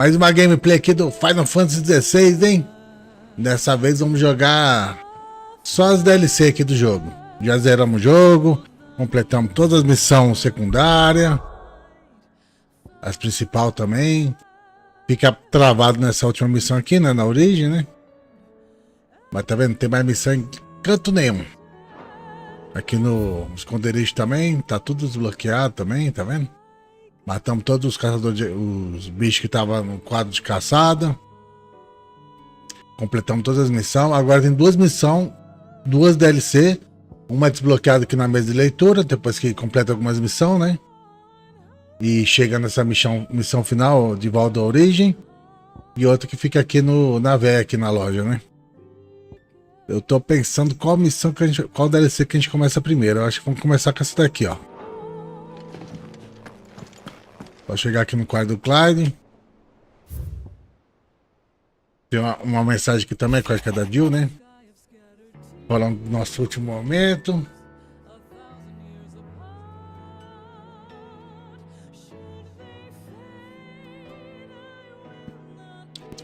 Mais uma gameplay aqui do Final Fantasy XVI, hein? Dessa vez vamos jogar só as DLC aqui do jogo. Já zeramos o jogo, completamos todas as missões secundárias, as principais também. Fica travado nessa última missão aqui, né? Na origem, né? Mas tá vendo? Não tem mais missão em canto nenhum. Aqui no esconderijo também, tá tudo desbloqueado também, tá vendo? Matamos todos os caçadores, os bichos que estavam no quadro de caçada. Completamos todas as missões. Agora tem duas missões, duas DLC. Uma é desbloqueada aqui na mesa de leitura, depois que completa algumas missões, né? E chega nessa missão final de volta à origem. E outra que fica aqui na véia, aqui na loja, né? Eu tô pensando qual missão que qual DLC que a gente começa primeiro. Eu acho que vamos começar com essa daqui, ó. Vou chegar aqui no quarto do Clyde. Tem uma mensagem aqui também, que eu acho que é da Jill, né? Falando do nosso último momento.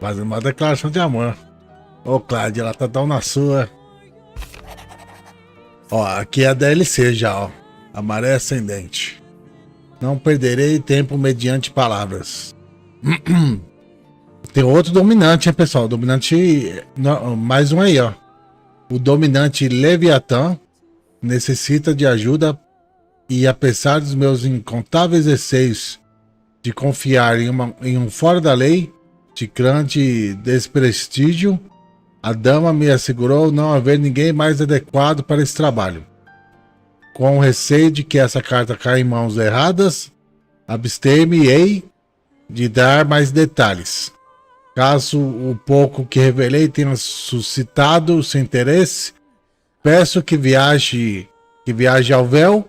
Fazendo uma declaração de amor. Ô, Clyde, ela tá dando na sua. Ó, aqui é a DLC já, ó. A maré ascendente. Não perderei tempo mediante palavras. Tem outro dominante, hein, pessoal? Dominante... mais um aí, ó. O dominante Leviatã necessita de ajuda e, apesar dos meus incontáveis receios de confiar em um fora da lei, de grande desprestígio, a dama me assegurou não haver ninguém mais adequado para esse trabalho. Com o receio de que essa carta caia em mãos erradas, abster-me-ei de dar mais detalhes. Caso o pouco que revelei tenha suscitado seu interesse, peço que viaje ao véu,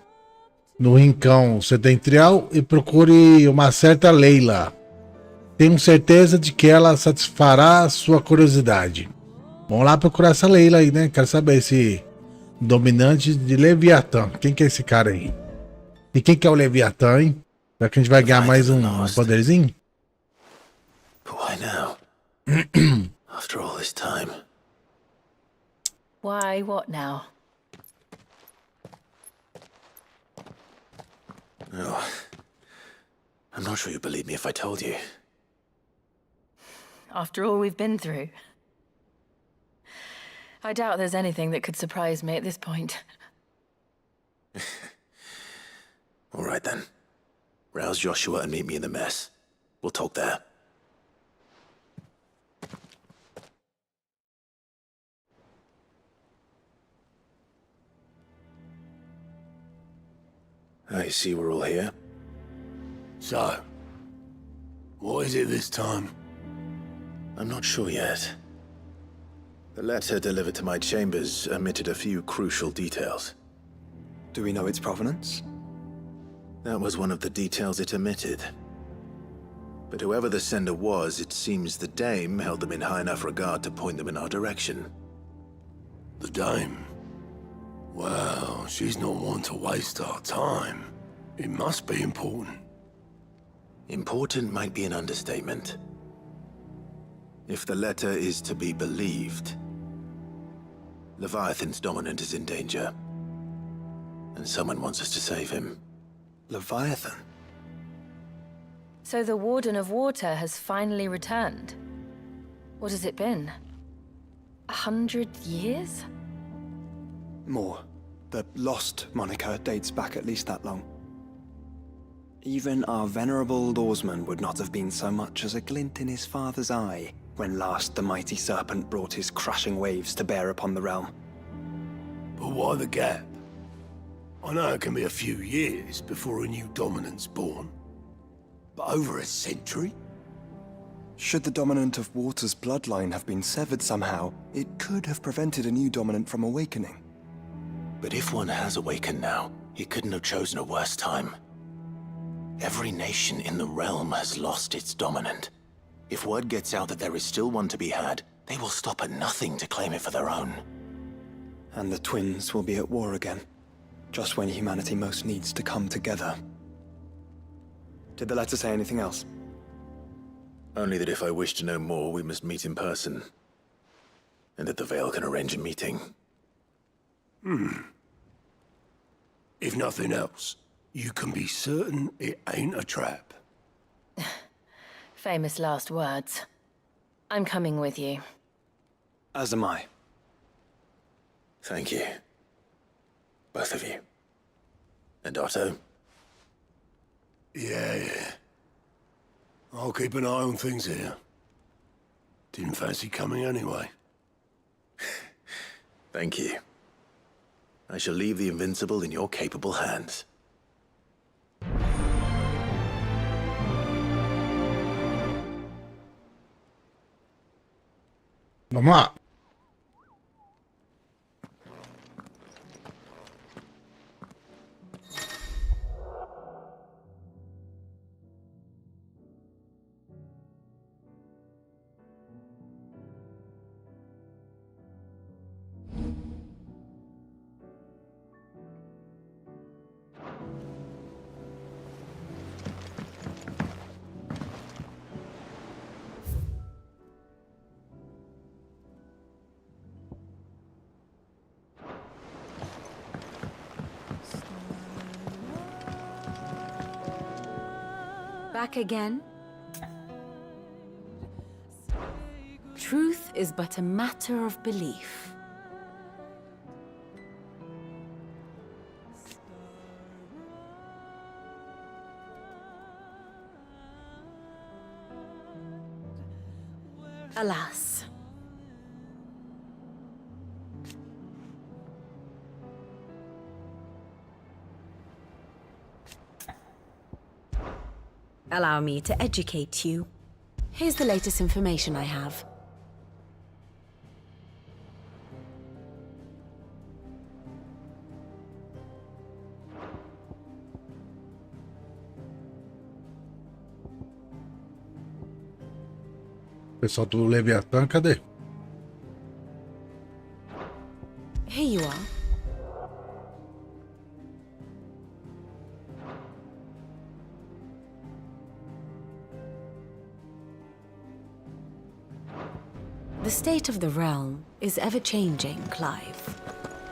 no rincão setentrial, e procure uma certa Leila. Tenho certeza de que ela satisfará sua curiosidade. Vamos lá procurar essa Leila aí, né? Quero saber esse dominante de Leviatã. Quem que é esse cara aí? E quem que é o Leviatã, hein? Será que a gente vai ganhar mais um poderzinho? Why now? After all this time. Why, what now? Oh, I'm not sure you'd believe me if I told you. After all we've been through. I doubt there's anything that could surprise me at this point. All right then. Rouse Joshua and meet me in the mess. We'll talk there. I see we're all here. So, what is it this time? I'm not sure yet. The letter delivered to my chambers omitted a few crucial details. Do we know its provenance? That was one of the details it omitted. But whoever the sender was, it seems the dame held them in high enough regard to point them in our direction. The dame? Well, she's not one to waste our time. It must be important. Important might be an understatement. If the letter is to be believed, Leviathan's dominant is in danger. And someone wants us to save him. Leviathan? So the Warden of Water has finally returned. What has it been? 100 years? More. The Lost moniker dates back at least that long. Even our venerable lawsman would not have been so much as a glint in his father's eye when last the mighty serpent brought his crushing waves to bear upon the realm. But why the gap? I know it can be a few years before a new dominant's born. But over a century? Should the dominant of Water's bloodline have been severed somehow, it could have prevented a new dominant from awakening. But if one has awakened now, he couldn't have chosen a worse time. Every nation in the realm has lost its dominant. If word gets out that there is still one to be had, they will stop at nothing to claim it for their own. And the twins will be at war again, just when humanity most needs to come together. Did the letter say anything else? Only that if I wish to know more, we must meet in person. And that the Vale can arrange a meeting. If nothing else, you can be certain it ain't a trap. Famous last words. I'm coming with you. As am I. Thank you. Both of you. And Otto? Yeah. I'll keep an eye on things here. Didn't fancy coming anyway. Thank you. I shall leave the Invincible in your capable hands. Vamos lá. Back again? Truth is but a matter of belief. Alas. Allow me to educate you. Here's the latest information I have. Pessoal do Leviatã, cadê? Here you are. The state of the realm is ever-changing, Clive.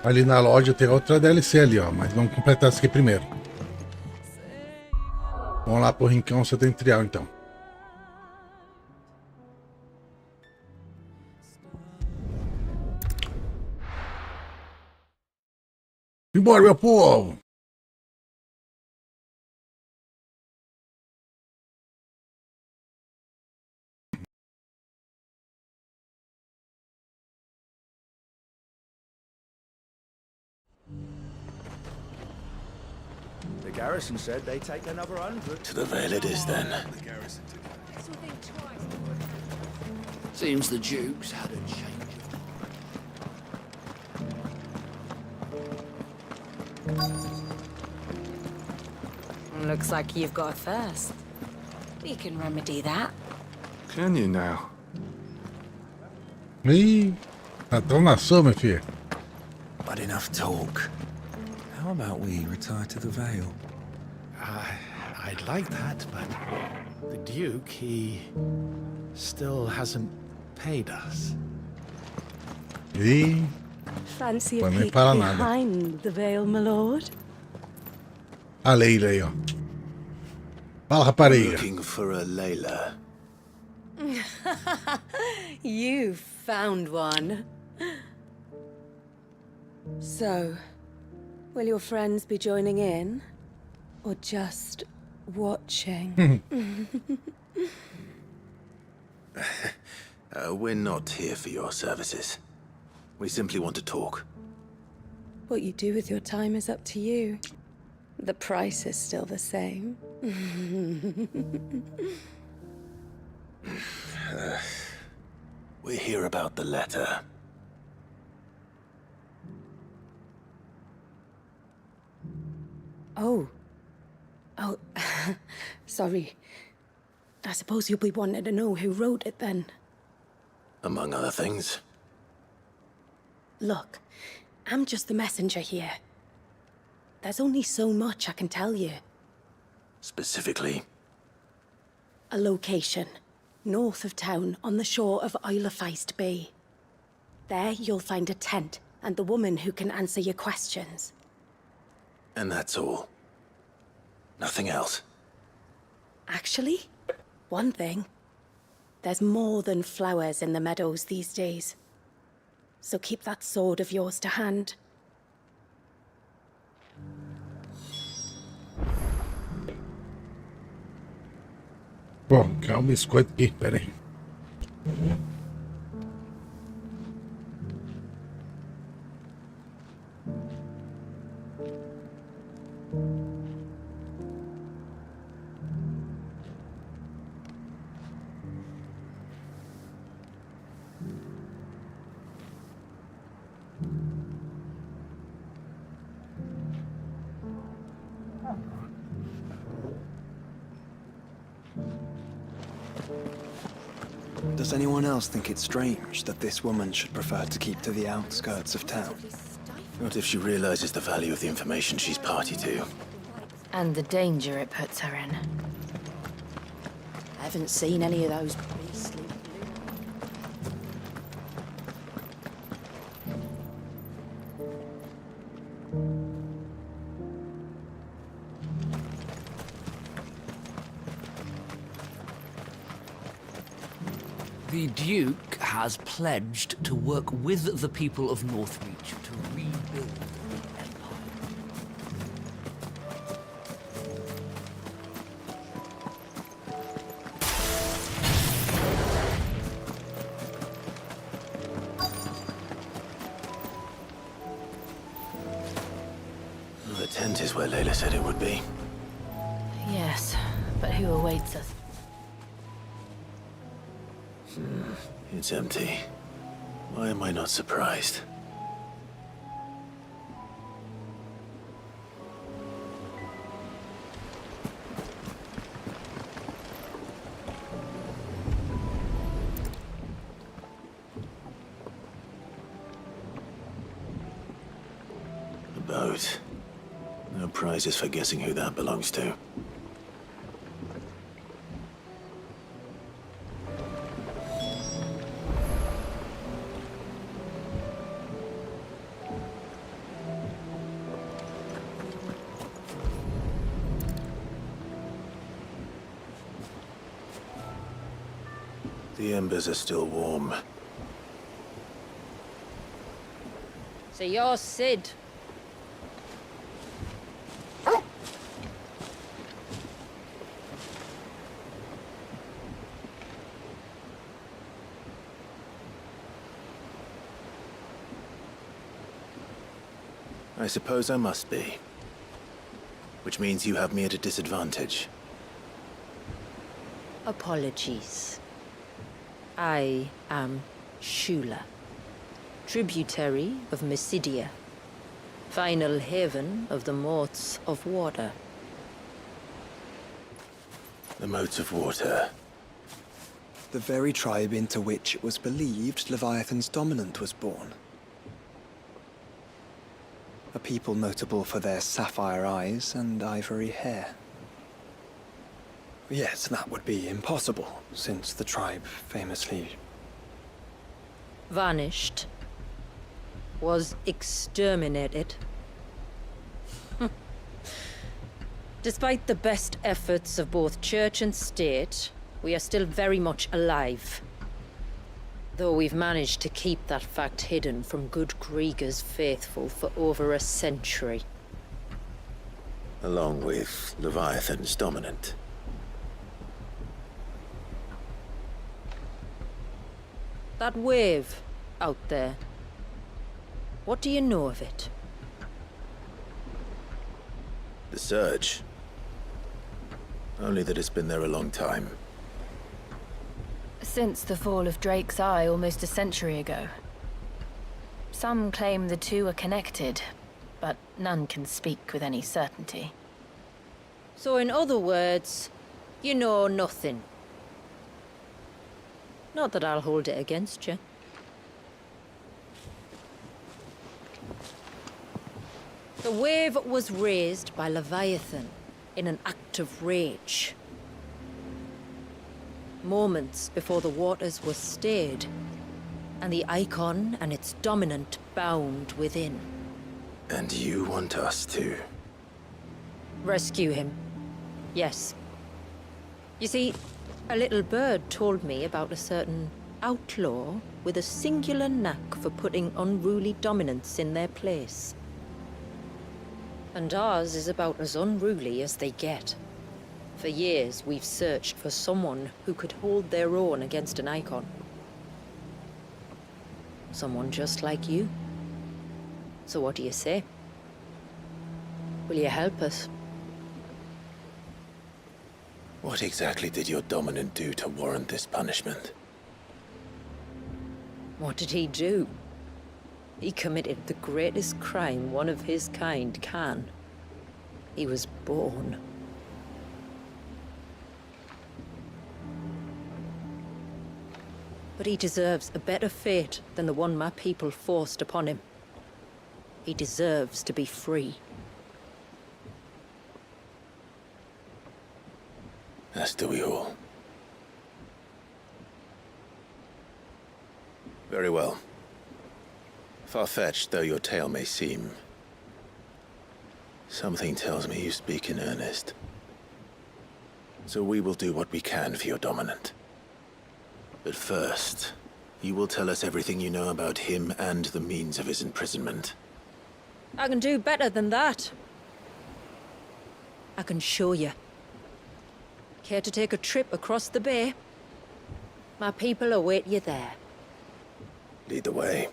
Ali na loja tem outra DLC ali, ó. Mas vamos completar essa aqui primeiro. Vamos lá pro Rincão Setentrial, então. Embora, meu povo! The garrison said they take another 100. To the Vale it is, then. Seems the Duke's had a change. Looks like you've got a thirst. We can remedy that. Can you now? Ih, tá tão na sua, meu filho. But enough talk. How about we retire to the Vale? I'd like that, but the Duke, he still hasn't paid us. Ih, Fancy a Vai nem peek para nada. behind the veil, my lord? a Leila aí, ó. Fala, rapariga. Looking for a Layla. You found one. So, will your friends be joining in? Or just watching? We're not here for your services. We simply want to talk. What you do with your time is up to you. The price is still the same. We're here about the letter. Oh. Oh, sorry. I suppose you'll be wanting to know who wrote it then. Among other things. Look, I'm just the messenger here. There's only so much I can tell you. Specifically, A location. north of town on the shore of Isle of Feist Bay. There you'll find a tent and the woman who can answer your questions. And that's all. Nothing else. Actually, one thing. There's more than flowers in the meadows these days. So keep that sword of yours to hand. Bom, quer um biscoito aqui, pera aí. Does anyone else think it's strange that this woman should prefer to keep to the outskirts of town? What if she realizes the value of the information she's party to? And the danger it puts her in. I haven't seen any of those beastly... The Duke has pledged to work with the people of Northreach to rebuild the Empire. The tent is where Layla said it would be. Yes, but who awaits us? It's empty. Why am I not surprised? A boat. No prizes for guessing who that belongs to. The embers are still warm. So you're Sid. I suppose I must be. Which means you have me at a disadvantage. Apologies. I am Shula, tributary of Mysidia, final haven of the Moats of Water. The Moats of Water. The very tribe into which it was believed Leviathan's dominant was born. A people notable for their sapphire eyes and ivory hair. Yet that would be impossible, since the tribe famously... Vanished. Was exterminated. Despite the best efforts of both church and state, we are still very much alive. Though we've managed to keep that fact hidden from good Krieger's faithful for over a century. Along with Leviathan's dominant. That wave out there. What do you know of it? The Surge. Only that it's been there a long time. Since the fall of Drake's Eye almost a century ago. Some claim the two are connected, but none can speak with any certainty. So in other words, you know nothing. Not that I'll hold it against you. The wave was raised by Leviathan in an act of rage. moments before the waters were stayed, and the icon and its dominant bound within. And you want us to? Rescue him. Yes. You see, a little bird told me about a certain outlaw with a singular knack for putting unruly dominants in their place. And ours is about as unruly as they get. For years, we've searched for someone who could hold their own against an icon. Someone just like you. So what do you say? Will you help us? What exactly did your dominant do to warrant this punishment? What did he do? He committed the greatest crime one of his kind can. He was born. But he deserves a better fate than the one my people forced upon him. He deserves to be free. As do we all. Very well. Far-fetched though your tale may seem, something tells me you speak in earnest. So we will do what we can for your dominant. But first, you will tell us everything you know about him and the means of his imprisonment. I can do better than that. I can show you. Care to take a trip across the bay? My people await you there. Lead the way.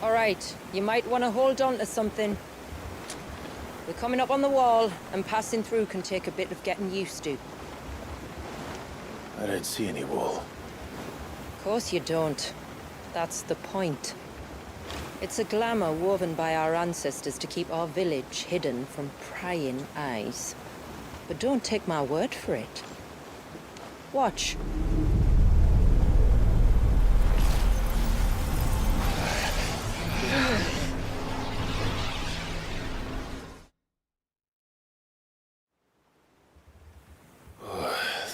All right, you might want to hold on to something. We're coming up on the wall, and passing through can take a bit of getting used to. I don't see any wall. Of course you don't. That's the point. It's a glamour woven by our ancestors to keep our village hidden from prying eyes. But don't take my word for it. Watch.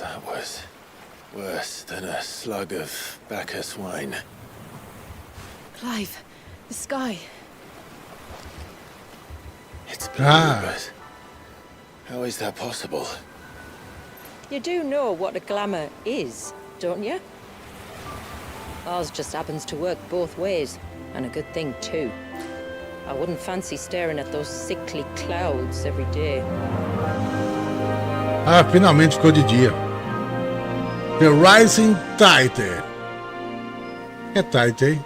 That was worse than a slug of Bacchus wine. Clive, the sky. It's blue, but how is that possible? You do know what a glamour is, don't you? Ours just happens to work both ways, and a good thing too. I wouldn't fancy staring at those sickly clouds every day. Ah, finalmente ficou de dia. The Rising Tide. É Tide, hein?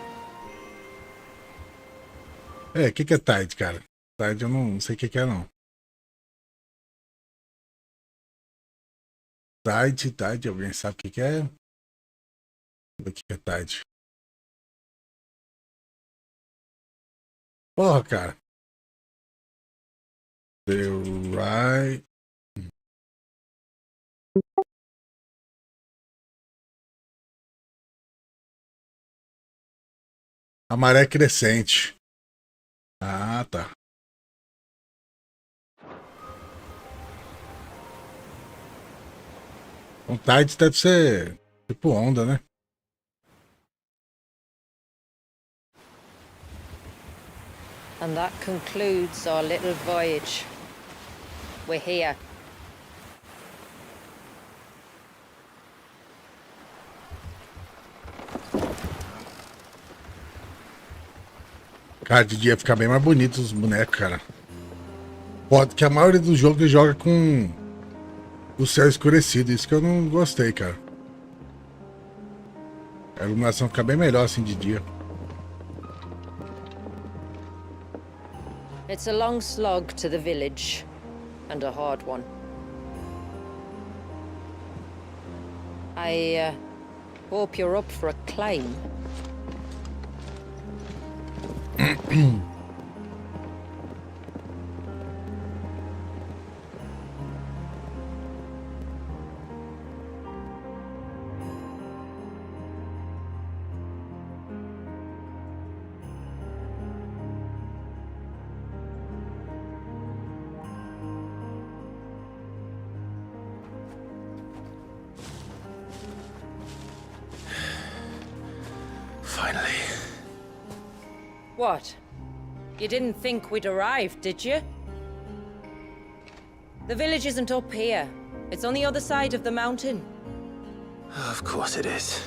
É, o que é Tide, cara? Tide eu não sei o que é, não. Tide, alguém sabe o que é? O que é Tide? Porra, cara. The Right. A maré crescente. Ah, tá. Um tide deve ser tipo onda, né? And that concludes our little voyage. We're here. Cara, de dia fica bem mais bonito os bonecos, cara. Pode que a maioria dos jogos joga com O céu escurecido, isso que eu não gostei, cara. A iluminação fica bem melhor assim de dia. It's a long slog to the village, and a hard one. I hope you're up for a climb. Finally. What? You didn't think we'd arrived, did you? The village isn't up here. It's on the other side of the mountain. Of course it is.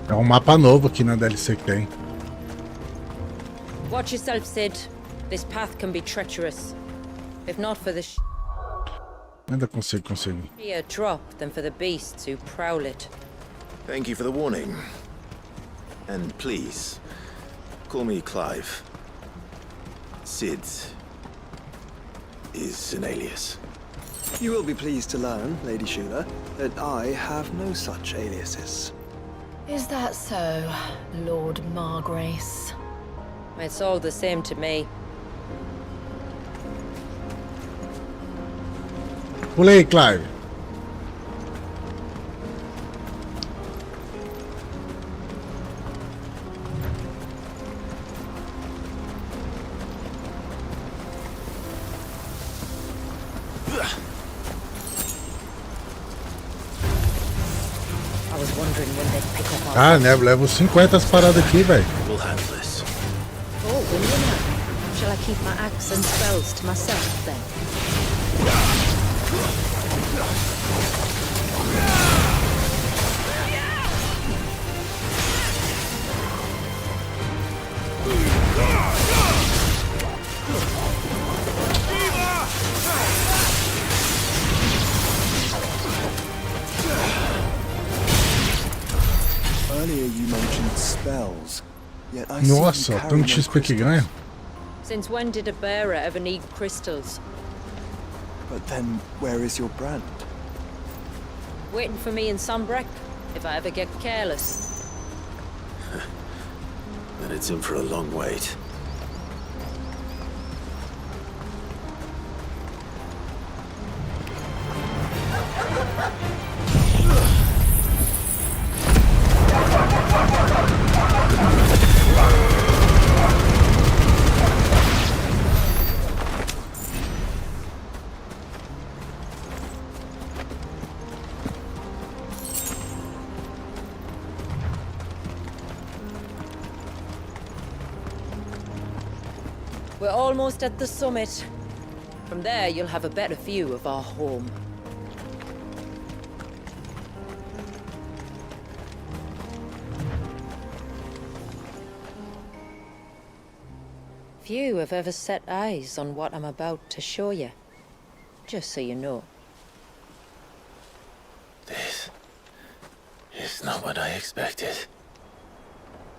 É um mapa novo aqui na DLC que tem. Watch yourself, Sid. This path can be treacherous. If not for the Ainda consigo. sheer drop, than for the beasts who prowl it. Thank you for the warning. And please, call me Clive. Sid is an alias. You will be pleased to learn, Lady Shula, that I have no such aliases. Is that so, Lord Margrace? It's all the same to me. Pula aí, Clive. I was wondering when they'd pick up our... Ah, né? Levo 50 as paradas aqui, velho. We'll handle this. Oh, will you now? Shall I keep my axe and spells to myself, then? Earlier you mentioned spells, yet I see Nossa, you carry tanto no XP que ganha. Since when did a bearer ever need crystals? But then, where is your brand? Waiting for me in Sunbreck, if I ever get careless. Then it's in for a long wait. We're almost at the summit. From there, you'll have a better view of our home. Few have ever set eyes on what I'm about to show you. Just so you know. This is not what I expected.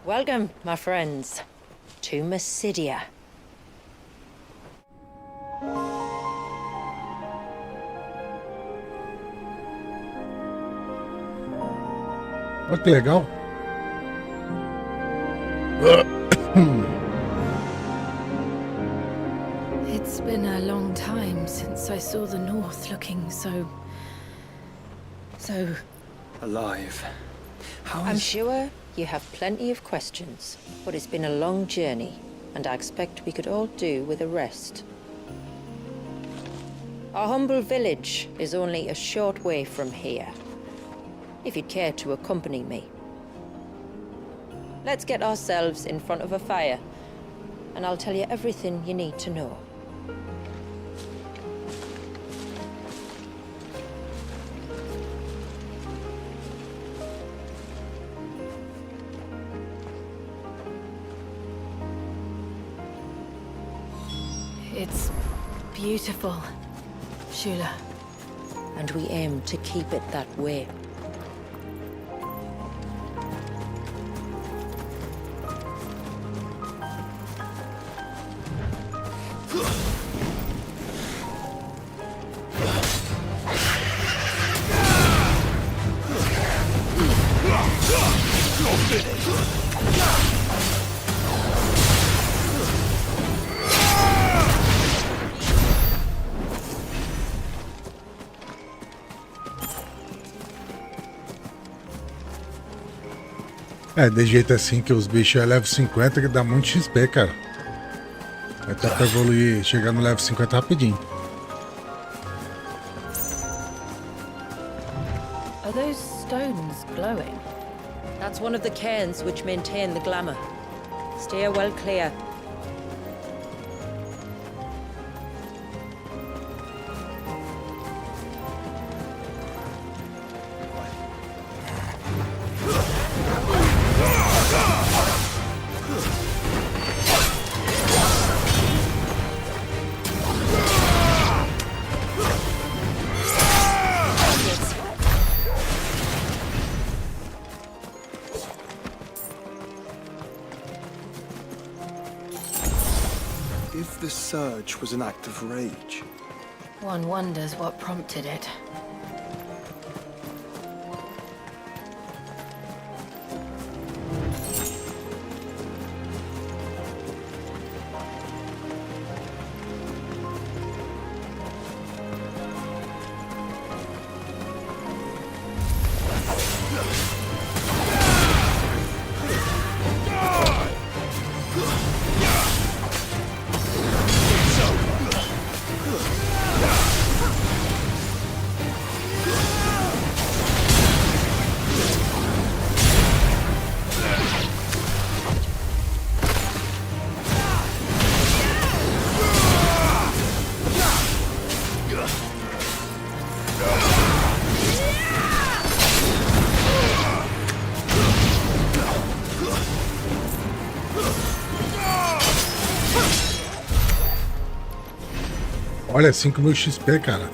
Welcome, my friends, to Mysidia. Olha que legal. It's been a long time since I saw the North looking so... Alive. How I'm is... sure you have plenty of questions, but it's been a long journey, and I expect we could all do with a rest. Our humble village is only a short way from here, if you'd care to accompany me. Let's get ourselves in front of a fire, and I'll tell you everything you need to know. Beautiful, Shula. And we aim to keep it that way. É, de jeito assim que os bichos é level 50 que dá muito XP, cara. Vai dar pra evoluir, chegar no level 50 rapidinho. Are those stones glowing? That's one of the cairns which maintain the glamour. Steer well clear. If the surge was an act of rage, One wonders what prompted it. Olha, 5.000 XP, cara.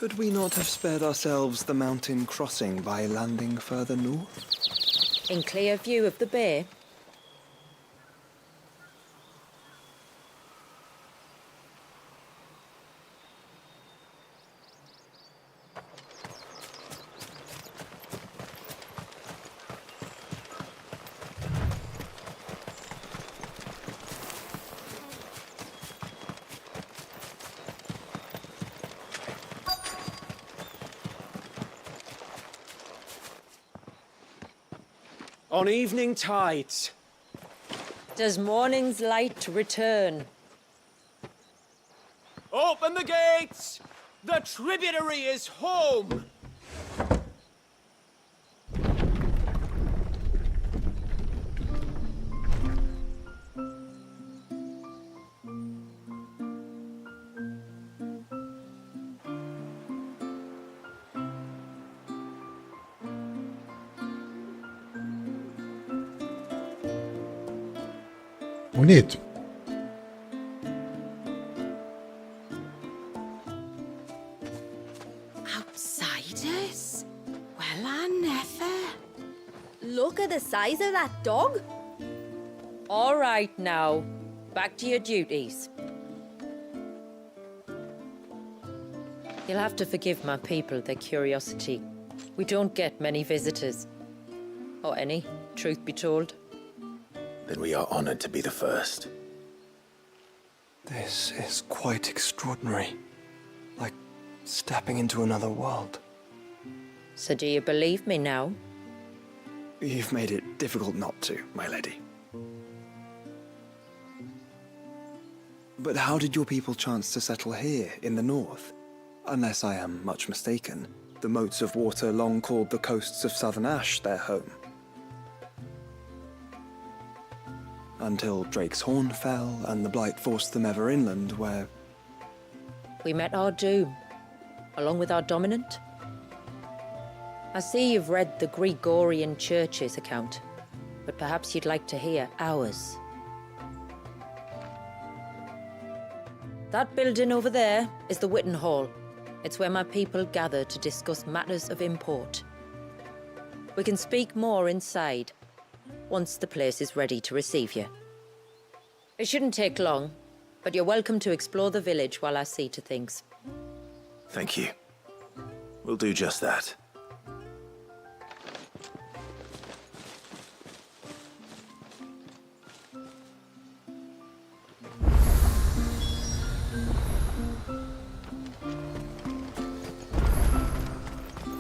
could we not have spared ourselves the mountain crossing by landing further north? In clear view of the bay? On evening tides. Does morning's light return? Open the gates! The tributary is home! Bonito. Outsiders? Well, I never. Look at the size of that dog. All right now, back to your duties. You'll have to forgive my people their curiosity. We don't get many visitors. Or any, truth be told. Then we are honored to be the first. This is quite extraordinary. Like stepping into another world. So do you believe me now? You've made it difficult not to, my lady. But how did your people chance to settle here in the north? Unless I am much mistaken, the moats of water long called the coasts of southern Ash their home. Until Drake's Horn fell and the Blight forced them ever inland, where... We met our doom, along with our dominant. I see you've read the Gregorian Church's account, but perhaps you'd like to hear ours. That building over there is the Witten Hall. It's where my people gather to discuss matters of import. We can speak more inside, once the place is ready to receive you. It shouldn't take long, but you're welcome to explore the village while I see to things. Thank you. We'll do just that.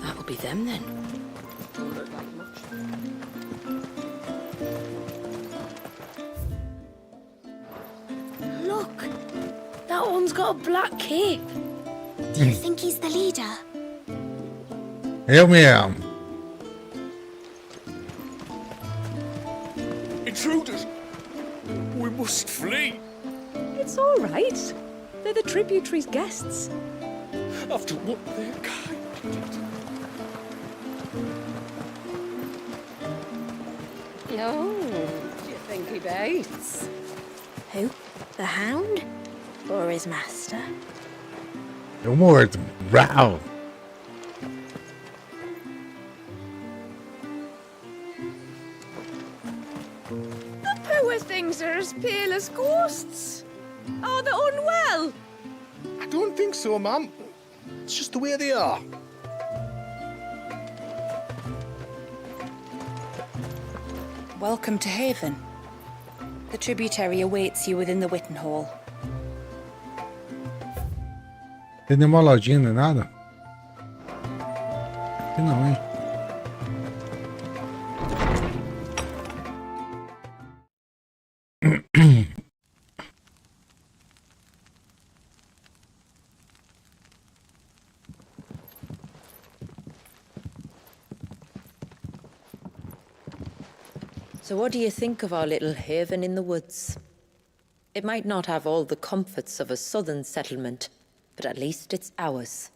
That'll be them then. Look! That one's got a black cape. Do you think he's the leader? Eu mesmo. Intruders! We must flee! It's all right. They're the tributaries' guests. After what their kind did. Oh, do you think he bites? Who? The Hound? Or his master? Eu morto. Rau. The poor things are as pale as ghosts. Are they unwell? I don't think so, ma'am. It's just the way they are. Welcome to Haven. The tributary awaits you within the Witten Hall. Tem nenhuma lojinha nem nada? Aqui não, hein? So what do you think of our little haven in the woods? It might not have all the comforts of a southern settlement, but at least it's ours.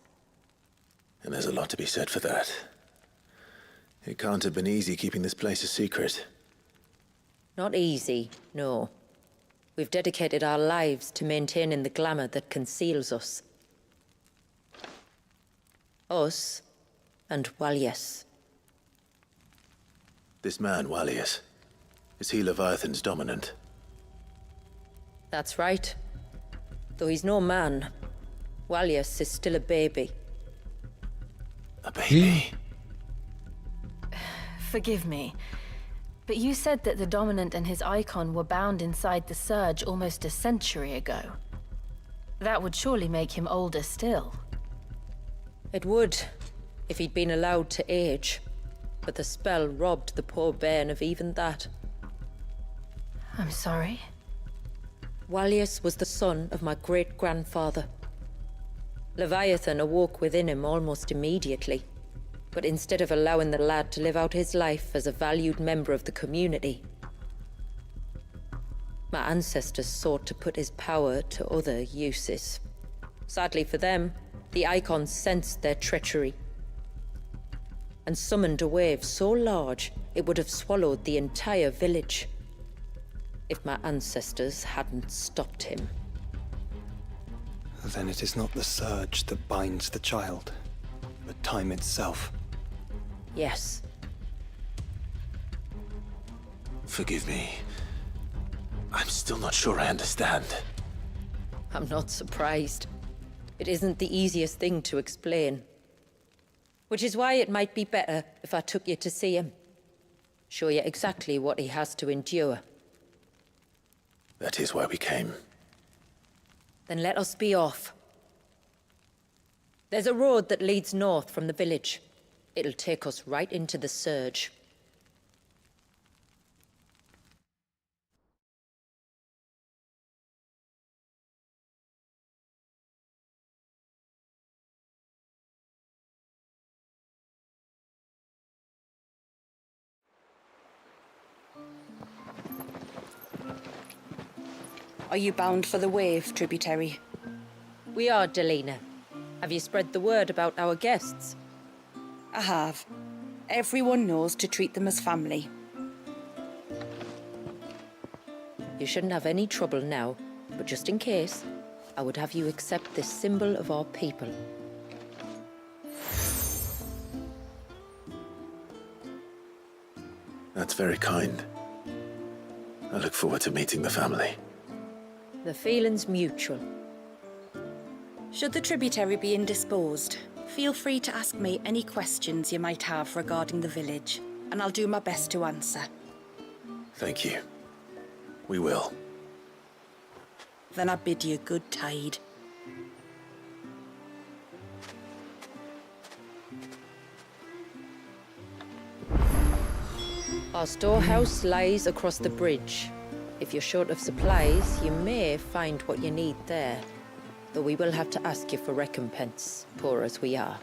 And there's a lot to be said for that. It can't have been easy keeping this place a secret. Not easy, no. We've dedicated our lives to maintaining the glamour that conceals us. Us and Walias. This man, Walias, is he Leviathan's dominant? That's right. Though he's no man, Walias is still a baby. A baby? Forgive me, but you said that the Dominant and his icon were bound inside the Surge almost a century ago. That would surely make him older still. It would, if he'd been allowed to age. But the spell robbed the poor bairn of even that. I'm sorry. Walias was the son of my great-grandfather. Leviathan awoke within him almost immediately. But instead of allowing the lad to live out his life as a valued member of the community, my ancestors sought to put his power to other uses. Sadly for them, the icons sensed their treachery and summoned a wave so large it would have swallowed the entire village if my ancestors hadn't stopped him. Then it is not the surge that binds the child, but time itself. Yes. Forgive me. I'm still not sure I understand. I'm not surprised. It isn't the easiest thing to explain. Which is why it might be better if I took you to see him. Show you exactly what he has to endure. That is why we came. Then let us be off. There's a road that leads north from the village. It'll take us right into the surge. Are you bound for the wave, tributary? We are, Delina. Have you spread the word about our guests? I have. Everyone knows to treat them as family. You shouldn't have any trouble now, but just in case, I would have you accept this symbol of our people. That's very kind. I look forward to meeting the family. The feeling's mutual. Should the tributary be indisposed, feel free to ask me any questions you might have regarding the village, and I'll do my best to answer. Thank you. We will. Then I bid you good tide. Our storehouse lies across the bridge. If you're short of supplies, you may find what you need there. Though we will have to ask you for recompense, poor as we are.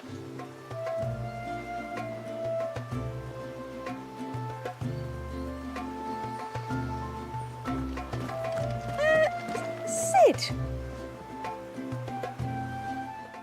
Sid!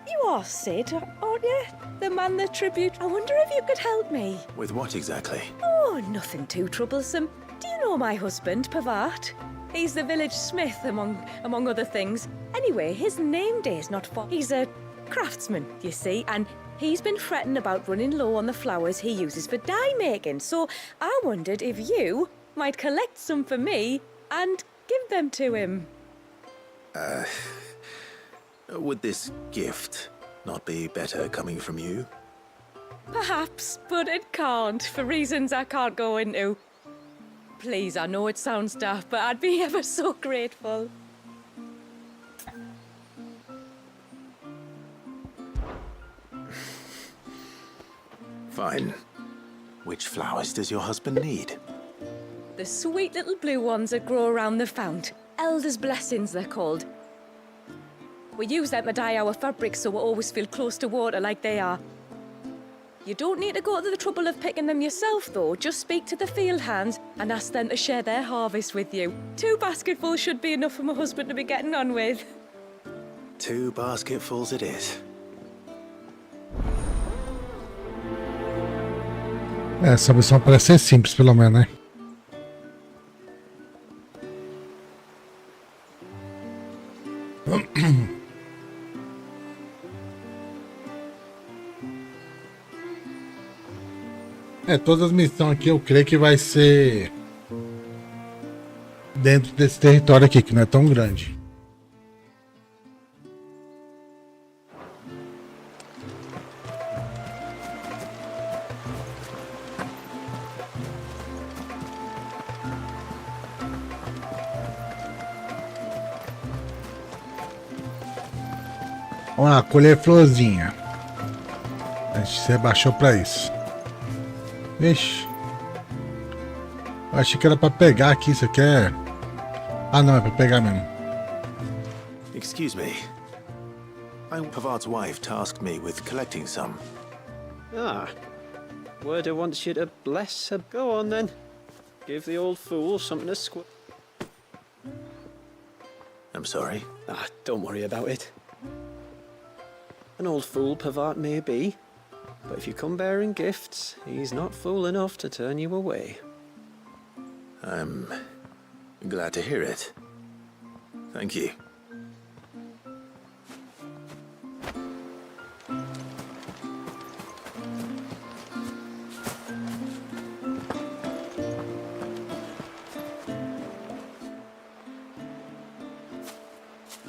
You are Sid, aren't you? The man the tribute. I wonder if you could help me. With what exactly? Oh, nothing too troublesome. Do you know my husband, Pavat? He's the village smith, among other things. Anyway, his name day's not far. He's a craftsman, you see, and he's been fretting about running low on the flowers he uses for dye making. So I wondered if you might collect some for me and give them to him. Would this gift not be better coming from you? Perhaps, but it can't, for reasons I can't go into. Please, I know it sounds daft, but I'd be ever so grateful. Fine. Which flowers does your husband need? The sweet little blue ones that grow around the fount. Elders' blessings, they're called. We use them to dye our fabrics so we always feel close to water like they are. You don't need to go to the trouble of picking them yourself, though. Just speak to the field hands and ask them to share their harvest with you. 2 basketfuls should be enough for my husband to be getting on with. 2 basketfuls it is. Essa missão parece ser simples, pelo menos, né? Todas as missões aqui eu creio que vai ser dentro desse território aqui, que não é tão grande. Vamos lá, colher florzinha. A gente se rebaixou pra isso. Vixe. Eu achei que era pra pegar aqui, isso aqui é... Ah não, é pra pegar mesmo. Excuse me. Pavart's wife tasked me with collecting some. Ah. Word wants you to bless her. Go on then. Give the old fool something to squat. I'm sorry. Ah, don't worry about it. An old fool Pavart may be, but if you come bearing gifts, he's not fool enough to turn you away. I'm glad to hear it. Thank you.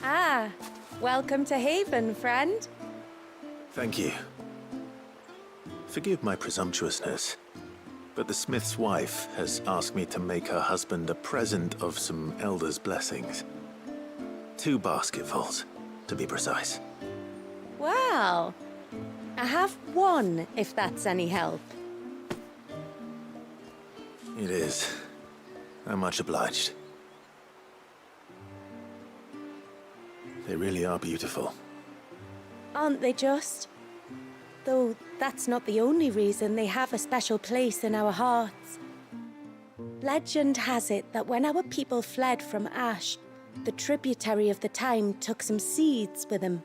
Ah, welcome to Haven, friend. Thank you. Forgive my presumptuousness, but the smith's wife has asked me to make her husband a present of some elders' blessings. 2 basketfuls, to be precise. Well, I have one, if that's any help. It is. I'm much obliged. They really are beautiful. Aren't they just? Though that's not the only reason they have a special place in our hearts. Legend has it that when our people fled from Ash, the tributary of the time took some seeds with them.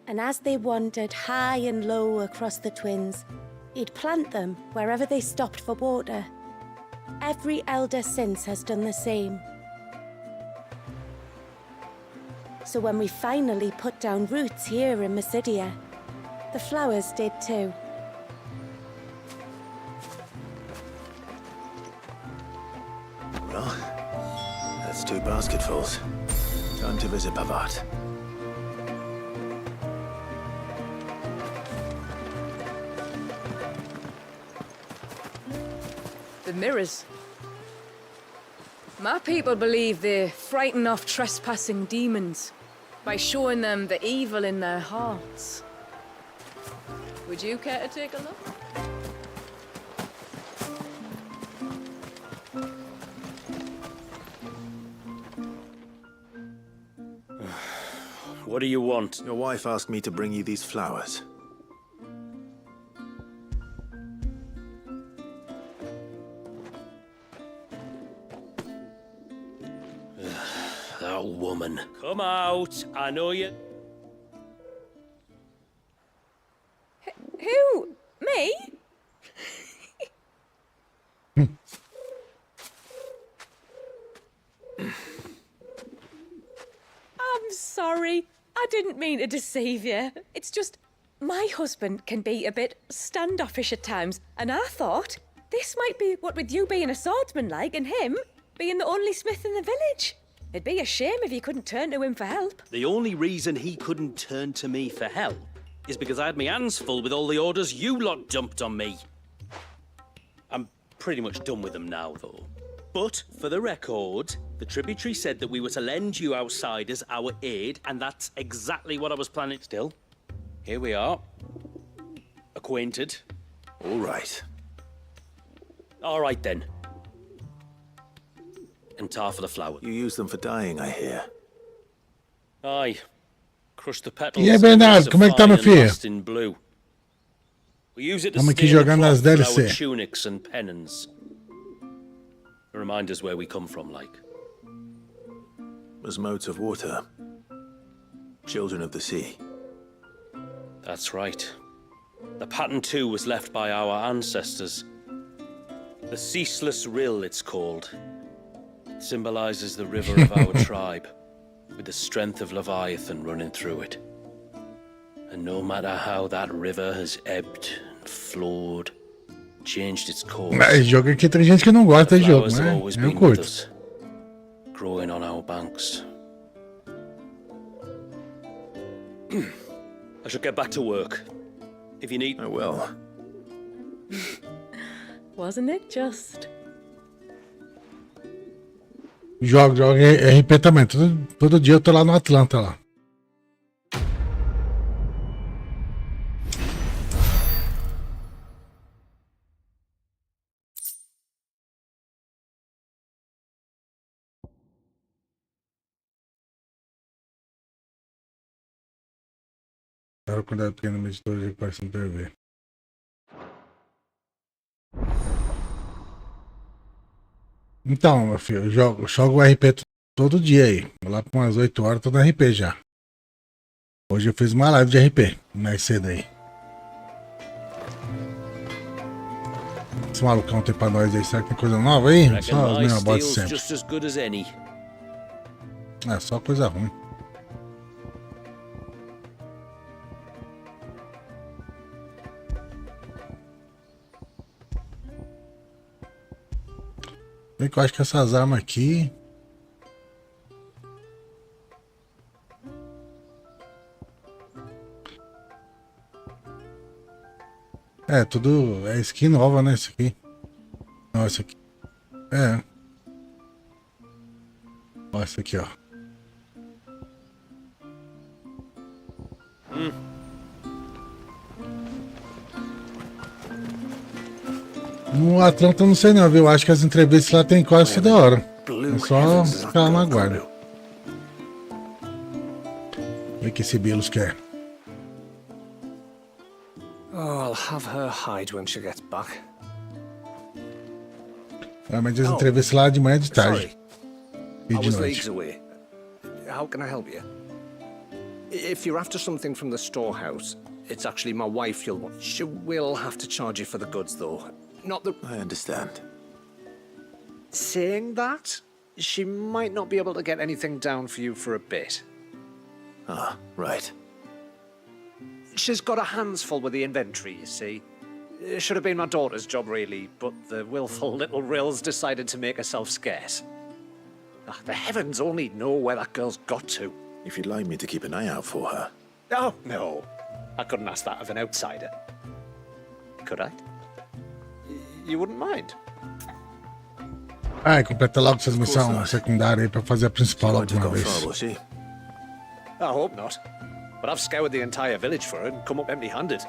And as they wandered high and low across the Twins, he'd plant them wherever they stopped for water. Every elder since has done the same. So when we finally put down roots here in Mysidia, the flowers did too. Well, that's 2 basketfuls. Time to visit Pavat. The mirrors. My people believe they frighten off trespassing demons by showing them the evil in their hearts. Would you care to take a look? What do you want? Your wife asked me to bring you these flowers. That woman. Come out. I know you. Who? Me? I'm sorry. I didn't mean to deceive you. It's just, my husband can be a bit standoffish at times, and I thought this might be what with you being a swordsman like, and him being the only smith in the village. It'd be a shame if you couldn't turn to him for help. The only reason he couldn't turn to me for help is because I had my hands full with all the orders you lot dumped on me. I'm pretty much done with them now, though. But, for the record, the tributary said that we were to lend you outsiders our aid, and that's exactly what I was planning. Still, here we are. Acquainted. All right. All right, then. And tar for the flowers. You use them for dyeing, I hear. Aye. Crush the petals. E aí, Bernardo, como é que tá, meu filho? In blue. We use it to Estamos aqui stain the jogando as cloth with our DLC. tunics and pennons. Remind us where we come from, like. As modes of water. Children of the sea. That's right. The pattern too was left by our ancestors. The ceaseless rill, it's called. It symbolizes the river of our tribe, with the strength of Leviathan running through it. And no matter how that river has ebbed and flowed, changed its course, Esse jogo aqui tem gente que não gosta de jogo, flowers have né? always Eu been with curto. us, growing on our banks. I should get back to work. If you need... I will. Wasn't it just? Jogo RP também. Todo dia eu tô lá no Atlanta lá. Quero cuidar pequeno meditor de equação PV. Então, meu filho, eu jogo RP todo dia aí. Vou lá por umas 8 horas, tô no RP já. Hoje eu fiz uma live de RP, mais cedo aí. Esse malucão tem pra nós aí, será que tem coisa nova aí? Só as mesmas botas de sempre. just as good as any. É, só coisa ruim. Bem que eu acho que essas armas aqui... É, tudo... É skin nova, né? Esse aqui. Não, esse aqui. É. Ó, esse aqui, ó. No Atlanta eu não sei não, viu? Acho que as entrevistas lá tem quase toda hora. É só ficar lá na guarda. O que esse Bilos quer? Oh, I'll have her hide when she gets back. Mas as entrevistas lá de manhã e de tarde. E I de was noite. leagues away. How can I help you? If you're after something from the storehouse, it's actually my wife you'll want. She will have to charge you for the goods, though. Not that... I understand. Saying that, she might not be able to get anything down for you for a bit. Ah, right. She's got her hands full with the inventory, you see. It should have been my daughter's job, really, but the willful little Rills decided to make herself scarce. Ah, the heavens only know where that girl's got to. If you'd like me to keep an eye out for her. Oh, no. I couldn't ask that of an outsider. Could I? You wouldn't mind? Completa logo essas missões secundárias aí pra fazer a principal logo de uma vez. I hope not. But I've scoured the entire village for her and come up empty-handed.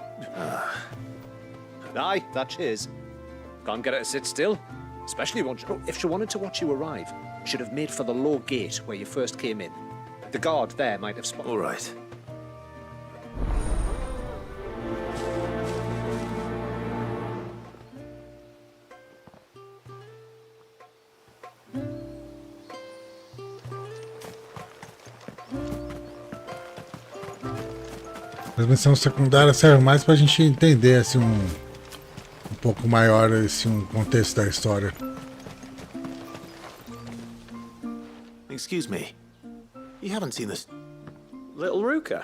Aye, that she is. Can't get her to sit still. Especially if she wanted to watch you arrive. Should have made for the low gate where you first came in. The guard there might have spotted. All right. As missões secundárias servem mais pra gente entender assim, um pouco maior assim, um contexto da história. Excuse me. You haven't seen this... Little Ruka?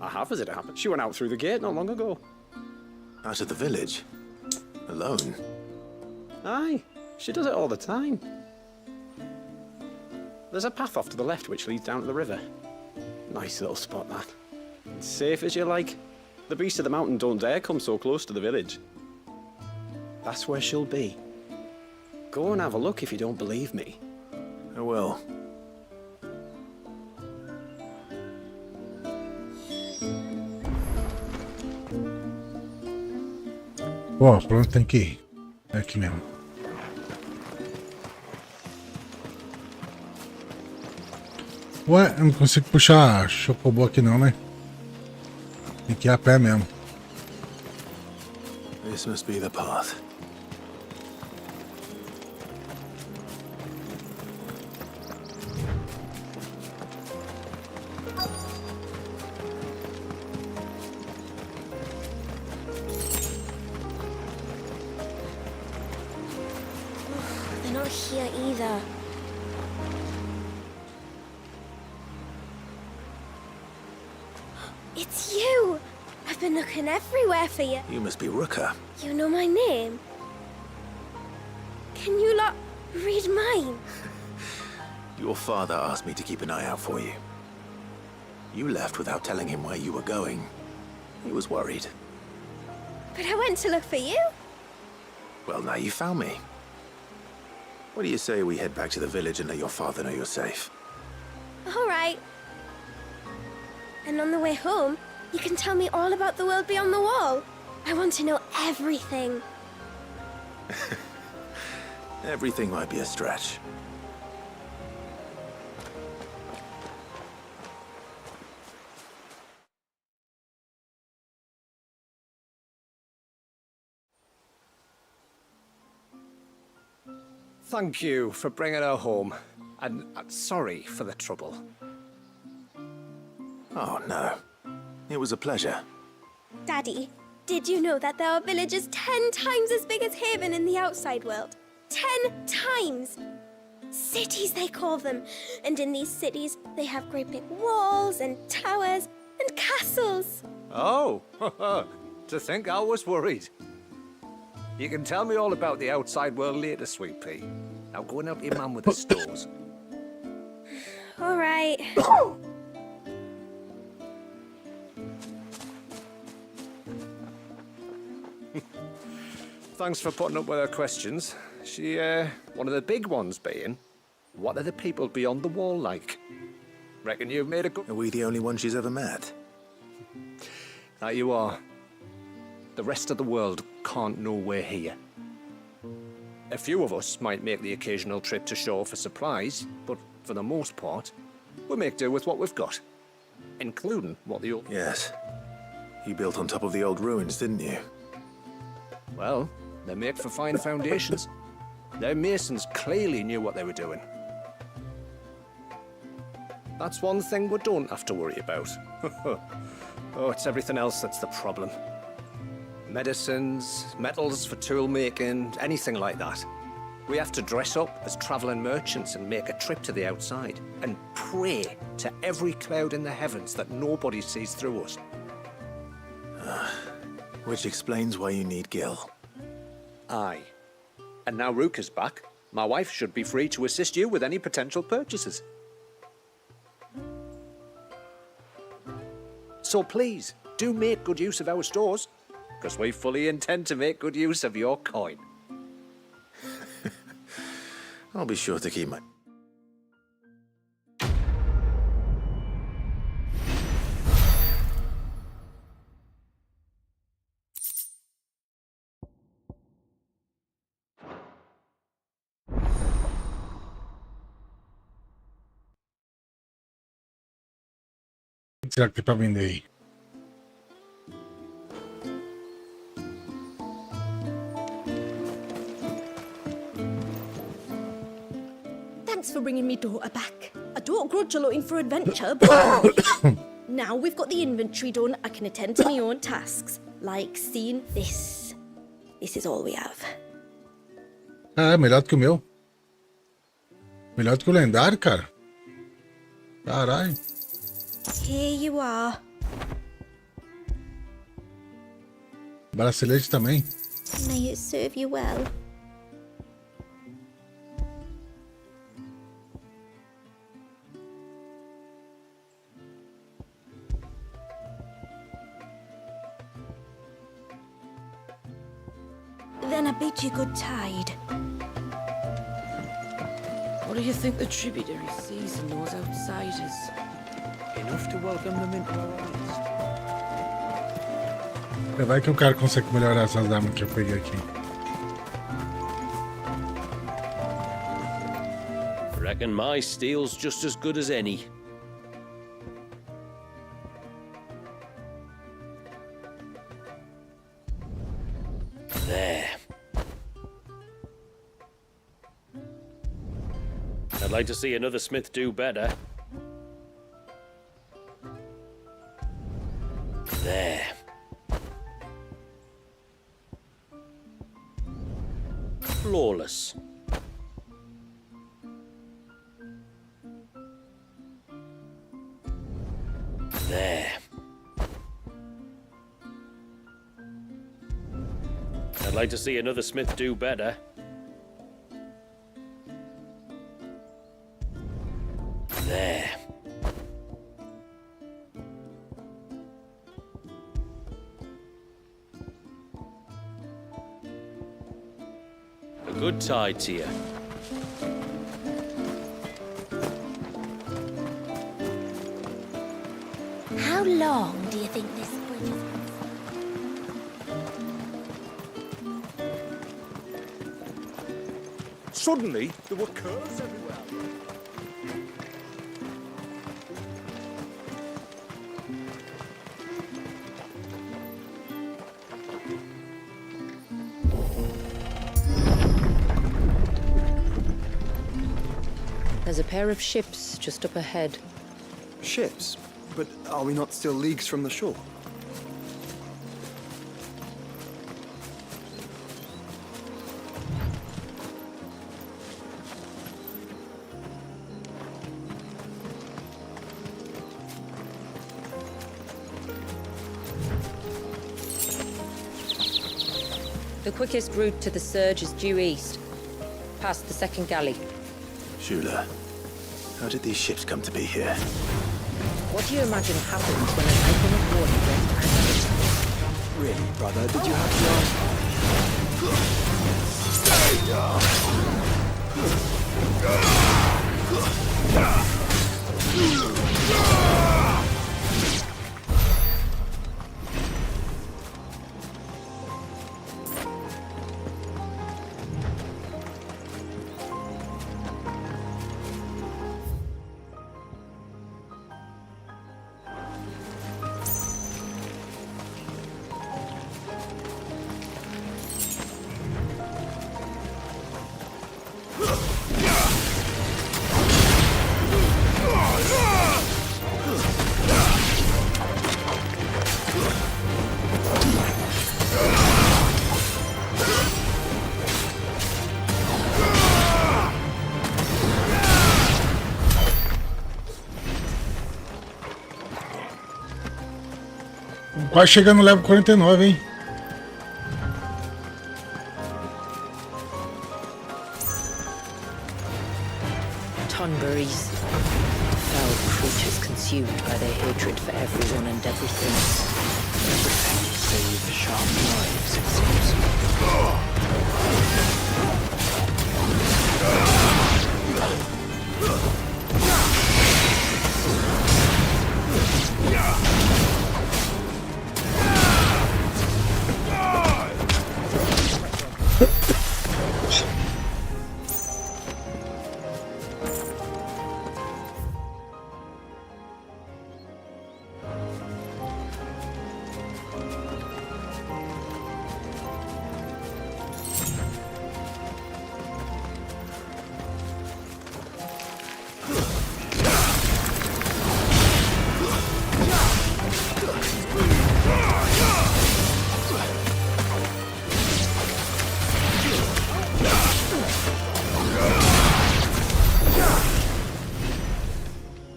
I have, as it happened. She went out through the gate not long ago. Out of the village? Alone? Aye, she does it all the time. There's a path off to the left which leads down to the river. Nice little spot, that. Safe as you like. The beasts of the mountain don't dare come so close to the village. That's where she'll be. Go and have a look if you don't believe me. I will. Pô, pronto, tem que ir. É aqui mesmo. Ué, eu não consigo puxar chocobo aqui não, né? Tem que ir a pé mesmo. This must be the path. They're not here either. It's you! I've been looking everywhere for you. You must be Ruka. You know my name? Can you lot read mine? Your father asked me to keep an eye out for you. You left without telling him where you were going. He was worried. But I went to look for you. Well, now you found me. What do you say we head back to the village and let your father know you're safe? All right. And on the way home, you can tell me all about the world beyond the wall. I want to know everything. Everything might be a stretch. Thank you for bringing her home. And sorry for the trouble. Oh, no. It was a pleasure. Daddy, did you know that there are villages 10 times as big as Haven in the outside world? 10 times! Cities, they call them. And in these cities, they have great big walls and towers and castles. Oh, to think I was worried. You can tell me all about the outside world later, Sweet Pea. Now go and help your mum with the stores. All right. Thanks for putting up with her questions. She, one of the big ones being, what are the people beyond the wall like? Reckon you've made a good... Are we the only one she's ever met? That you are. The rest of the world can't know we're here. A few of us might make the occasional trip to shore for supplies, but for the most part, we make do with what we've got. Including what the old... Yes. You built on top of the old ruins, didn't you? Well, they make for fine foundations. Their masons clearly knew what they were doing. That's one thing we don't have to worry about. Oh, it's everything else that's the problem. Medicines, metals for tool making, anything like that. We have to dress up as traveling merchants and make a trip to the outside and pray to every cloud in the heavens that nobody sees through us. Which explains why you need Gil. Aye. And now Rook is back, my wife should be free to assist you with any potential purchases. So please, do make good use of our stores, because we fully intend to make good use of your coin. I'll be sure to keep my... O que será que tem pra vender aí? Thanks for bringing me daughter back. I don't grudge her looking for adventure, but now we've got the inventory done, I can attend to my own tasks, like seeing this. This is all we have. Ah, melhor do que o meu. Melhor do que o lendário, cara. Caralho. Here you are. Bracelete também. May it serve you well. Then I bid you good tide. What do you think the tributary sees in those outsiders? Enough to welcome them into our midst. Vai que o cara consegue melhorar essas armas que eu peguei aqui. Reckon my steel's just as good as any. There. I'd like to see another smith do better. There. Flawless. There. I'd like to see another smith do better. There. A good tide to you. How long do you think this bridge is? Suddenly, there were curves everywhere. There's a pair of ships just up ahead. Ships? But are we not still leagues from the shore? The quickest route to the surge is due east, past the second galley. Shula, how did these ships come to be here? What do you imagine happens when an icon of water gets angered? Really, brother, did you have to Quase chegando no level 49, hein? Tonberries. Foul creatures consumed by their hatred for everyone and everything. Everything save sharp knives, it seems.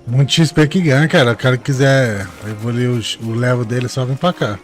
Muito XP que ganha, cara. O cara que quiser evoluir o level dele, só vem pra cá.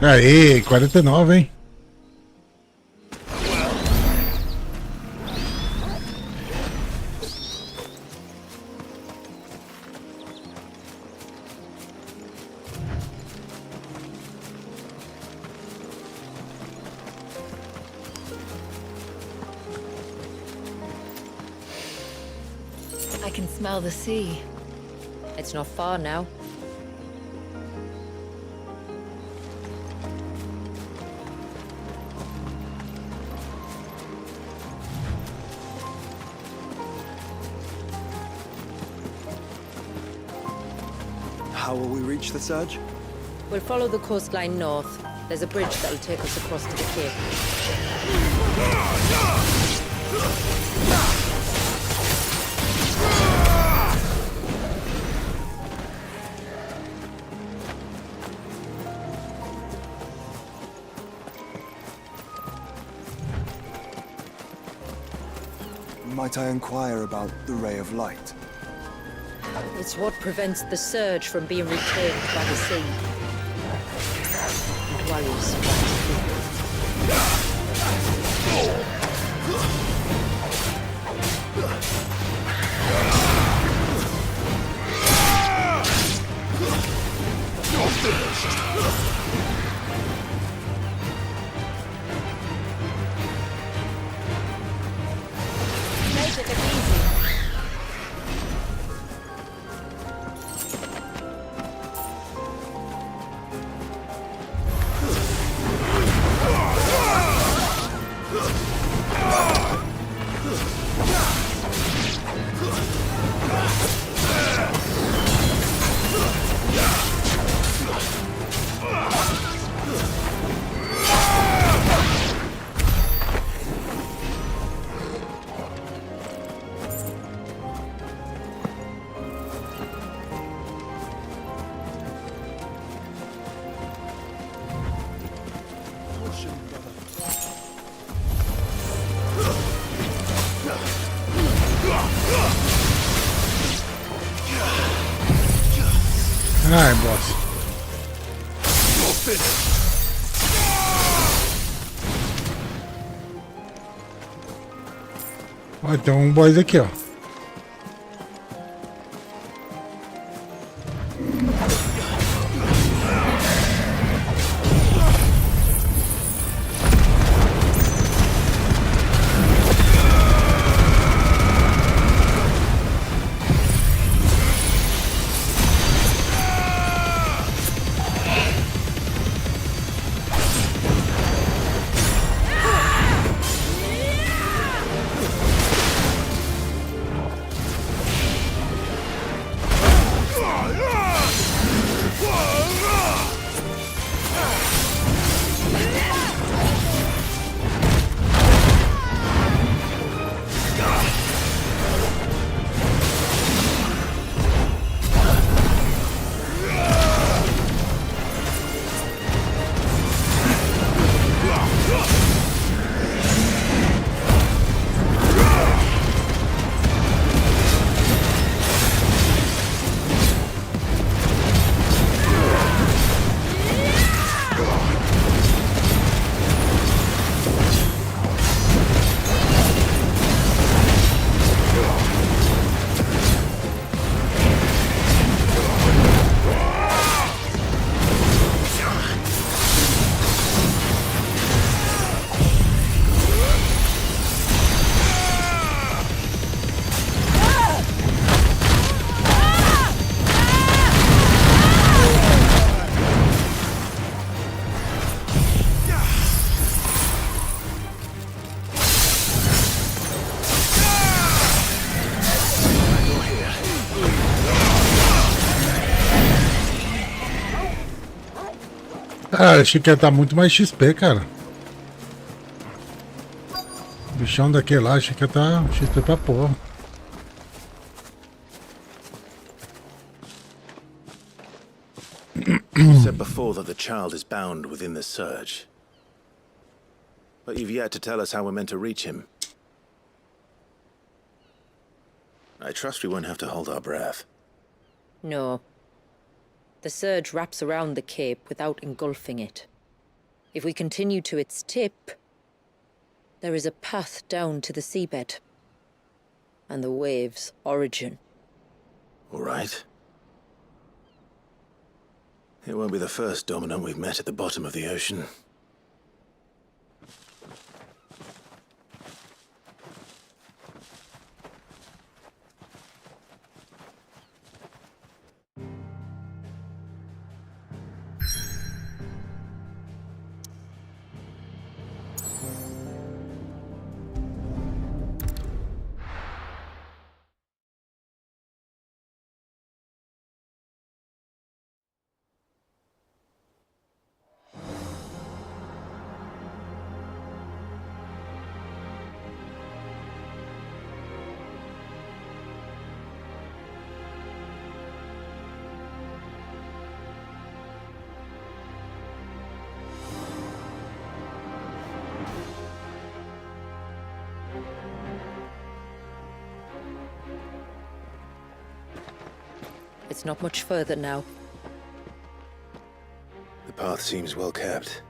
Aê, 49, hein? I can smell the sea. It's not far now. How will we reach the surge? We'll follow the coastline north. There's a bridge that'll take us across to the cape. Might I inquire about the ray of light? It's what prevents the surge from being reclaimed by the sea. And worries Make it look easy. Ai, boss. Ó, tem um boss aqui, ó. Cara, achei que ia estar muito mais XP, cara. O bichão daquele lá, achei que ia estar XP pra porra. You said before that the child is bound within the surge. But you've yet to tell us how we're meant to reach him. I trust we won't have to hold our breath. No. The surge wraps around the cape without engulfing it. If we continue to its tip, there is a path down to the seabed. And the wave's origin. All right. It won't be the first dominant we've met at the bottom of the ocean. It's not much further now. The path seems well kept.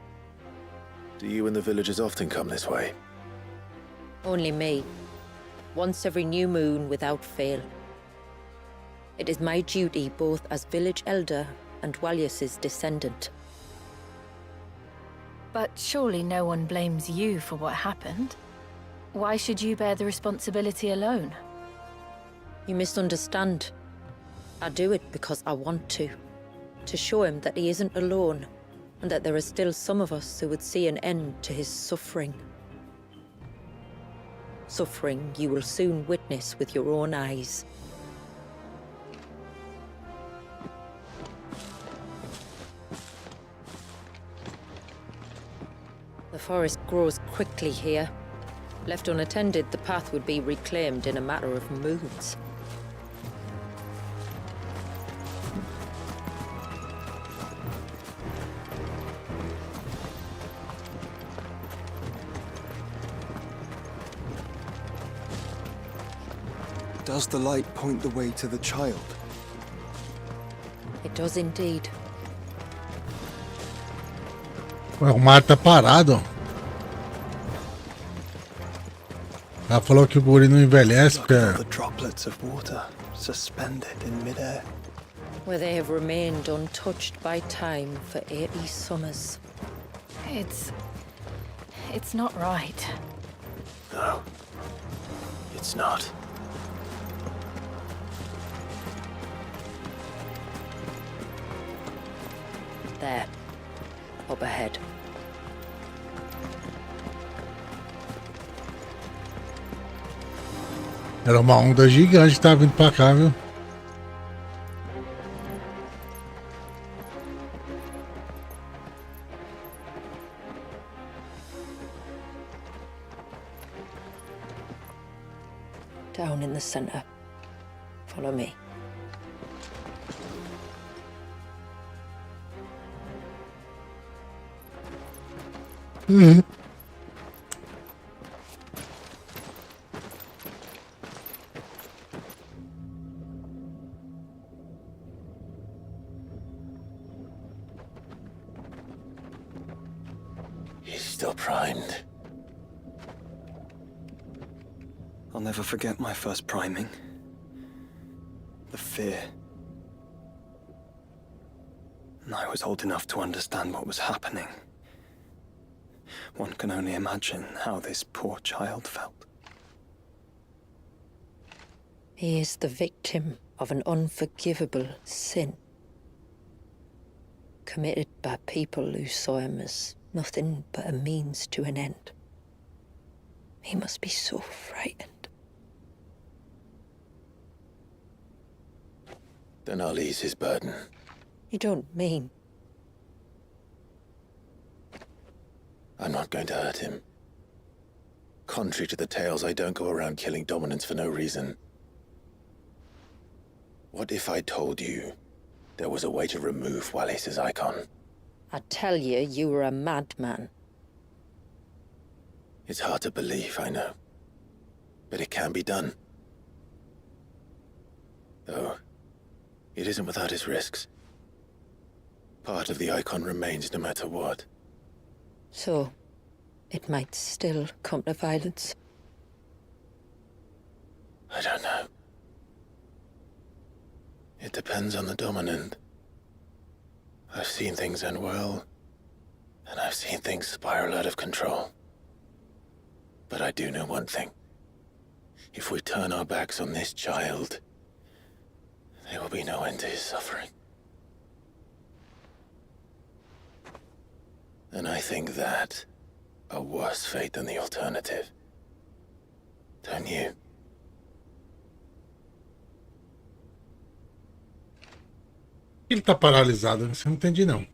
Do you and the villagers often come this way? Only me. Once every new moon without fail. It is my duty both as village elder and Walius's descendant. But surely no one blames you for what happened. Why should you bear the responsibility alone? You misunderstand. I do it because I want to show him that he isn't alone, and that there are still some of us who would see an end to his suffering. Suffering you will soon witness with your own eyes. The forest grows quickly here. Left unattended, the path would be reclaimed in a matter of moons. Does the light point the way to the child? It does indeed. Ué, o mar tá parado. Ela falou que o guri não envelhece porque... The droplets of water suspended in midair. Where they have remained untouched by time for 80 summers. It's not right. No, it's not. There. Up ahead. Era uma onda gigante que tava vindo pra cá, viu? Down in the center. Follow me. He's still primed. I'll never forget my first priming. The fear. And I was old enough to understand what was happening. One can only imagine how this poor child felt. He is the victim of an unforgivable sin. Committed by people who saw him as nothing but a means to an end. He must be so frightened. Then I'll ease his burden. You don't mean... I'm not going to hurt him. Contrary to the tales, I don't go around killing dominants for no reason. What if I told you there was a way to remove Wallace's icon? I'd tell you you were a madman. It's hard to believe, I know. But it can be done. Though, it isn't without its risks. Part of the icon remains no matter what. So, it might still come to violence. I don't know. It depends on the dominant. I've seen things end well, and I've seen things spiral out of control. But I do know one thing. If we turn our backs on this child, there will be no end to his suffering. And I think that a worse fate than the alternative. Don't you? Ele tá paralisado, você não entendi não.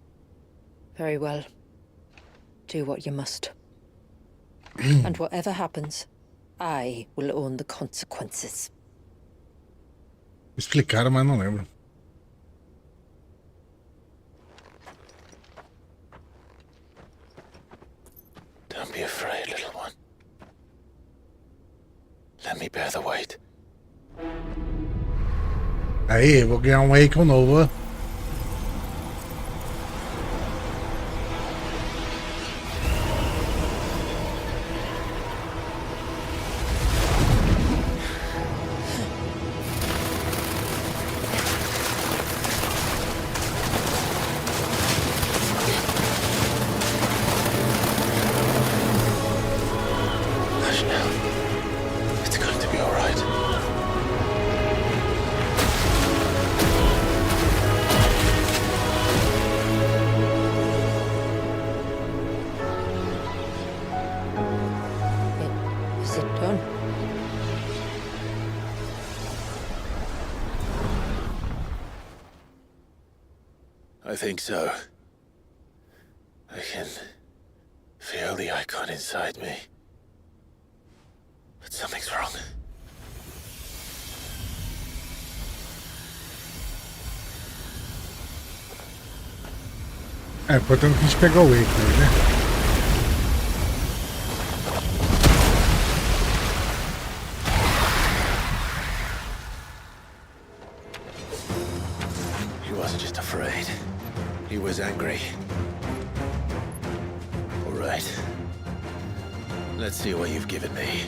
Very well. Do what you must. And whatever happens, I will own the consequences. Explicaram, mas não lembro. Don't be afraid, little one. Let me bear the weight. Aí, vou ganhar um icon novo, ó. Hush now. It's going to be all right. Is it done? I think so. I can feel the icon inside me. But something's wrong. É, portanto que a gente pegou o icon, né? You wasn't just afraid. He was angry. All right. Let's see what you've given me.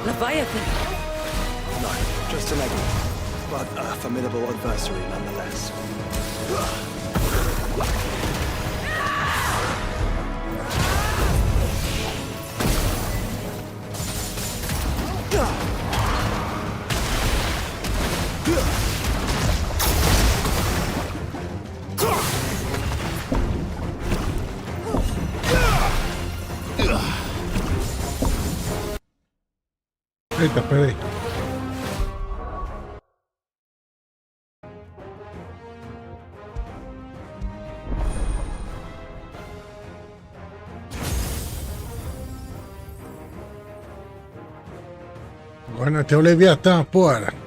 Leviathan! No, just an enemy, but a formidable adversary nonetheless. Eita, peraí. Agora nós temos o Leviatã, porra.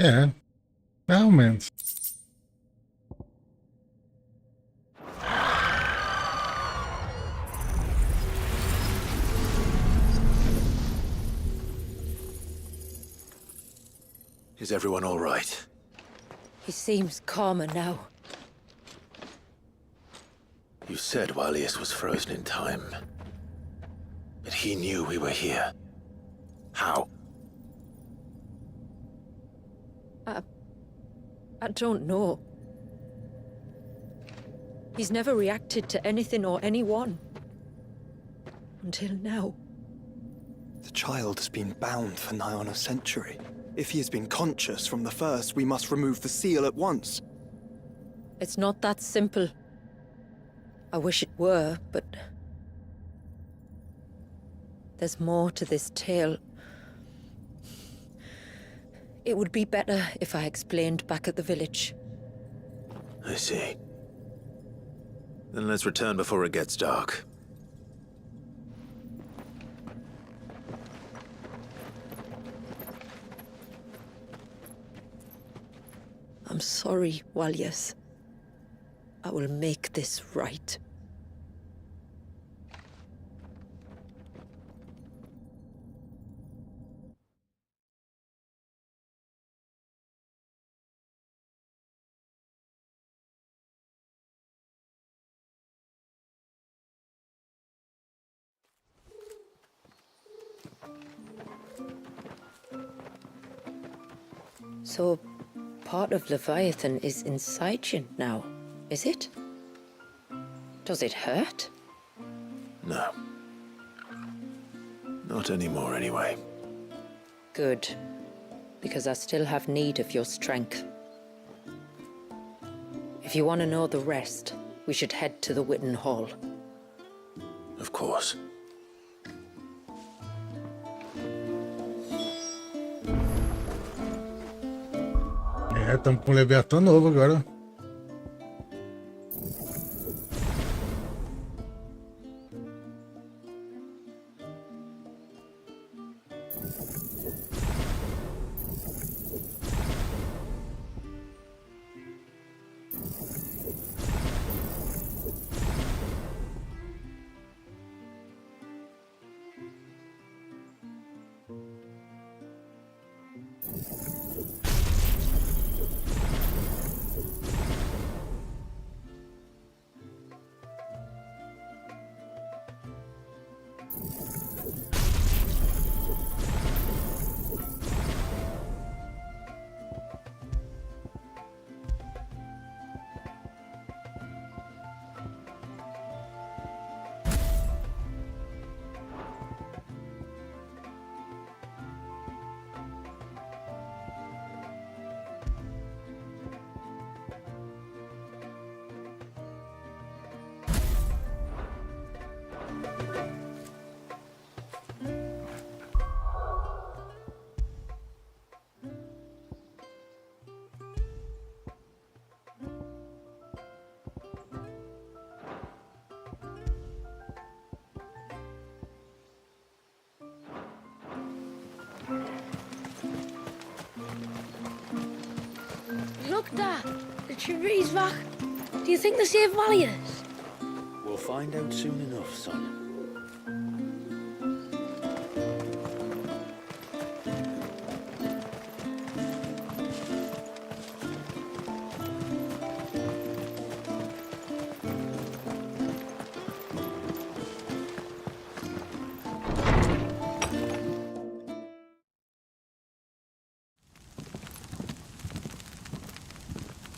É, realmente. Is everyone all right? He seems calmer now. You said Walius was frozen in time. But he knew we were here. How? I don't know. He's never reacted to anything or anyone. Until now. The child has been bound for nigh on a century. If he has been conscious from the first, we must remove the seal at once. It's not that simple. I wish it were, but... there's more to this tale. It would be better if I explained back at the village. I see. Then let's return before it gets dark. I'm sorry, Walyas. I will make this right. So, part of Leviathan is inside you now, is it? Does it hurt? No. Not anymore, anyway. Good. Because I still have need of your strength. If you want to know the rest, we should head to the Witten Hall. Of course. Estamos com um Leviatã novo agora. Look, Dad. The tree's back. Do you think they saved Valius? We'll find out soon enough, son.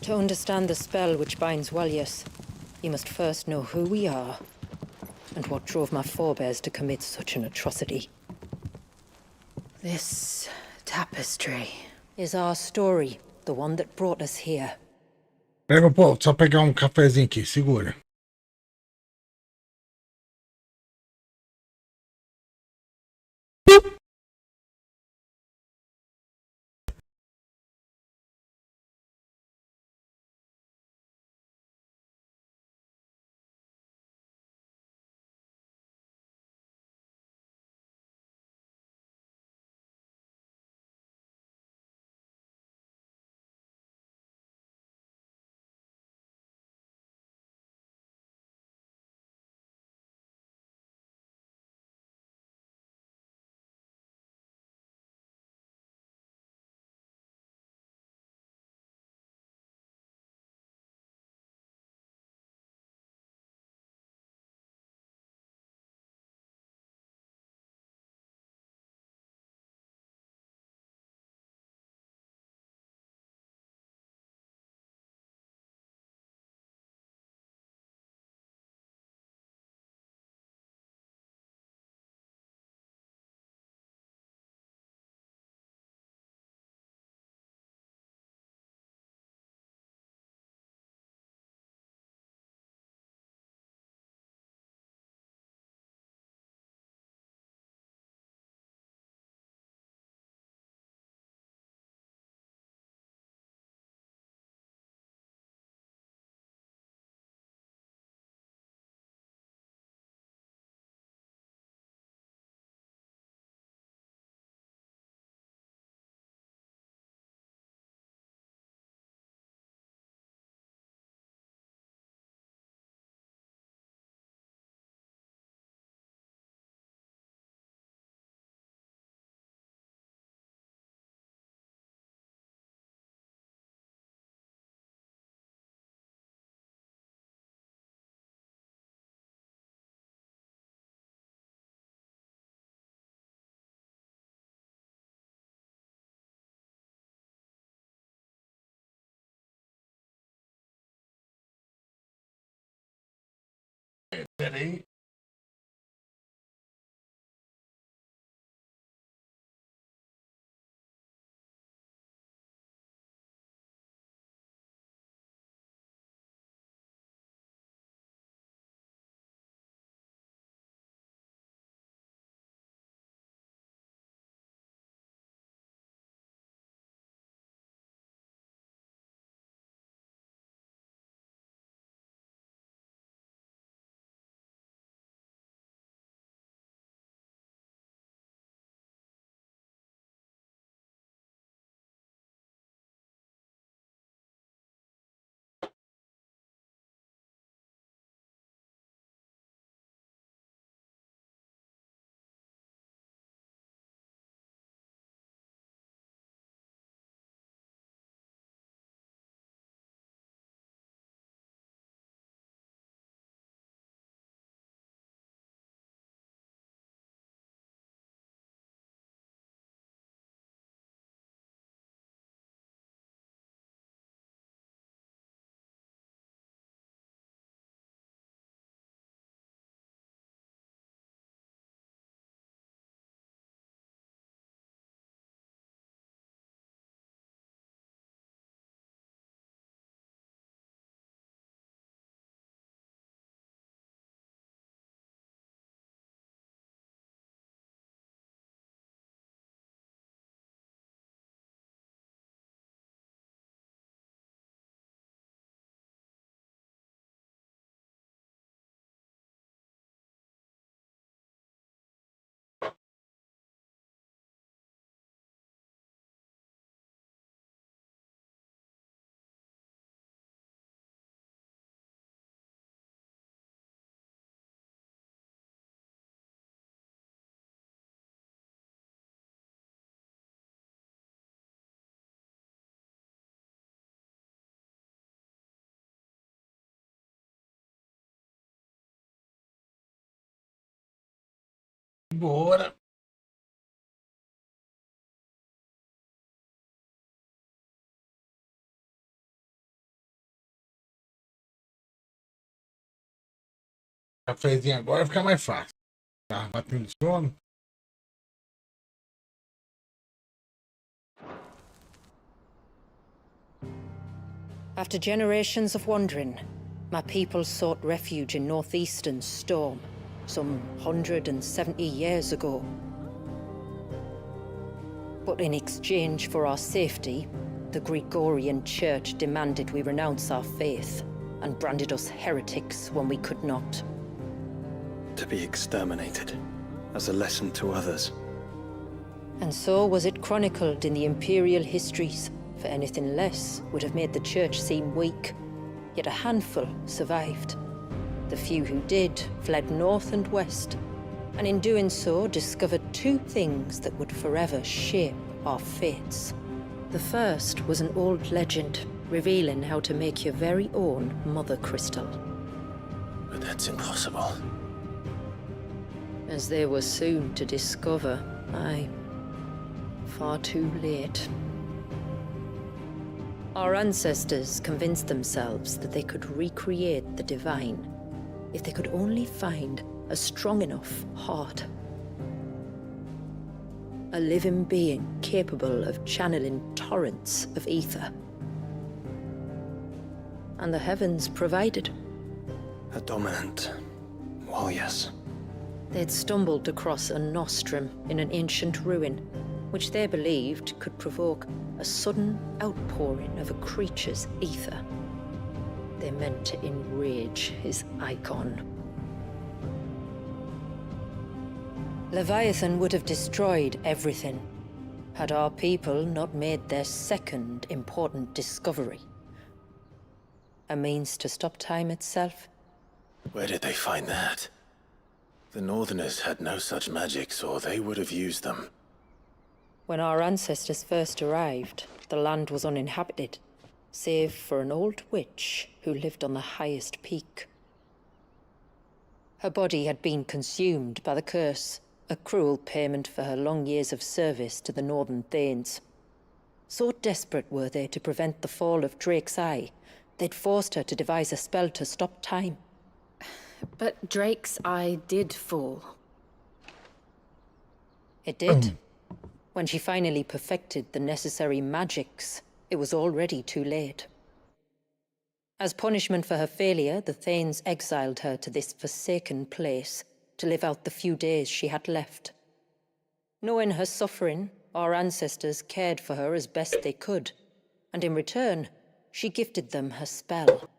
To understand the spell which binds Walyas, you must first know who we are, and what drove my forebears to commit such an atrocity. This tapestry is our story, the one that brought us here. Pega, pô, só pegar um cafezinho aqui, segura. Peraí. Bora. Cafezinho agora fica mais fácil. Tá batendo sono. After generations of wandering, my people sought refuge in northeastern Storm, some 170 years ago. But in exchange for our safety, the Gregorian Church demanded we renounce our faith and branded us heretics when we could not. To be exterminated, as a lesson to others. And so was it chronicled in the imperial histories, for anything less would have made the Church seem weak. Yet a handful survived. The few who did fled north and west, and in doing so discovered two things that would forever shape our fates. The first was an old legend, revealing how to make your very own Mother Crystal. But that's impossible. As they were soon to discover, aye, far too late. Our ancestors convinced themselves that they could recreate the divine if they could only find a strong enough heart. A living being capable of channeling torrents of ether. And the heavens provided. A dominant. Well, yes. They'd stumbled across a nostrum in an ancient ruin, which they believed could provoke a sudden outpouring of a creature's ether. They meant to enrage his icon. Leviathan would have destroyed everything, had our people not made their second important discovery. A means to stop time itself. Where did they find that? The Northerners had no such magics, or they would have used them. When our ancestors first arrived, the land was uninhabited, save for an old witch who lived on the highest peak. Her body had been consumed by the curse, a cruel payment for her long years of service to the Northern Thanes. So desperate were they to prevent the fall of Drake's Eye, they'd forced her to devise a spell to stop time. But Drake's eye did fall. It did. When she finally perfected the necessary magics, it was already too late. As punishment for her failure, the Thanes exiled her to this forsaken place to live out the few days she had left. Knowing her suffering, our ancestors cared for her as best they could, and in return, she gifted them her spell.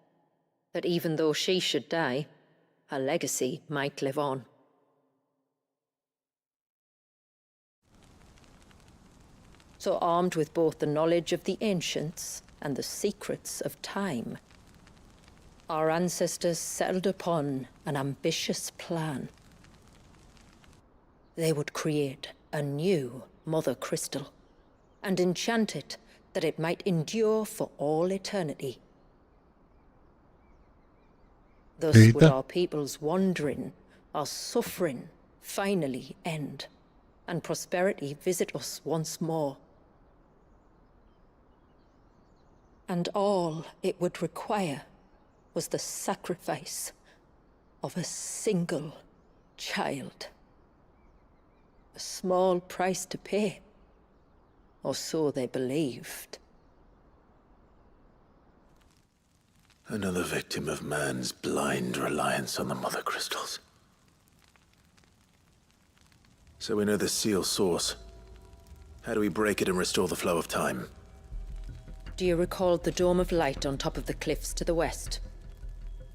That even though she should die, her legacy might live on. So armed with both the knowledge of the ancients and the secrets of time, our ancestors settled upon an ambitious plan. They would create a new Mother Crystal and enchant it that it might endure for all eternity. Thus would our people's wandering, our suffering, finally end, and prosperity visit us once more. And all it would require was the sacrifice of a single child. A small price to pay, or so they believed. Another victim of man's blind reliance on the Mother Crystals. So we know the seal source. How do we break it and restore the flow of time? Do you recall the dome of light on top of the cliffs to the west?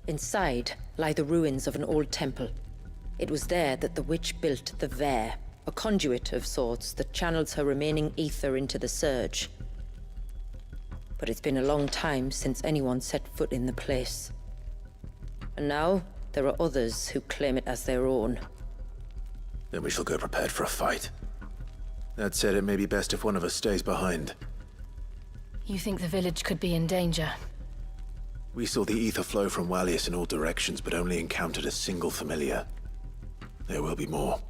Inside lie the ruins of an old temple. It was there that the witch built the Vare, a conduit of sorts that channels her remaining ether into the surge. But it's been a long time since anyone set foot in the place. And now, there are others who claim it as their own. Then we shall go prepared for a fight. That said, it may be best if one of us stays behind. You think the village could be in danger? We saw the ether flow from Wallius in all directions, but only encountered a single familiar. There will be more.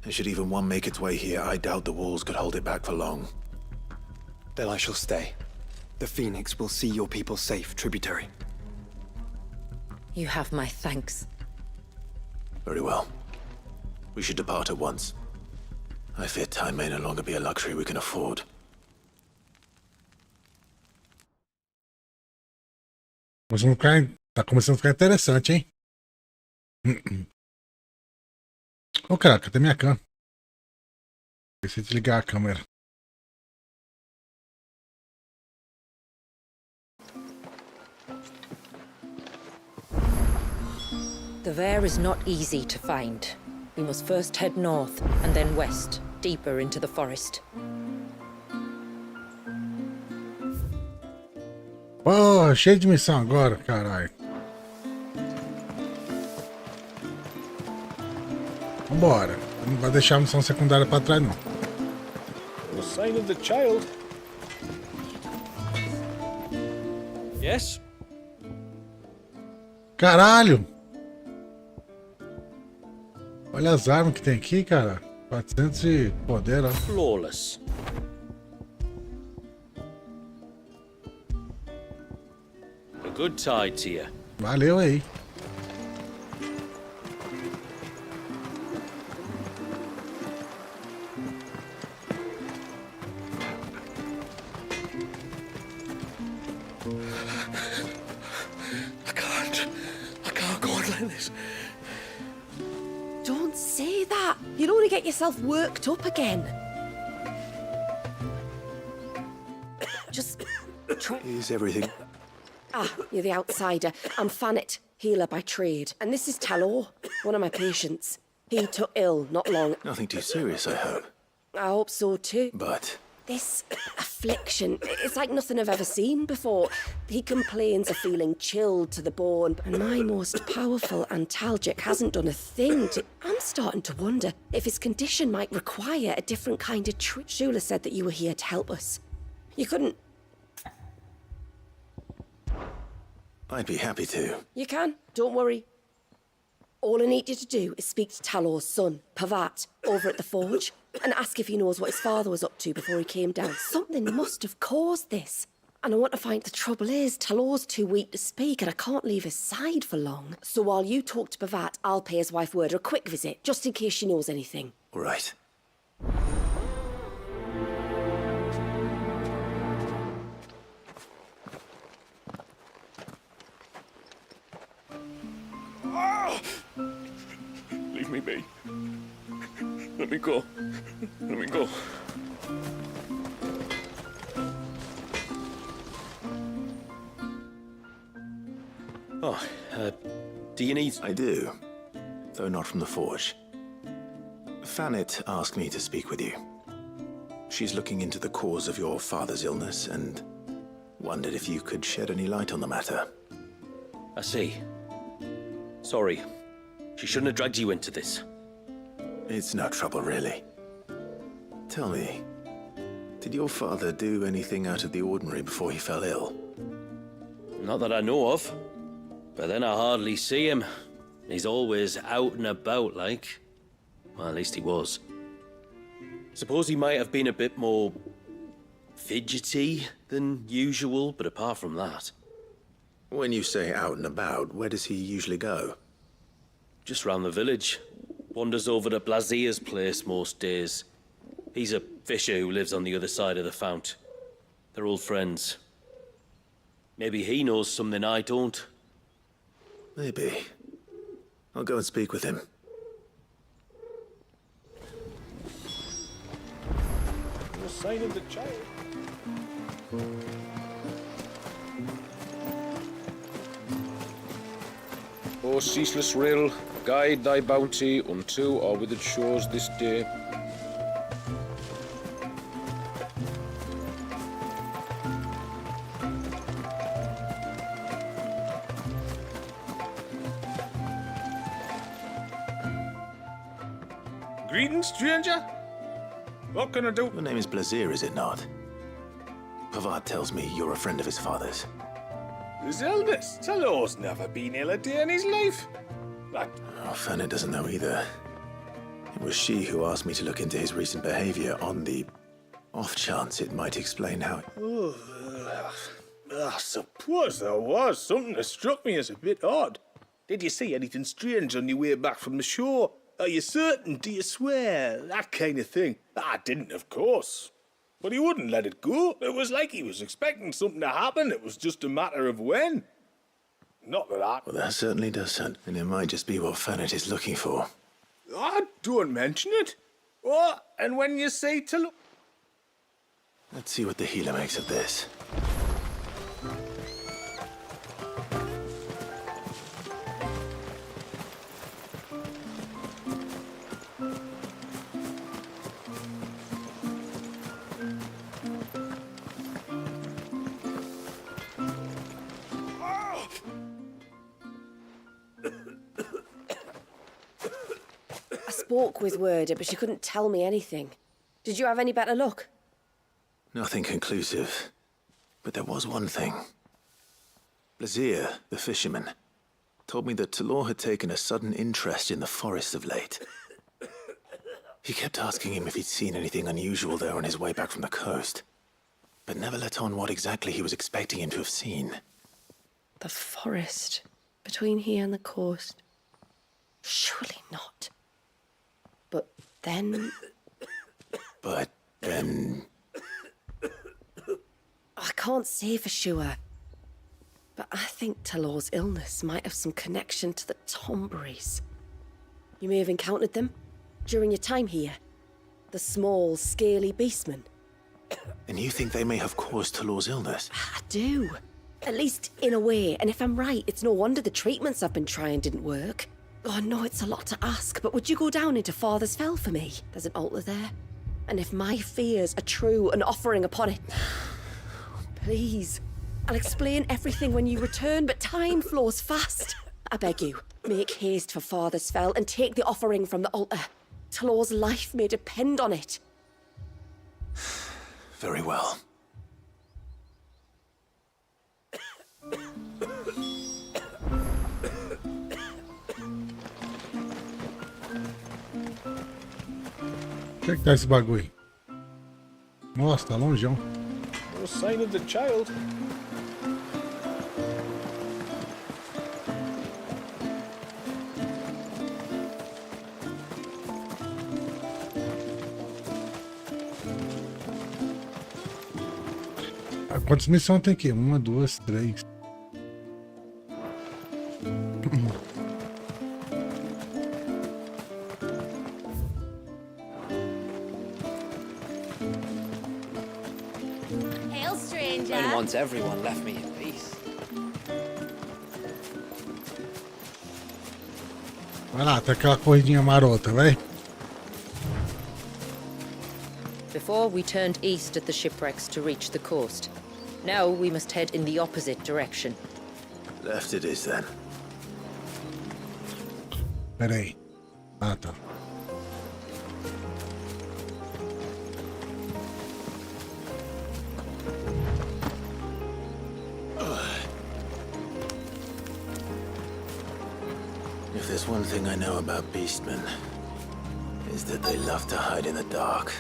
And should even one make its way here, I doubt the walls could hold it back for long. Then I shall stay. The Phoenix will see your people safe, tributary. You have my thanks. Very well. We should depart at once. I fear time may no longer be a luxury we can afford. Tá começando a ficar interessante, hein? Ô, caraca, cadê minha câmera? Esqueci de ligar a câmera. The Vare is not easy to find. We must first head north, and then west, deeper into the forest. Porra, cheio de missão agora, caralho. Vambora. Não vai deixar a missão secundária pra trás, não. No sign of the child. Yes? Caralho! Olha as armas que tem aqui, cara. 400 de poder, ó. Flawless. A good tide to you. Valeu aí. I can't go on like this. Don't say that. You'll only get yourself worked up again. Just try. Is everything? Ah, you're the outsider. I'm Fannet, healer by trade. And this is Talor, one of my patients. He took ill not long. Nothing too serious, I hope. I hope so too. But This affliction, it's like nothing I've ever seen before. He complains of feeling chilled to the bone, and my most powerful antalgic hasn't done a thing to... I'm starting to wonder if his condition might require a different kind of treatment. Shula said that you were here to help us. You couldn't... I'd be happy to. You can, don't worry. All I need you to do is speak to Talor's son, Pavat, over at the forge, and ask if he knows what his father was up to before he came down. Something must have caused this. And I want to find the trouble is, Talor's too weak to speak and I can't leave his side for long. So while you talk to Bavat, I'll pay his wife word a quick visit, just in case she knows anything. All right. Leave me be. Let me go. Let me go. Oh, do you need... I do, though not from the Forge. Fannet asked me to speak with you. She's looking into the cause of your father's illness and wondered if you could shed any light on the matter. I see. Sorry. She shouldn't have dragged you into this. It's no trouble, really. Tell me, did your father do anything out of the ordinary before he fell ill? Not that I know of. But then I hardly see him. He's always out and about, like. Well, at least he was. Suppose he might have been a bit more fidgety than usual, but apart from that... When you say out and about, where does he usually go? Just round the village. Wanders over to Blazier's place most days. He's a fisher who lives on the other side of the fount. They're old friends. Maybe he knows something I don't. Maybe. I'll go and speak with him. The sign of the child. O ceaseless rill, guide thy bounty unto our withered shores this day. Greetings, stranger. What can I do? Your name is Blazier, is it not? Pavard tells me you're a friend of his father's. His eldest. Talor's never been ill a day in his life. Oh, Fanny doesn't know either. It was she who asked me to look into his recent behavior on the off chance it might explain how... Oh, I suppose there was something that struck me as a bit odd. Did you see anything strange on your way back from the shore? Are you certain? Do you swear? That kind of thing. I didn't, of course. But he wouldn't let it go. It was like he was expecting something to happen. It was just a matter of when. Not that I... Well, that certainly does sound... And it might just be what Fannet is looking for. I don't mention it. What? And when you say to look... Let's see what the healer makes of this. Spoke with Werder, but she couldn't tell me anything. Did you have any better luck? Nothing conclusive. But there was one thing. Blazier, the fisherman, told me that Talor had taken a sudden interest in the forest of late. He kept asking him if he'd seen anything unusual there on his way back from the coast, but never let on what exactly he was expecting him to have seen. The forest between here and the coast. Surely not. But then... I can't say for sure. But I think Talor's illness might have some connection to the Tomberries. You may have encountered them during your time here. The small, scaly beastmen. And you think they may have caused Talor's illness? I do. At least in a way. And if I'm right, it's no wonder the treatments I've been trying didn't work. Oh, I know it's a lot to ask, but would you go down into Father's Fell for me? There's an altar there. And if my fears are true, an offering upon it... Please. I'll explain everything when you return, but time flows fast. I beg you, make haste for Father's Fell and take the offering from the altar. Talor's life may depend on it. Very well. Onde é que tá esse bagulho? Nossa, tá longeão. No sign of the child. Quantas missões tem aqui? 1, 2, 3. Hail, stranger. And once everyone left me in peace. Vai lá, tá aquela corridinha marota, vai. Before, we turned east at the shipwrecks to reach the coast. Now we must head in the opposite direction. Left it is then. Pera aí. Ah, tá. If there's one thing I know about beastmen, is that they love to hide in the dark.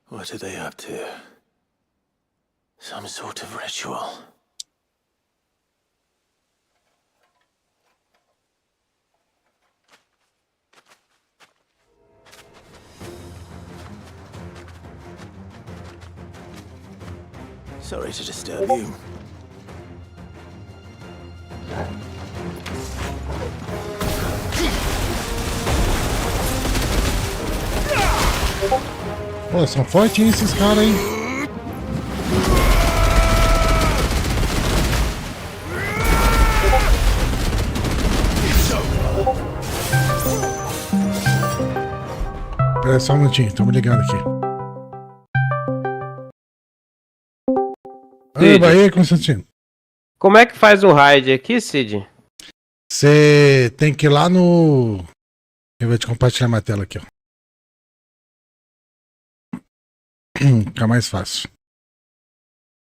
What are they up to? Some sort of ritual. Sorry to disturb you. Pô, são fortinhos esses caras, hein? Pera só um minutinho, tô me ligando aqui. Cid. Aí, Constantino. Como é que faz um raid aqui, Cid? Você tem que ir lá no... Eu vou te compartilhar minha tela aqui, ó. Fica mais fácil.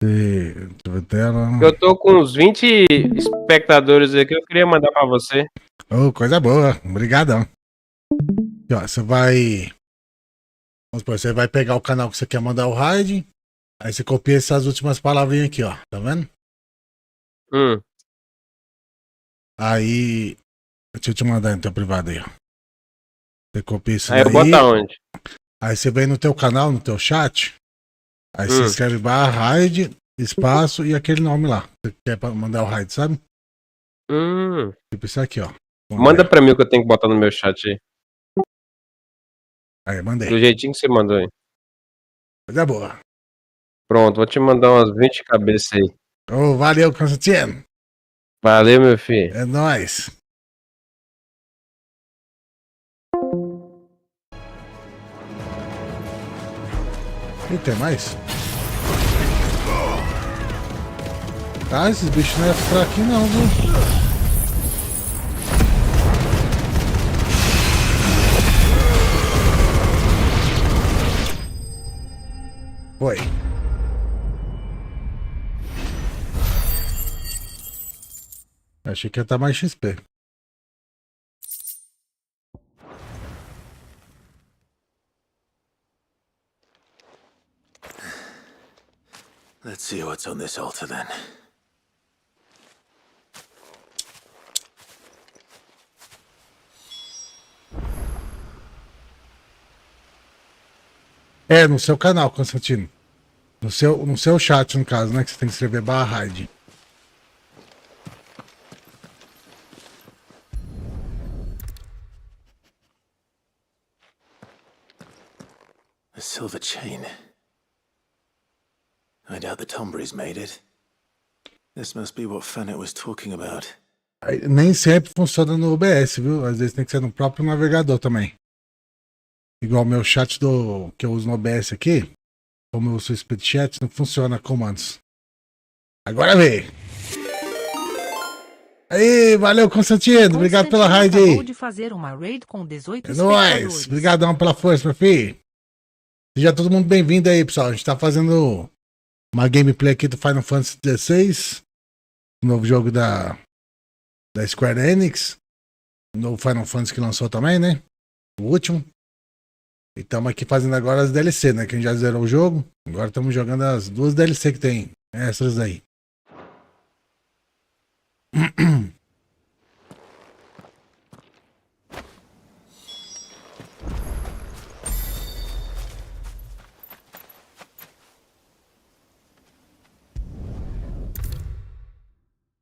Deixa eu ver tela. Eu tô com uns 20 espectadores aqui, eu queria mandar pra você. Oh, coisa boa. Obrigadão. Aqui, ó, você vai... Vamos supor, você vai pegar o canal que você quer mandar o raid. Aí você copia essas últimas palavrinhas aqui, ó. Tá vendo? Aí... Deixa eu te mandar no teu privado aí, ó. Você copia isso aí. Aí eu boto aonde? Aí você vem no teu canal, no teu chat. Aí você escreve barra raid, espaço e aquele nome lá. Você quer mandar o raid, sabe? Tipo isso aqui, ó. Manda pra mim o que eu tenho que botar no meu chat aí. Aí, mandei. Do jeitinho que você mandou aí. Coisa boa. Pronto, vou te mandar umas 20 cabeças aí. Ô, valeu, Constantino. Valeu, meu filho. É nóis. E tem mais? Ah, esses bichos não é fraquinho não, viu? Foi. Achei que ia estar mais XP. Let's see what's on this altar then. É, no seu canal, Constantino. No seu chat, no caso, né? Que você tem que escrever barra raid. A silver chain. I doubt the Tombries made it. This must be what Fennec was talking about. Aí, nem sempre funciona no OBS, viu? Às vezes tem que ser no próprio navegador também. Igual o meu chat que eu uso no OBS aqui. Como eu uso o Speed Chat, não funciona comandos. Agora vê. Aí, valeu, Constantino. Obrigado pela raid acabou aí. de fazer uma raid com 18 É nóis. espectadores. Obrigadão pela força, meu filho. Seja todo mundo bem-vindo aí, pessoal. A gente tá fazendo uma gameplay aqui do Final Fantasy XVI. Novo jogo da Square Enix. O novo Final Fantasy que lançou também, né? O último. E estamos aqui fazendo agora as DLC, né? Que a gente já zerou o jogo. Agora estamos jogando as duas DLC que tem extras aí.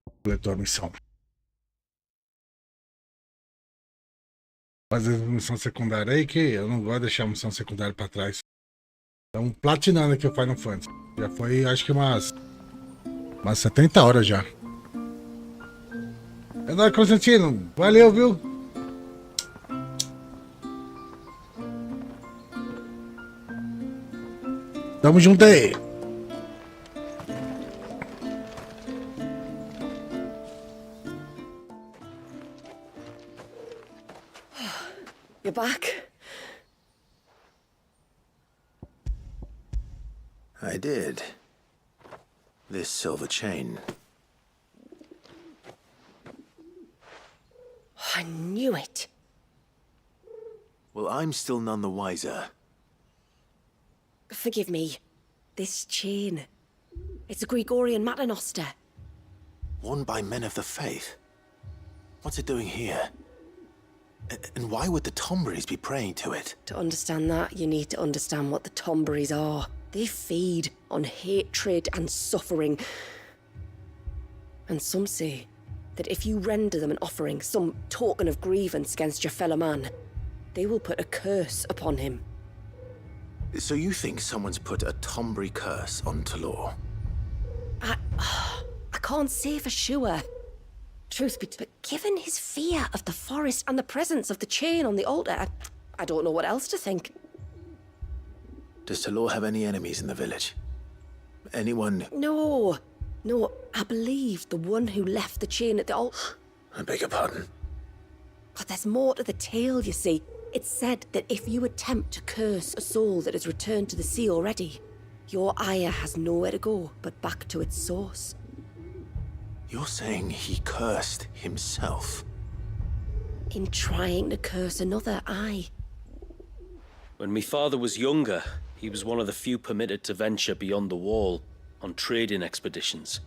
Completou a missão. Fazer missão secundária aí, que eu não gosto de deixar a missão secundária pra trás. Estamos platinando aqui o Final Fantasy. Já foi, acho que umas 70 horas já. É nóis, Constantino. Valeu, viu? Tamo junto aí. You're back? I did. This silver chain. I knew it. Well, I'm still none the wiser. Forgive me. This chain. It's a Gregorian Maternoster. Worn by men of the faith. What's it doing here? And why would the Tomberries be praying to it? To understand that, you need to understand what the Tomberries are. They feed on hatred and suffering. And some say that if you render them an offering, some token of grievance against your fellow man, they will put a curse upon him. So you think someone's put a Tombury curse on Talor? I can't say for sure. Truth be told, but given his fear of the forest and the presence of the chain on the altar, I don't know what else to think. Does Talor have any enemies in the village? Anyone? No, I believe the one who left the chain at the altar. I beg your pardon. But there's more to the tale, you see. It's said that if you attempt to curse a soul that has returned to the sea already, your ire has nowhere to go but back to its source. You're saying he cursed himself? In trying to curse another, aye. When my father was younger, he was one of the few permitted to venture beyond the wall on trading expeditions.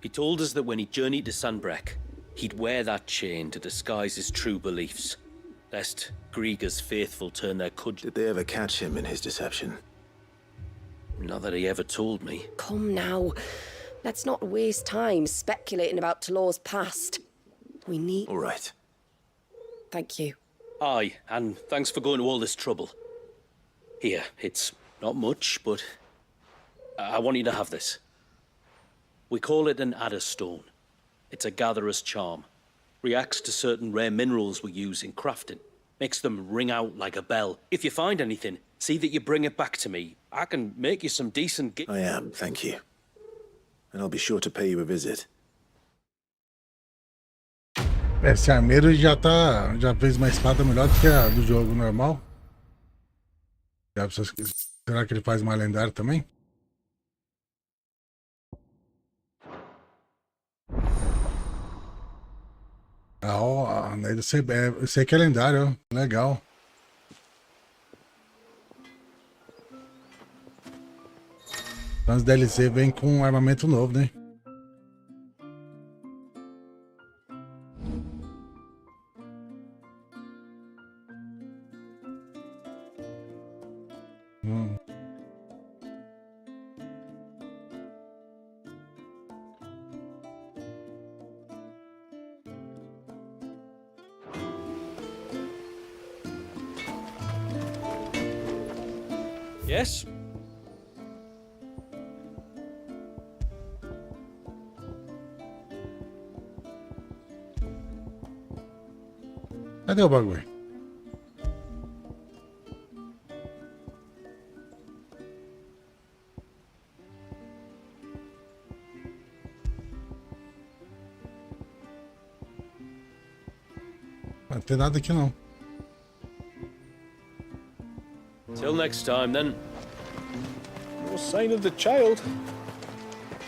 He told us that when he journeyed to Sanbreque, he'd wear that chain to disguise his true beliefs, lest Grieger's faithful turn their cudgels. Did they ever catch him in his deception? Not that he ever told me. Come now. Let's not waste time speculating about Talor's past. We need... All right. Thank you. Aye, and thanks for going to all this trouble. Here, it's not much, but I want you to have this. We call it an adder stone. It's a gatherer's charm. Reacts to certain rare minerals we use in crafting. Makes them ring out like a bell. If you find anything, see that you bring it back to me. I can make you some decent I am, thank you. And I'll be sure to pay you a visit. Esse armeiro já fez uma espada melhor do que a do jogo normal. Será que ele faz uma lendária também? Eu sei que é lendário, ó. Legal. Então os DLC vêm com um armamento novo, né? Yes? Cadê o bagulho? Não tem nada aqui não. Till next time, then. No sign of the child.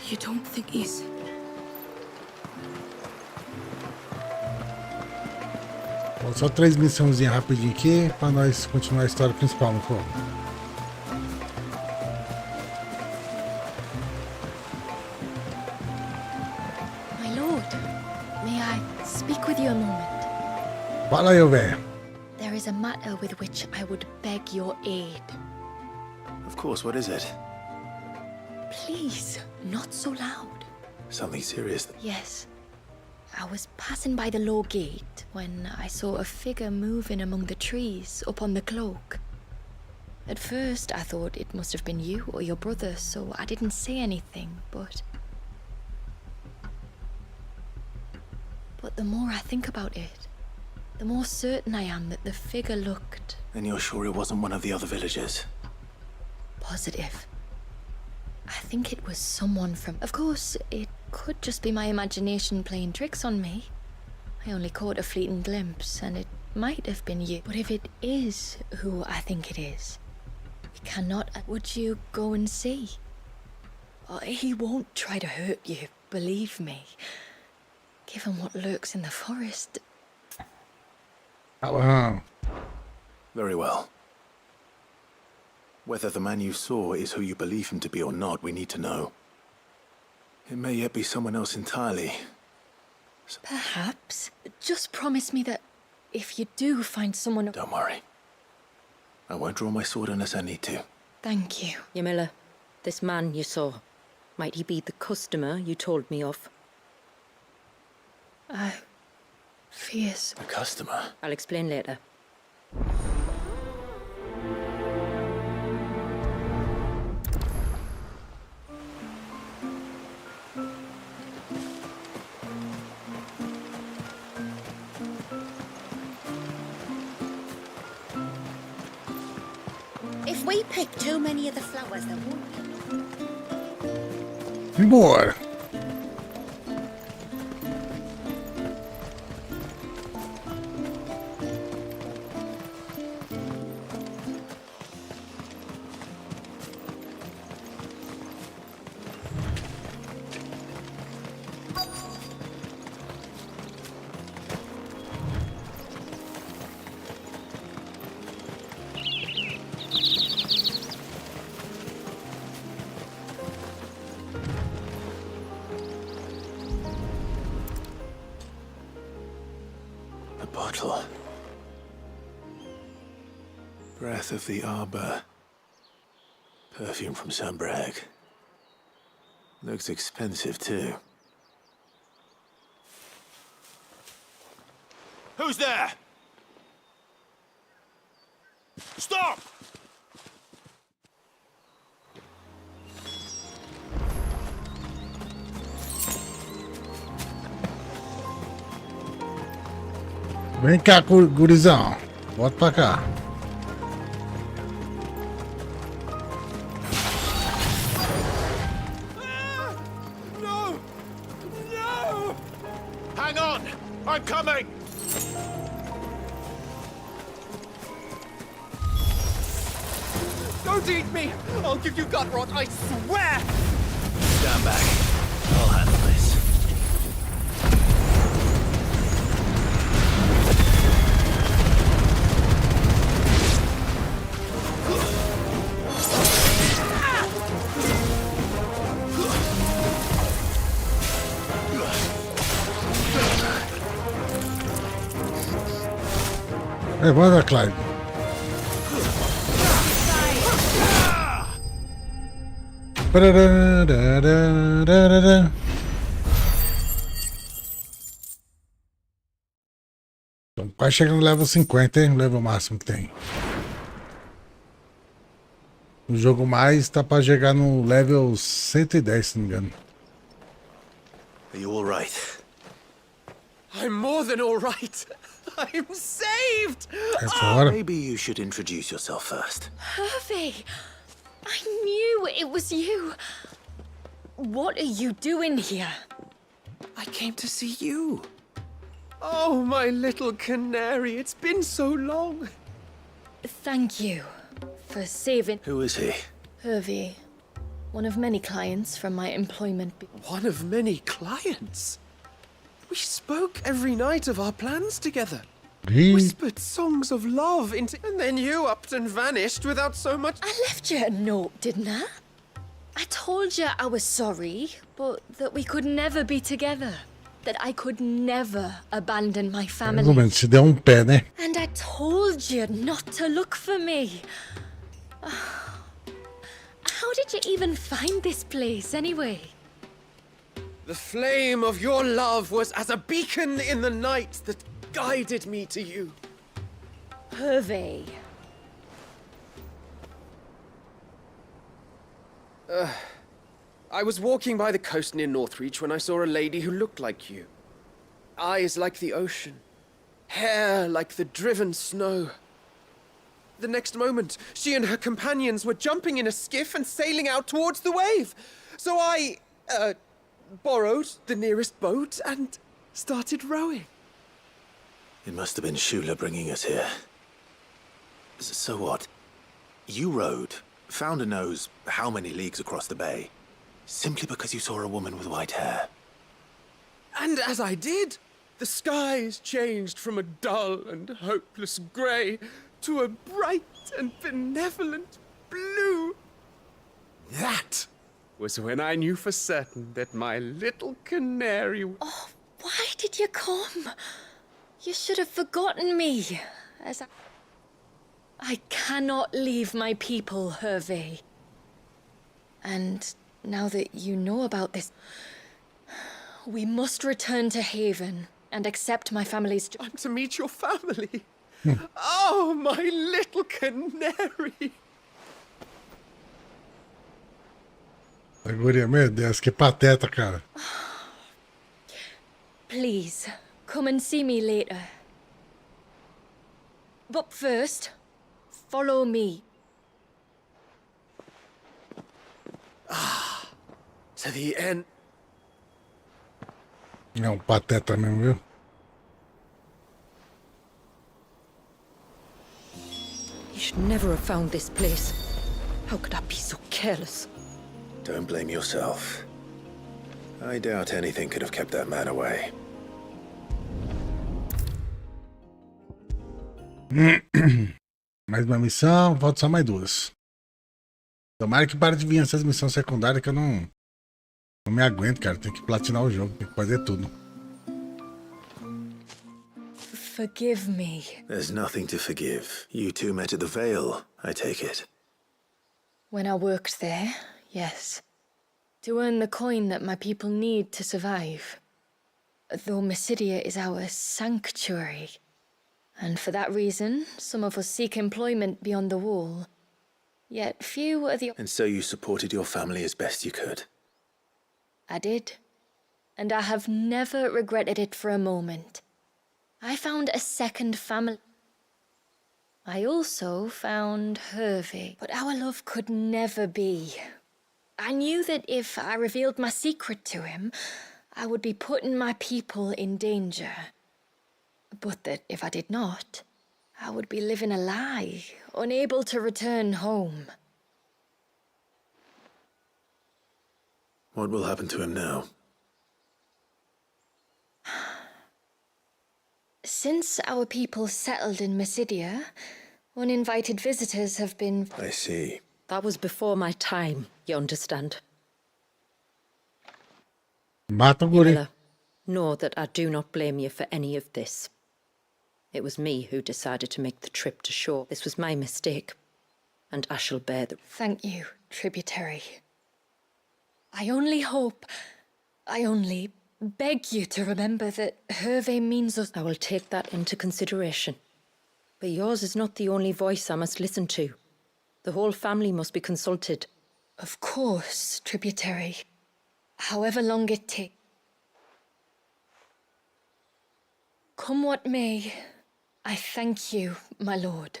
You don't think he's... Bom, só 3 missãozinhas rapidinho aqui pra nós continuar a história principal, não for? My lord, may I speak with you a moment? Fala aí, velho. There is a matter with which I would beg your aid. Of course, what is it? Please, not so loud. Something serious? Yes. I was passing by the low gate when I saw a figure moving among the trees up on the cloak. At first, I thought it must have been you or your brother, so I didn't say anything, but the more I think about it, the more certain I am that the figure looked... And you're sure it wasn't one of the other villagers? Positive. I think it was someone from... Of course, it could just be my imagination playing tricks on me. I only caught a fleeting glimpse, and it might have been you. But if it is who I think it is, we cannot... Would you go and see? Oh, he won't try to hurt you, believe me. Given what lurks in the forest... Very well. Whether the man you saw is who you believe him to be or not, we need to know. It may yet be someone else entirely. Perhaps. Just promise me that if you do find someone... Don't worry. I won't draw my sword unless I need to. Thank you. Yamila, this man you saw, might he be the customer you told me of? Fierce. A customer? I'll explain later. If we pick too many of the flowers, there won't be... Embora. A bottle. Breath of the arbor. Perfume from Sunbrag. Looks expensive too. Who's there? Stop! Vem cá, gurizão. Bota pra cá. No! No! Hang on! I'm coming! Don't eat me! I'll give you gut rot, I swear! Stand back. I'll handle this. Levanta, Clive. Então, quase chegando no level 50, hein? O level máximo que tem. O jogo mais tá pra chegar no level 110, se não me engano. Are you all right? I'm more than all right. I'm saved! Maybe you should introduce yourself first. Hervey! I knew it was you. What are you doing here? I came to see you. Oh, my little canary, it's been so long. Thank you for saving Who is he? Hervey, one of many clients from my employment. One of many clients? We spoke every night of our plans together. Whispered songs of love into... And then you upped and vanished without so much... I left you a note, didn't I? I told you I was sorry, but that we could never be together. That I could never abandon my Mais ou family. menos, se deu pé, né? And I told you not to look for me. How did you even find this place, anyway? The flame of your love was as a beacon in the night that guided me to you. Hervey. I was walking by the coast near Northreach when I saw a lady who looked like you. Eyes like the ocean. Hair like the driven snow. The next moment, she and her companions were jumping in a skiff and sailing out towards the wave. So I, borrowed the nearest boat and started rowing. It must have been Shula bringing us here. So what? You rowed, found a nose how many leagues across the bay, simply because you saw a woman with white hair. And as I did, the skies changed from a dull and hopeless grey to a bright and benevolent blue. That was when I knew for certain that my little canary... Oh, why did you come? You should have forgotten me. I cannot leave my people, Hervey. And now that you know about this, we must return to Haven and accept my family's... I'm to meet your family. Oh, my little canary. A guria, meu Deus, que pateta, cara. Please, come and see me later. But first, follow me. To the end. É um pateta mesmo, viu? You should never have found this place. How could I be so careless? Don't blame yourself. I doubt anything could have kept that man away. Mais uma missão, falta só mais duas. Tomara que pare de vir essas missões secundárias que eu não me aguento, cara. Tem que platinar o jogo, tem que fazer tudo. Forgive me. There's nothing to forgive. You two met at the Vale, I take it. When I worked there, yes. To earn the coin that my people need to survive. Though Mysidia is our sanctuary. And for that reason, some of us seek employment beyond the wall. Yet few are the... And so you supported your family as best you could. I did. And I have never regretted it for a moment. I found a second family. I also found Hervey. But our love could never be. I knew that if I revealed my secret to him, I would be putting my people in danger. But that if I did not, I would be living a lie, unable to return home. What will happen to him now? Since our people settled in Mysidia, uninvited visitors have been... I see. That was before my time, you understand? Mata o guri. Miller, know that I do not blame you for any of this. It was me who decided to make the trip to shore. This was my mistake, and I shall bear the... Thank you, tributary. I only beg you to remember that Hervey means us... I will take that into consideration. But yours is not the only voice I must listen to. The whole family must be consulted. Of course, tributary. However long it takes. Come what may, I thank you, my lord.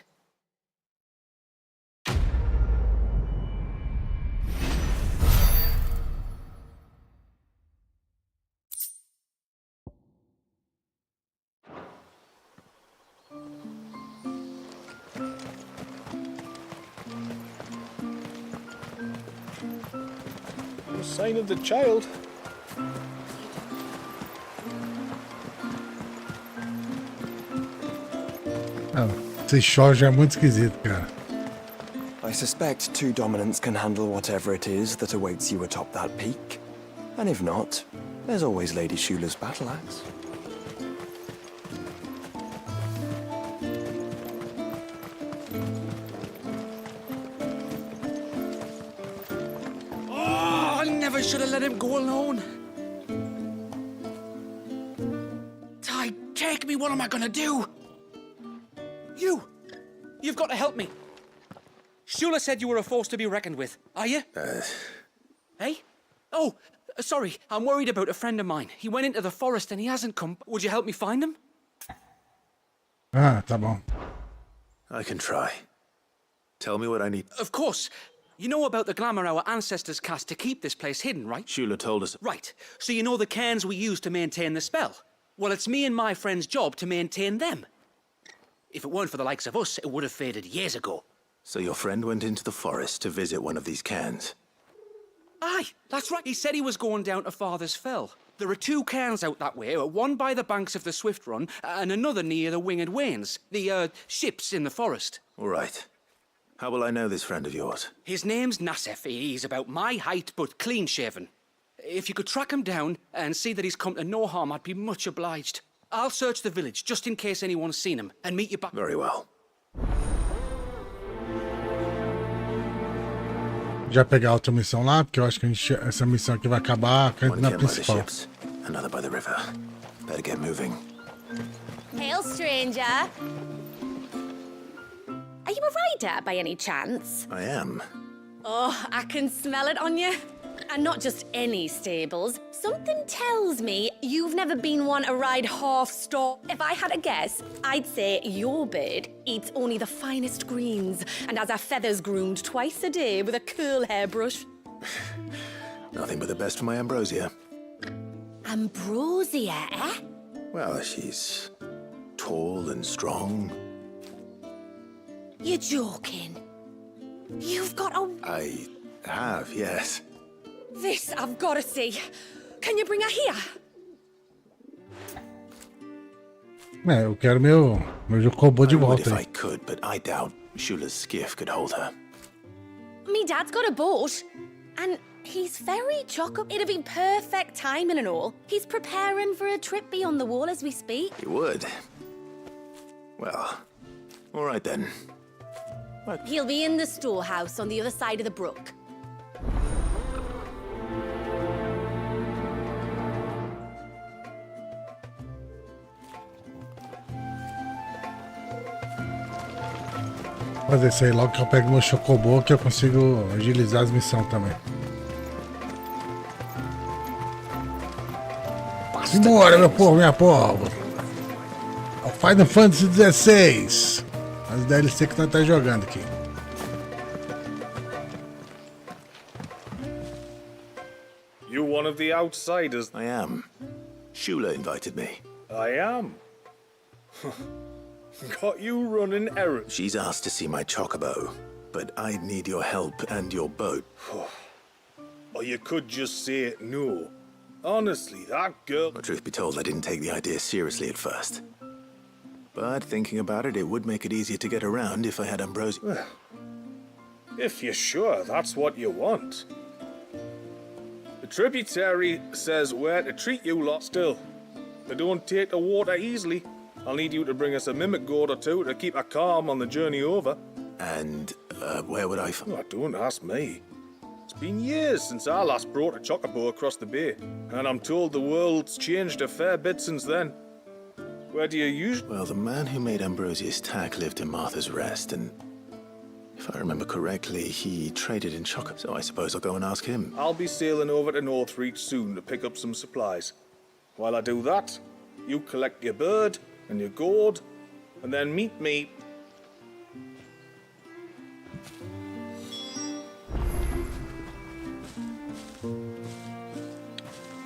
sign of the child. Ah, esse show já é muito esquisito, cara. I suspect two dominants can handle whatever it is that awaits you atop that peak. And if not, there's always Lady Shula's battle axe. Oh, I never should have let him go alone. Ty, take me. What am I gonna do? You've got to help me. Shula said you were a force to be reckoned with. Are you? Hey? Oh, sorry. I'm worried about a friend of mine. He went into the forest and he hasn't come. Would you help me find him? Ah, tá bom. I can try. Tell me what I need. Of course. You know about the glamour our ancestors cast to keep this place hidden, right? Shula told us. Right. So you know the cairns we use to maintain the spell? Well, it's me and my friend's job to maintain them. If it weren't for the likes of us, it would have faded years ago. So your friend went into the forest to visit one of these cairns? Aye, that's right. He said he was going down to Father's Fell. There are two cairns out that way, one by the banks of the Swift Run, and another near the Winged Wains, the, ships in the forest. All right. How will I know this friend of yours? His name's Nassef. He's about my height, but clean-shaven. If you could track him down and see that he's come to no harm, I'd be much obliged. I'll search the village, just in case anyone's seen him, and meet you back... Very well. Já pegar outra missão lá, porque eu acho que essa missão aqui vai acabar caindo na principal. Another by the river. Better get moving. Hail, stranger. Are you a rider by any chance? I am. Oh, I can smell it on you. And not just any stables. Something tells me you've never been one to ride half-stop. If I had a guess, I'd say your bird eats only the finest greens and has her feathers groomed twice a day with a curl hairbrush. Nothing but the best for my Ambrosia. Ambrosia, eh? Well, she's tall and strong. You're joking. You've got a... I have, yes. This I've got to see. Can you bring her here? Eu quero meu robô de I would volta if aí. I could, but I doubt Shula's skiff could hold her. Me dad's got a boat. And he's very chock-up. It'd be perfect timing and all. He's preparing for a trip beyond the wall as we speak. He would. Well, all right then. He'll be in the storehouse on the other side of the brook. Fazer isso aí logo que eu pego meu chocobô que eu consigo agilizar as missões também. Simbora, meu povo, minha povo. O Final Fantasy XVI. As DLC que nós tá jogando aqui. You one of the outsiders? I am. Shula invited me. I am. Got you running errands. She's asked to see my chocobo, but I'd need your help and your boat. Or you could just say no. Honestly, that girl... Well, truth be told, I didn't take the idea seriously at first. But thinking about it, it would make it easier to get around if I had Ambrosia. Well, if you're sure that's what you want. The tributary says where to treat you lot still. They don't take the water easily. I'll need you to bring us a mimic gourd or two to keep her calm on the journey over. And, where would I find... Oh, don't ask me. It's been years since I last brought a chocobo across the bay, and I'm told the world's changed a fair bit since then. Where do you usually... Well, the man who made Ambrosia's tack lived in Martha's Rest, and if I remember correctly, he traded in chocolate, so I suppose I'll go and ask him. I'll be sailing over to Northreach soon to pick up some supplies. While I do that, you collect your bird and your gourd, and then meet me.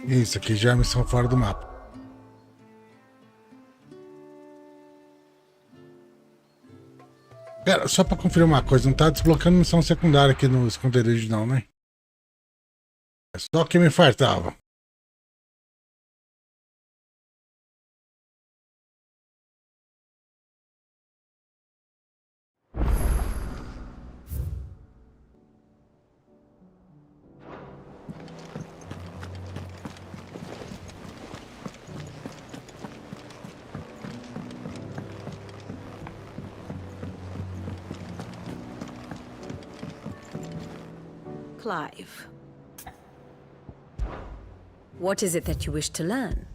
Isso aqui já é missão fora do mapa. Pera, só pra conferir uma coisa, não tá desbloqueando missão secundária aqui no esconderijo não, né? É só que me faltava. Clive. What is it that you wish to learn?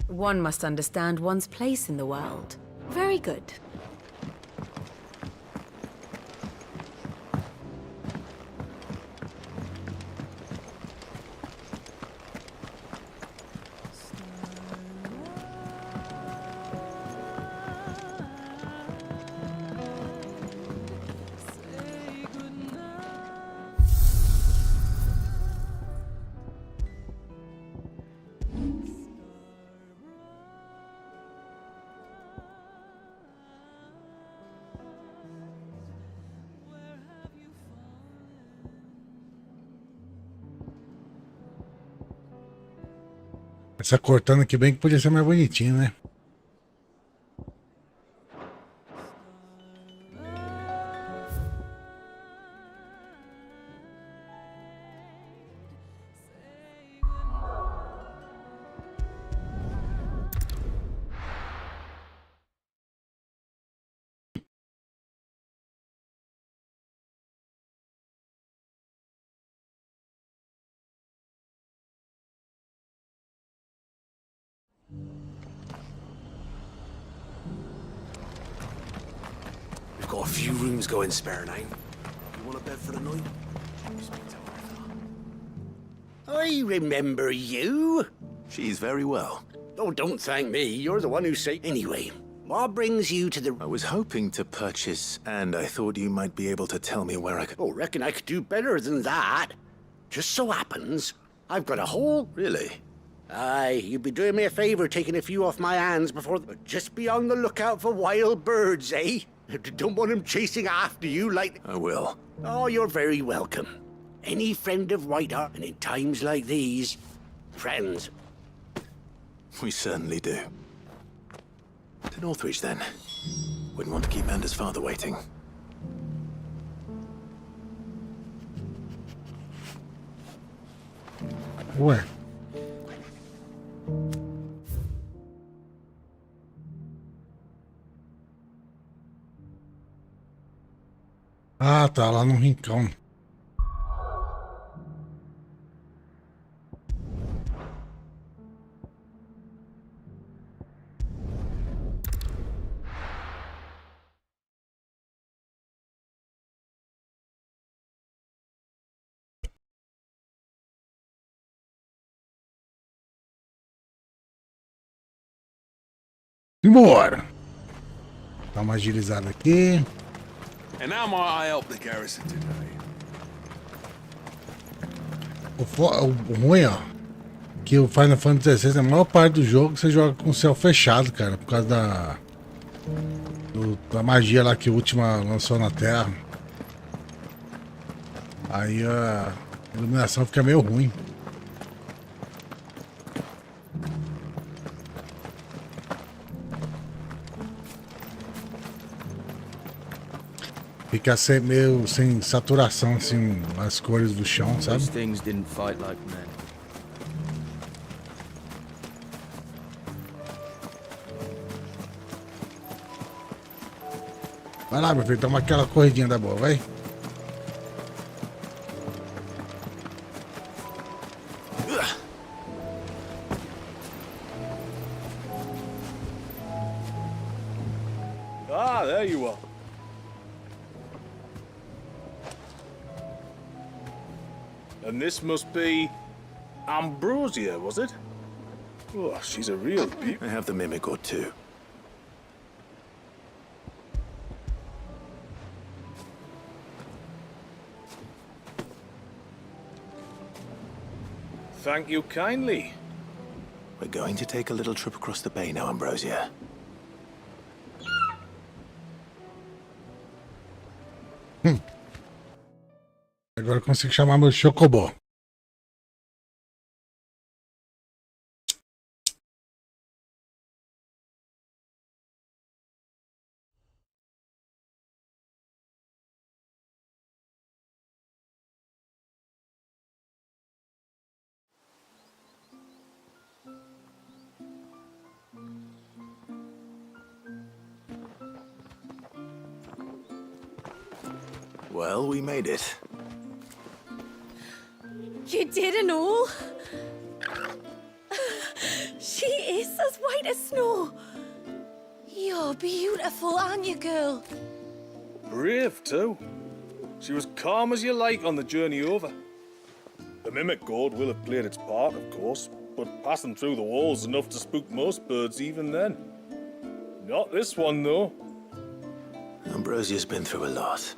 One must understand one's place in the world. Very good. Essa cortando aqui bem que podia ser mais bonitinha, né? We've got a few rooms going spare now. You want a bed for the night? I remember you. She's very well. Oh, don't thank me. You're the one who say... Anyway, what brings you to the... I was hoping to purchase, and I thought you might be able to tell me where I could... Oh, reckon I could do better than that. Just so happens, I've got a whole... Really? Aye, you'd be doing me a favor taking a few off my hands before... But just be on the lookout for wild birds, eh? Don't want them chasing after you like... I will. Oh, you're very welcome. Any friend of Whiteheart, and in times like these, friends. We certainly do. To Northreach, then. Wouldn't want to keep Amanda's father waiting. Ué. Ah, tá lá no rincão. Embora. Dá uma agilizada aqui. And how might I help the garrison today? O ruim, ó, que o Final Fantasy XVI, a maior parte do jogo você joga com o céu fechado, cara, por causa da magia lá que o Última lançou na Terra. Aí a iluminação fica meio ruim. Fica meio sem saturação, assim, as cores do chão, sabe? Those things didn't fight like men. Vai lá, meu filho, toma aquela corridinha da boa, vai. Ah, there you are. And this must be Ambrosia, was it? Oh, she's a real beauty. I have the mimic or two. Thank you kindly. We're going to take a little trip across the bay now, Ambrosia. Agora eu consigo chamar meu Chocobo. Well, we made it. You didn't all? She is as white as snow. You're beautiful, aren't you, girl? Brave, too. She was calm as you like on the journey over. The mimic gourd will have played its part, of course, but passing through the walls enough to spook most birds even then. Not this one, though. Ambrosia's been through a lot.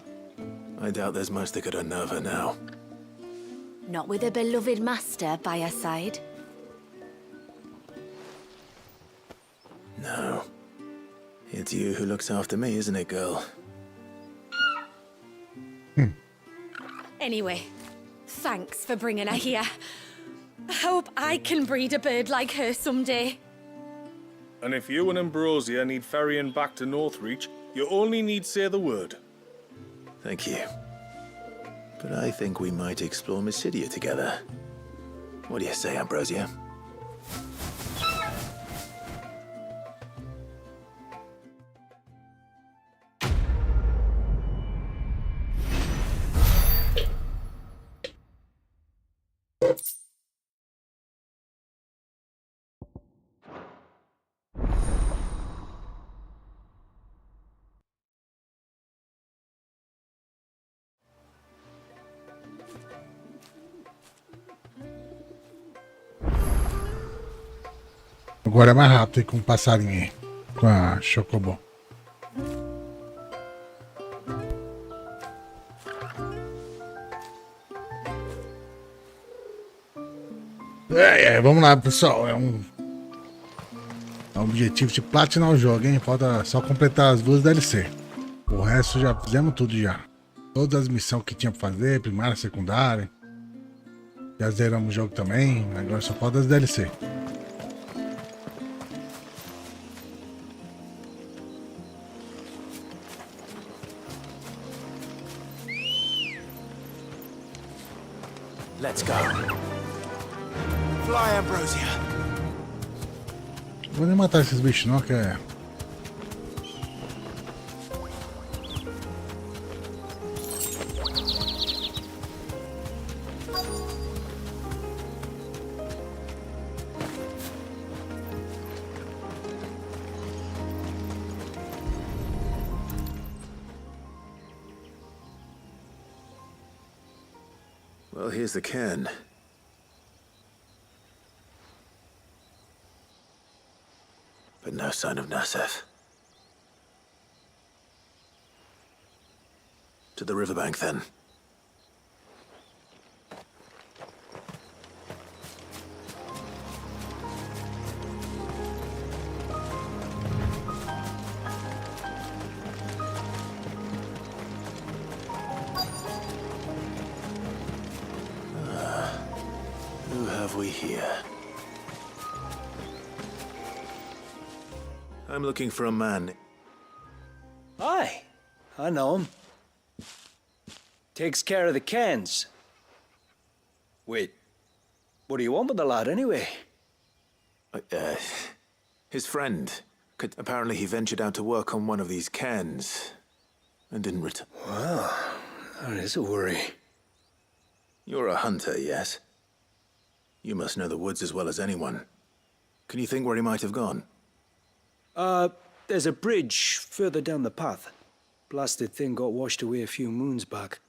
I doubt there's much that could unnerve her now. Not with a beloved master by her side. No. It's you who looks after me, isn't it, girl? Anyway, thanks for bringing her here. I hope I can breed a bird like her someday. And if you and Ambrosia need ferrying back to Northreach, you only need say the word. Thank you. But I think we might explore Mysidia together. What do you say, Ambrosia? Agora é mais rápido com o passarinho aí. Com a Chocobo. Vamos lá, pessoal. É um objetivo de platinar o jogo, hein? Falta só completar as 2 DLC. O resto já fizemos tudo já. Todas as missões que tinha pra fazer, primária, secundária. Já zeramos o jogo também. Agora só falta as DLC. Let's go. Fly, Ambrosia. Vou nem matar esses bichos não, que é... Well, here's the cairn. But no sign of Nasef. To the riverbank, then. Who have we here? I'm looking for a man. Aye, I know him. Takes care of the cans. Wait, what do you want with the lad anyway? His friend. Apparently he ventured out to work on one of these cairns and didn't return. Well, that is a worry. You're a hunter, yes? You must know the woods as well as anyone. Can you think where he might have gone? There's a bridge further down the path. Blasted thing got washed away a few moons back.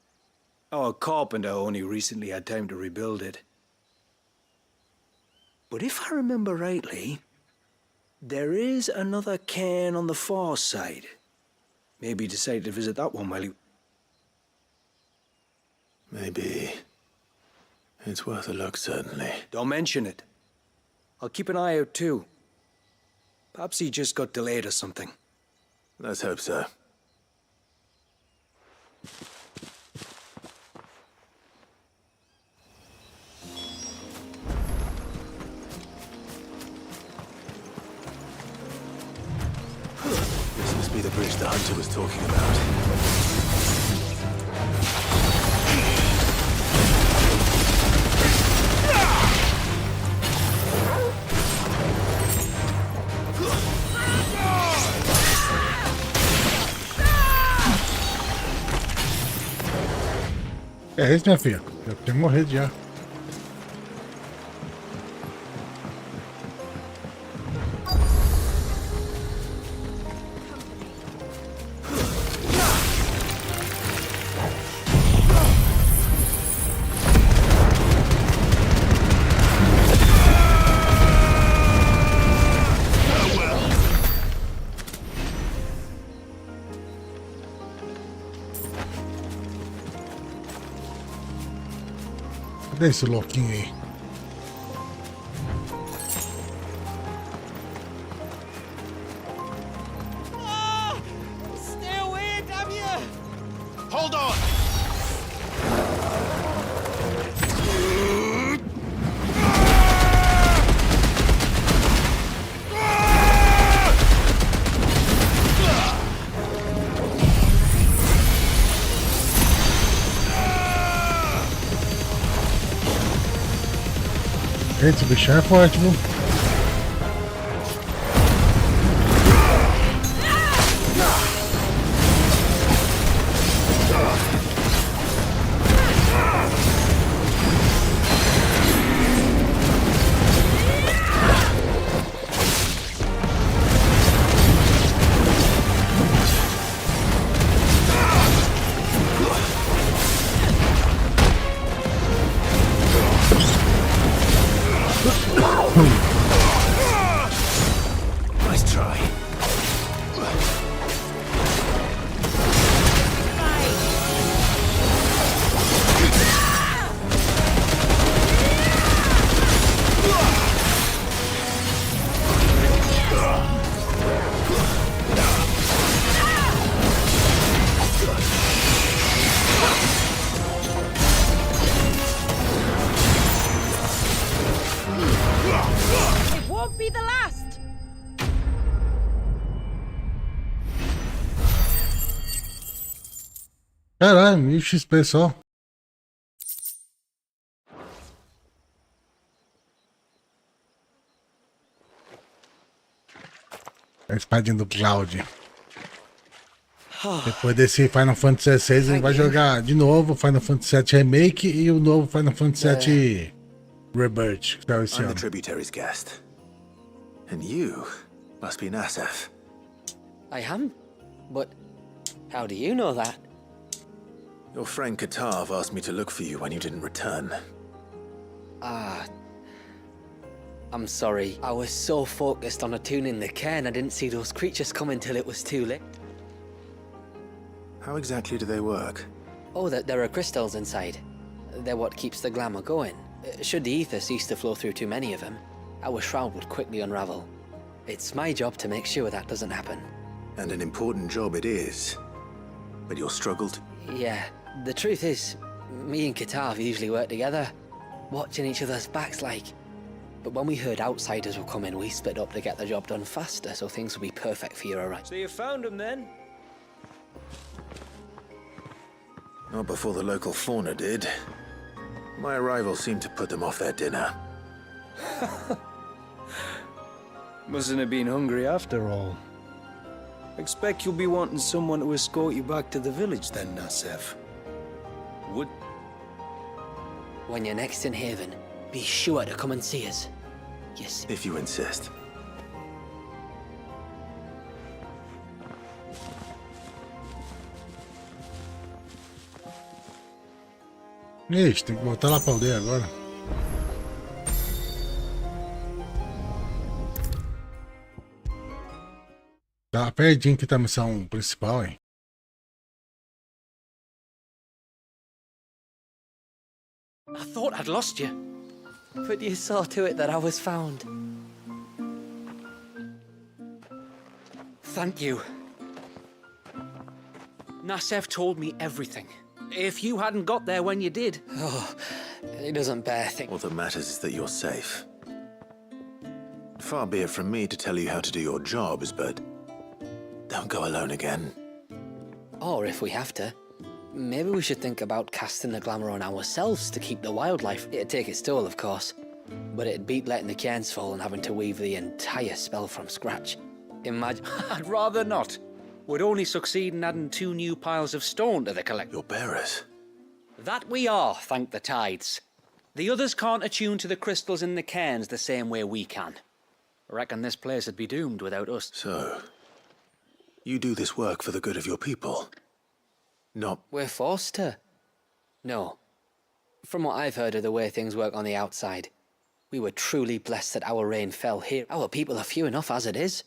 Our carpenter only recently had time to rebuild it. But if I remember rightly, there is another cairn on the far side. Maybe he decided to visit that one while he... Maybe. It's worth a look, certainly. Don't mention it. I'll keep an eye out too. Perhaps he just got delayed or something. Let's hope so. É esse, minha filha. Eu tenho morrido já. Cadê esse louquinho aí? Stay away, damn you! Hold on! Gente, esse bichão é forte, viu? Nice try. It won't be the last! Caralho, 1000 XP só. A espadinha do Cloud. Depois desse Final Fantasy XVI, ele vai jogar de novo o Final Fantasy VII Remake e o novo Final Fantasy VII Rebirth, que saiu esse I'm the ano. tributary's guest. And you must be Nasef. I am? But how do you know that? Your friend Katav asked me to look for you when you didn't return. Ah. I'm sorry. I was so focused on attuning the cairn I didn't see those creatures come until it was too late. How exactly do they work? Oh, there are crystals inside. They're what keeps the glamour going. Should the ether cease to flow through too many of them, our shroud would quickly unravel. It's my job to make sure that doesn't happen. And an important job it is. But you're struggled? Yeah, the truth is, me and Katav usually work together, watching each other's backs like. But when we heard outsiders were coming, we split up to get the job done faster, so things will be perfect for your arrival. So you found him then? Not before the local fauna did. My arrival seemed to put them off their dinner. Mustn't have been hungry after all. Expect you'll be wanting someone to escort you back to the village then, Nasef. Would... When you're next in Haven, be sure to come and see us. Yes. If you insist. Ixi, tem que voltar lá pra aldeia agora. Tá pertinho que tá a missão principal, hein? I thought I'd lost you. But you saw to it that I was found. Thank you. Nasef told me everything. If you hadn't got there when you did... Oh, he doesn't bear things. All that matters is that you're safe. Far be it from me to tell you how to do your jobs, but don't go alone again. Or if we have to, maybe we should think about casting the glamour on ourselves to keep the wildlife. It'd take its toll, of course, but it'd beat letting the cairns fall and having to weave the entire spell from scratch. Imagine... I'd rather not. Would only succeed in adding 2 new piles of stone to the collection. Your bearers? That we are, thank the tides. The others can't attune to the crystals in the cairns the same way we can. I reckon this place would be doomed without us. So, you do this work for the good of your people? Not... We're forced to. No. From what I've heard of the way things work on the outside, we were truly blessed that our rain fell here. Our people are few enough as it is.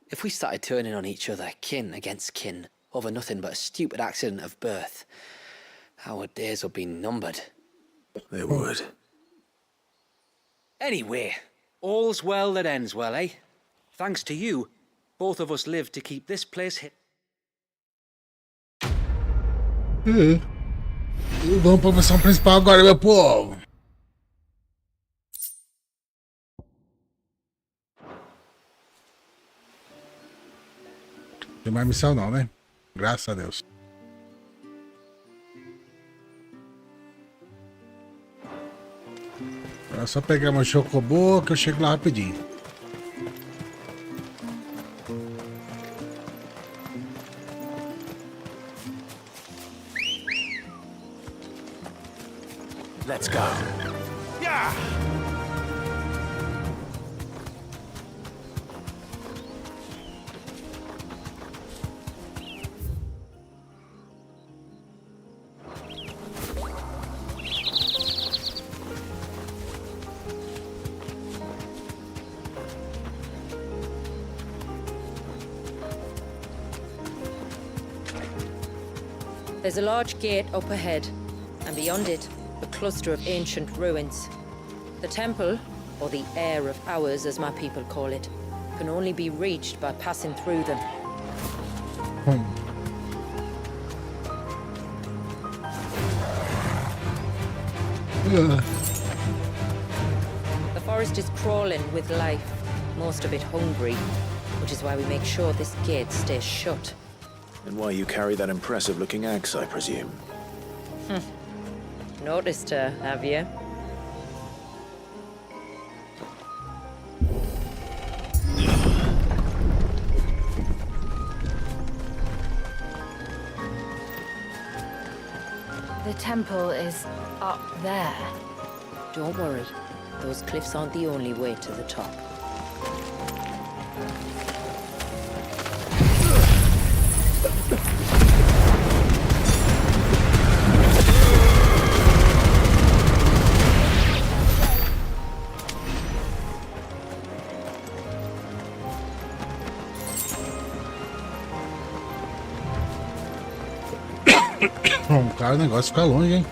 If we started turning on each other, kin against kin, over nothing but a stupid accident of birth, our days would be numbered. They would. Anyway, all's well that ends well, eh? Thanks to you, both of us lived to keep this place hit. Vamos pra missão principal agora, meu povo. Tem mais missão não, né? Graças a Deus. É só pegar meu chocobo que eu chego lá rapidinho. Let's go. Yeah. There's a large gate up ahead, and beyond it, a cluster of ancient ruins. The temple, or the Heir of Hours as my people call it, can only be reached by passing through them. The forest is crawling with life, most of it hungry, which is why we make sure this gate stays shut. And why you carry that impressive-looking axe, I presume? Noticed her, have you? The temple is up there. Don't worry. Those cliffs aren't the only way to the top. Cara, o negócio fica longe, hein?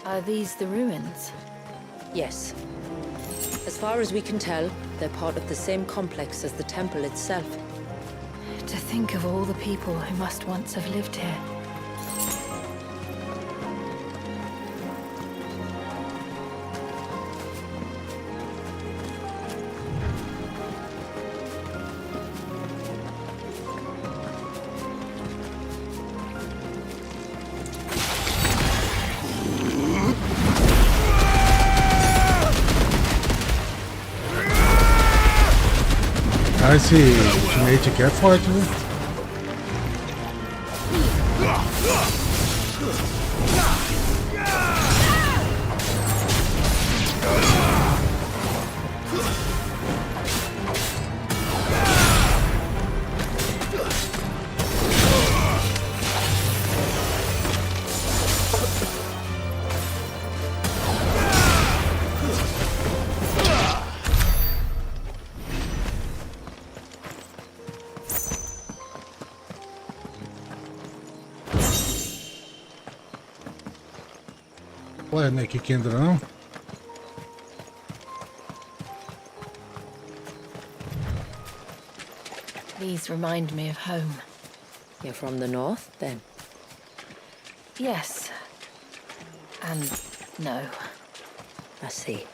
Are these the ruins? Yes. As far as we can tell, they're part of the same complex as the temple itself. To think of all the people who must once have lived here. Ah, esse ultimate aqui é forte, viu? Ué, não é aqui que entra não? The These remind me of home. You're from the north, then? Yes. And no. I see.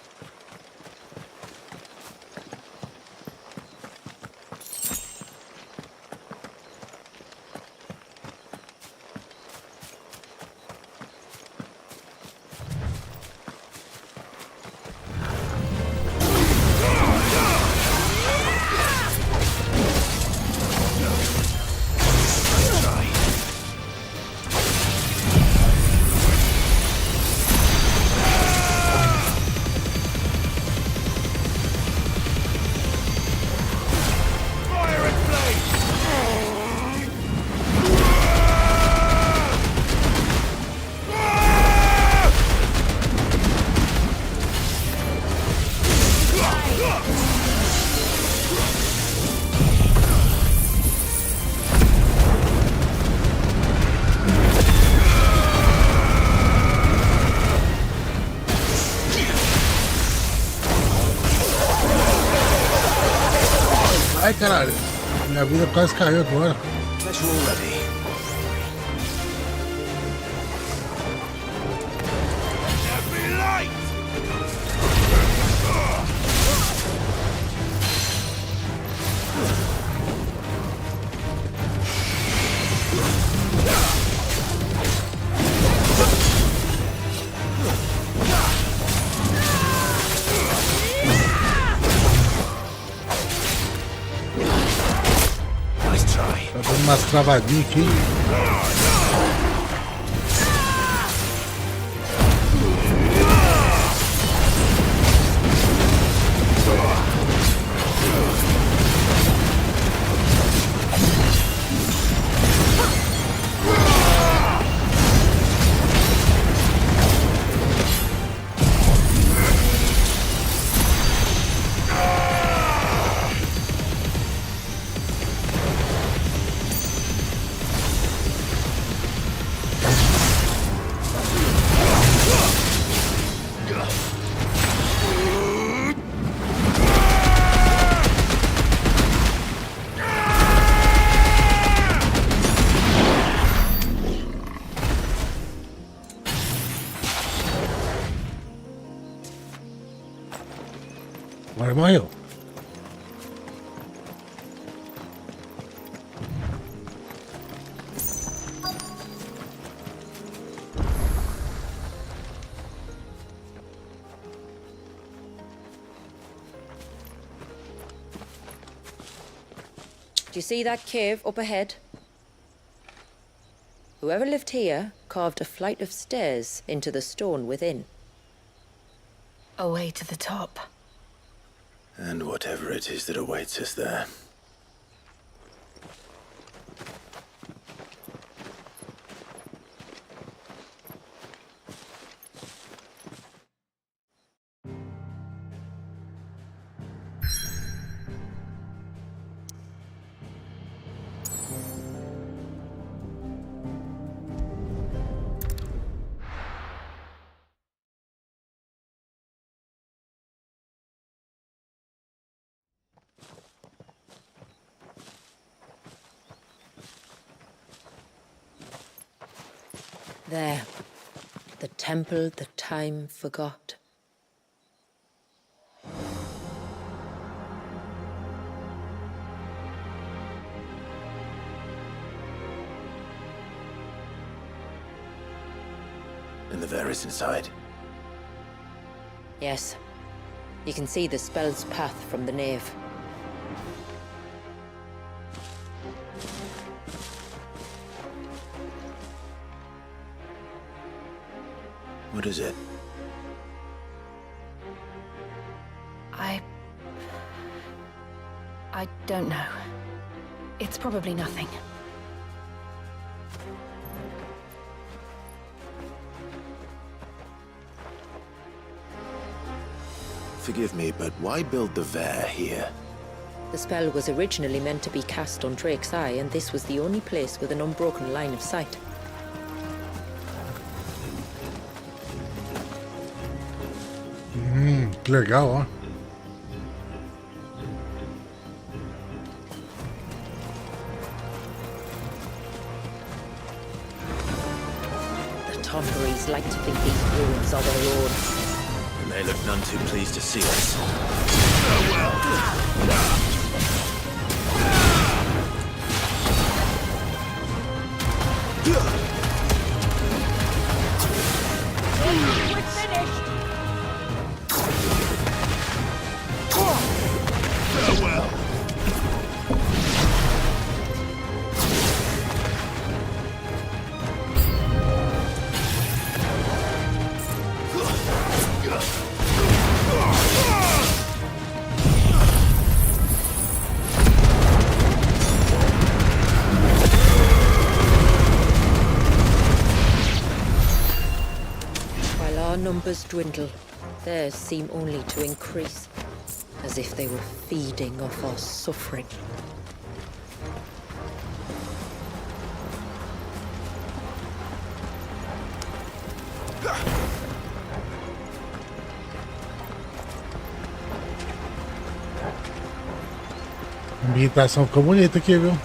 Ai, caralho. Minha vida quase caiu agora. Let's roll ready. Tá dando umas travadinhas aqui. Agora morreu. Do you see that cave up ahead? Whoever lived here carved a flight of stairs into the stone within. A way to the top. And whatever it is that awaits us there. There. The temple that time forgot. And the Varys inside. Yes. You can see the spell's path from the nave. What is it? I don't know. It's probably nothing. Forgive me, but why build the Vare here? The spell was originally meant to be cast on Drake's Eye, and this was the only place with an unbroken line of sight. Que legal, ó. Tonberries like to think these ruins are their own. And they look none too pleased to see us. We're finished! Farewell. While our numbers dwindle, theirs seem only to increase, as if they were feeding off our suffering. A ambientação ficou bonita aqui, viu?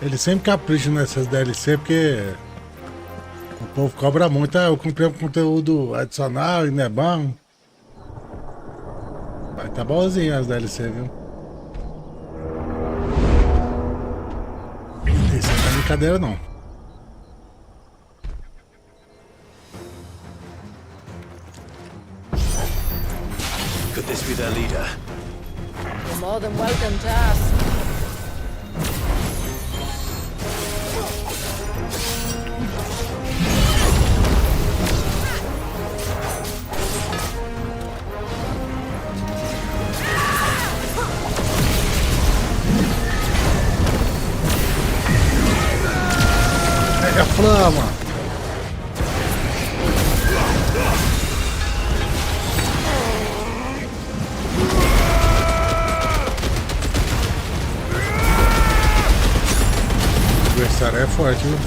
Ele sempre capricha nessas DLC porque o povo cobra muito. Ah, eu comprei um conteúdo adicional e não é bom. Mas tá bonzinho as DLC, viu? Isso não é brincadeira, não. Could this be their leader? You're more than welcome to ask. Pega a flama! O adversário é forte, viu?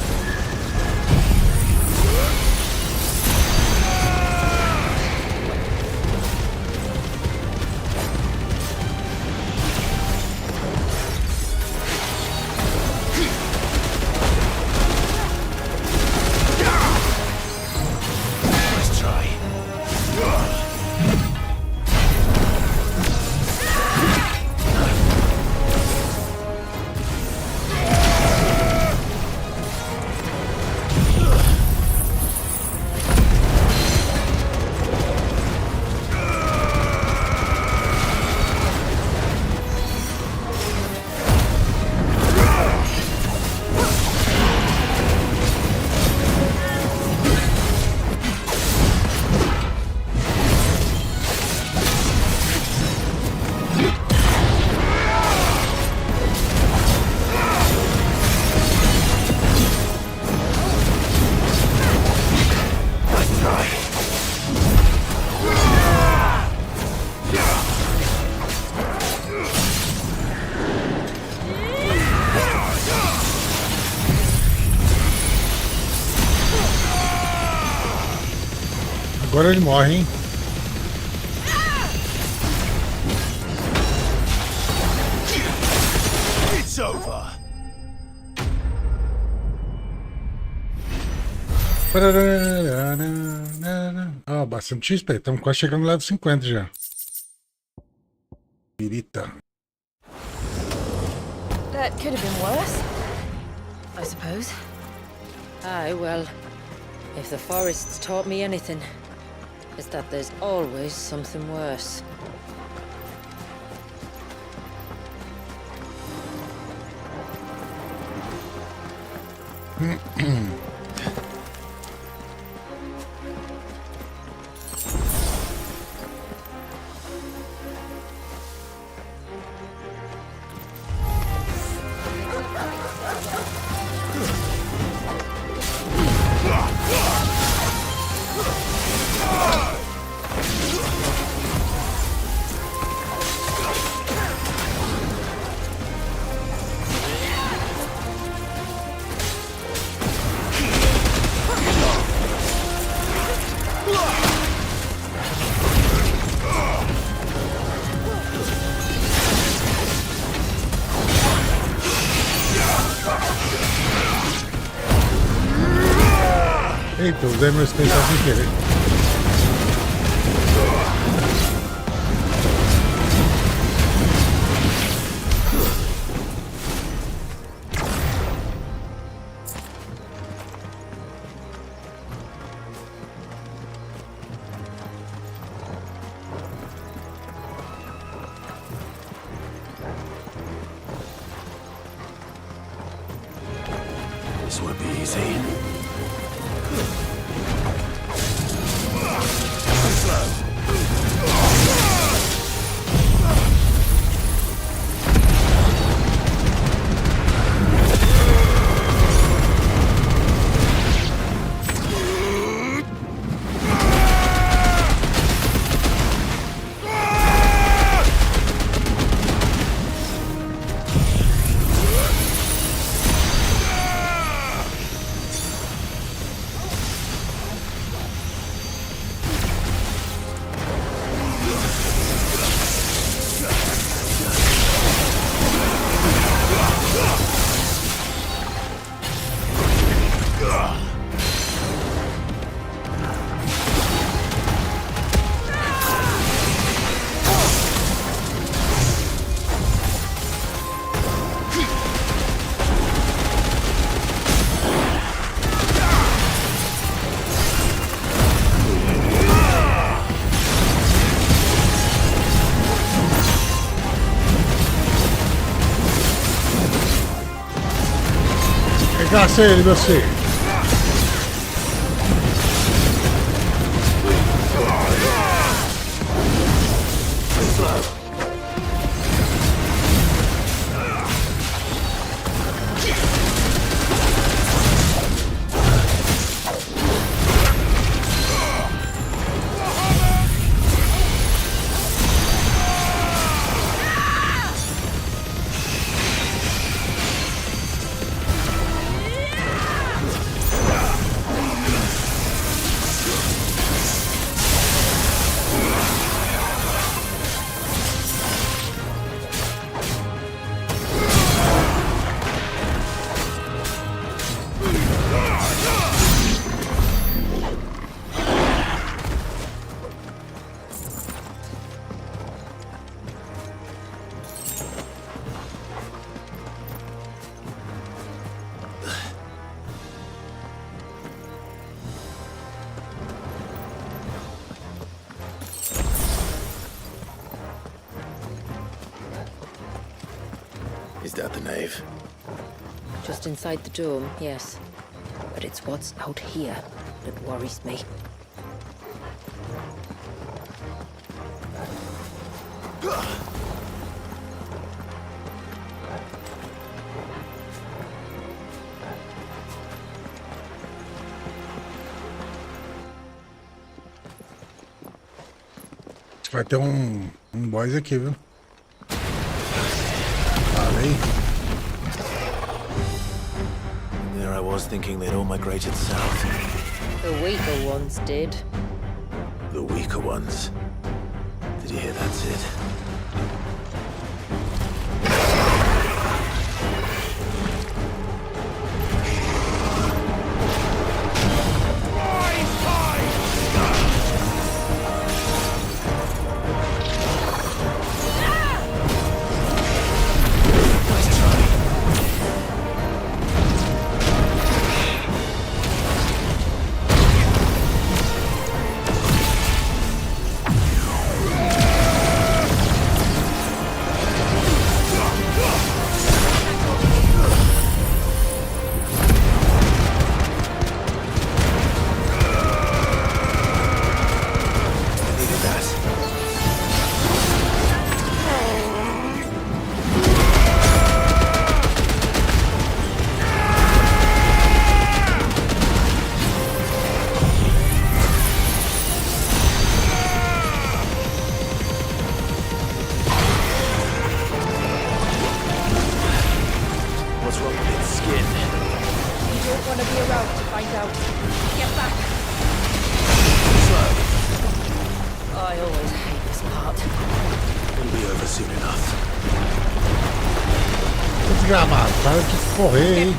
Agora ele morre, hein? It's over. Ah, bastante XP. Estamos quase chegando no level 50 já. Pirita. That could have been worse, I suppose. Aye, well, if the forest's taught me anything, it's that there's always something worse. Eita, usei meu especial sem querer. This won't be easy. Regaça ele, meu filho. Is that the nave? Just inside the dome, yes. But it's what's out here that worries me. Vai ter boss aqui, viu? Falei. There I was thinking they'd all migrated south. The weaker ones did. The weaker ones. Did you hear that, Sid? Desgramado, para de correr, hein?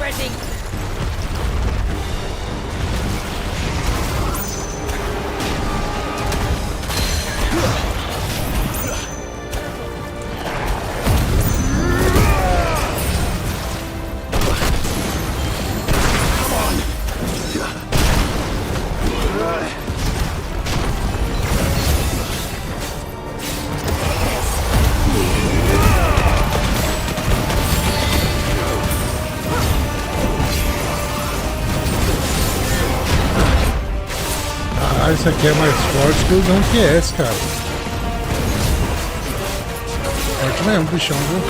esse aqui é mais forte que o Dunk S, cara. Forte mesmo, bichão, viu?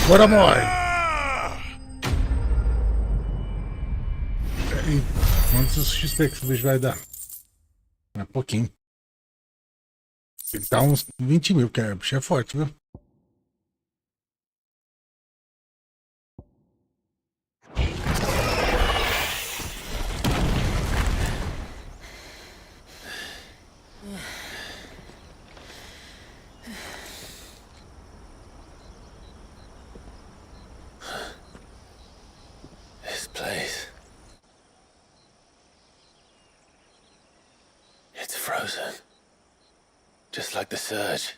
Bora, morre! Peraí, quantos XP que esse bicho vai dar? É pouquinho. Ele dá uns 20 mil, que o bicho é forte, viu? This place. It's frozen. Just like the surge.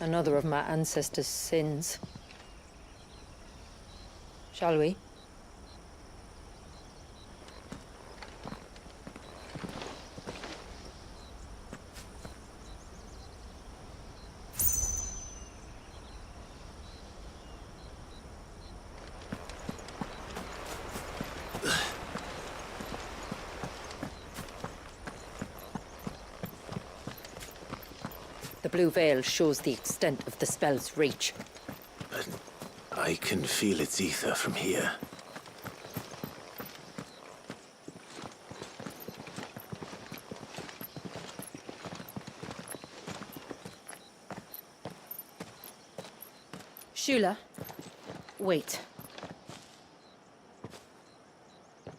Another of my ancestors' sins. Shall we? The blue veil shows the extent of the spell's reach. But I can feel its ether from here. Shula, wait.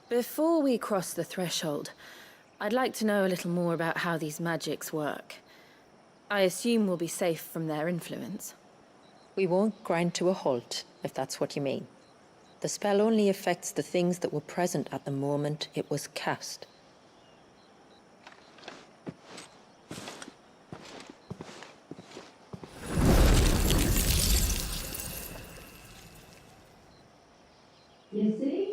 Before we cross the threshold, I'd like to know a little more about how these magics work. I assume we'll be safe from their influence. We won't grind to a halt, if that's what you mean. The spell only affects the things that were present at the moment it was cast. You see?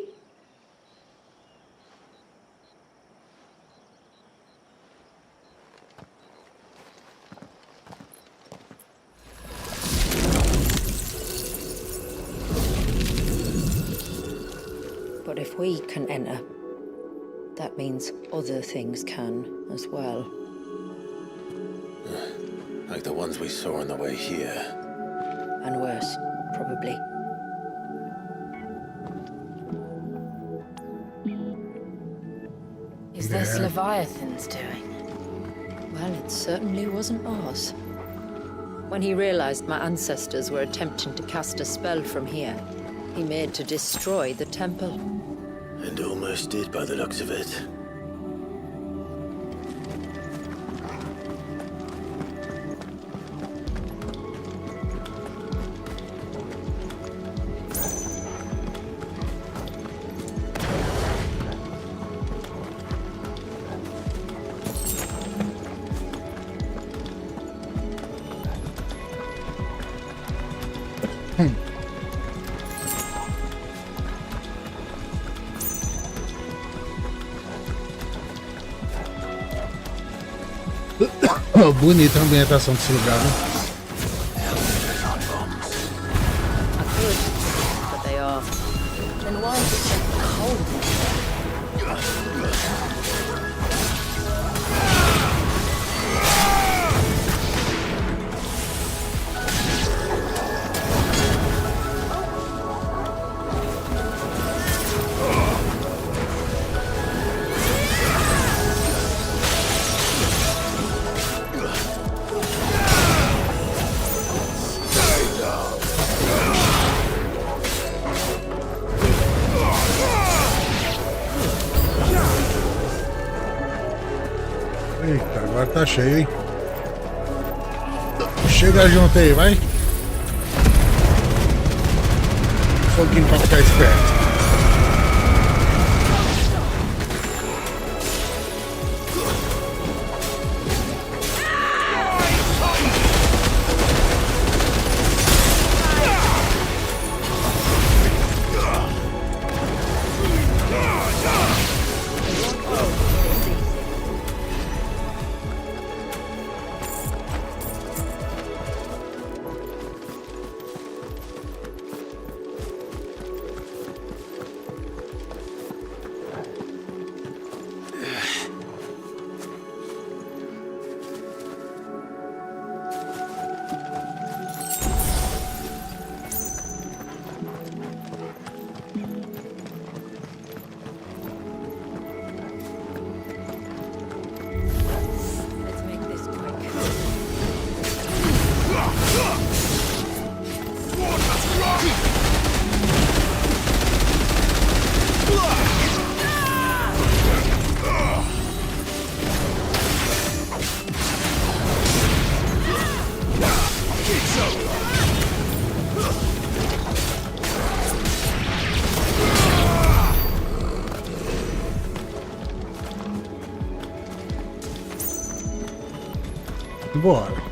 But if we can enter, that means other things can as well. Like the ones we saw on the way here. And worse, probably. Is this Leviathan's doing? Well, it certainly wasn't ours. When he realized my ancestors were attempting to cast a spell from here, he made to destroy the temple. And almost did by the looks of it. Bonita a ambientação desse lugar, né? But they are. Then why is it so cold? Eita, agora tá cheio, hein? Chega junto aí, vai. Foguinho pra ficar esperto. Bora.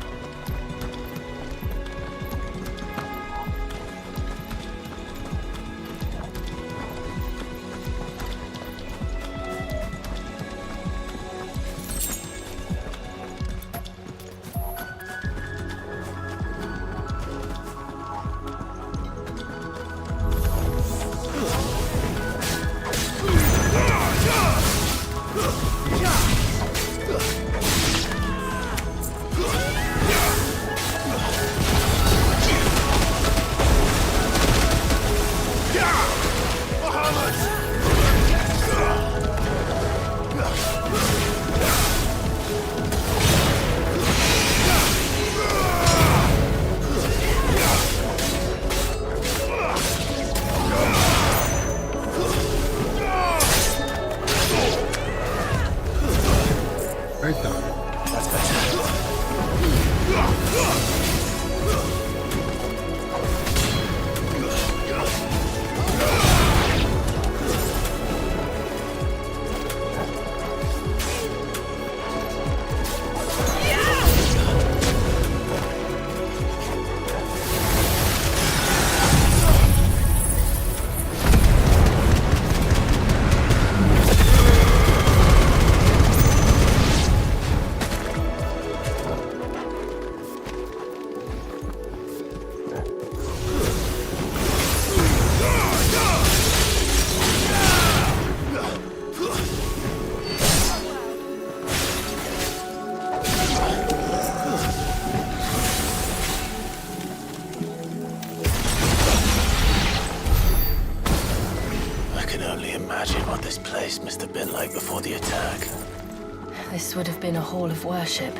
This would have been a hall of worship.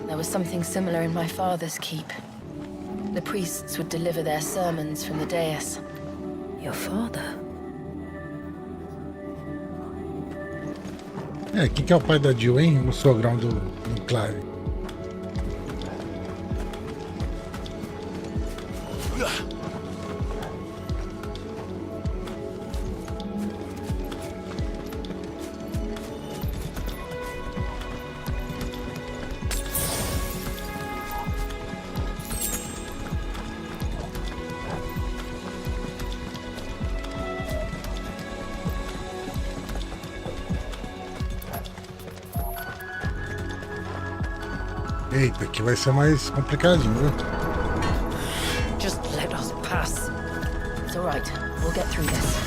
There was something similar in my father's keep. The priests would deliver their sermons from the dais. Your father? Quem que é o pai da Jill, hein? O sogrão do Clive. Eita, aqui vai ser mais complicadinho, viu? Just let us pass. It's all right. We'll get through this.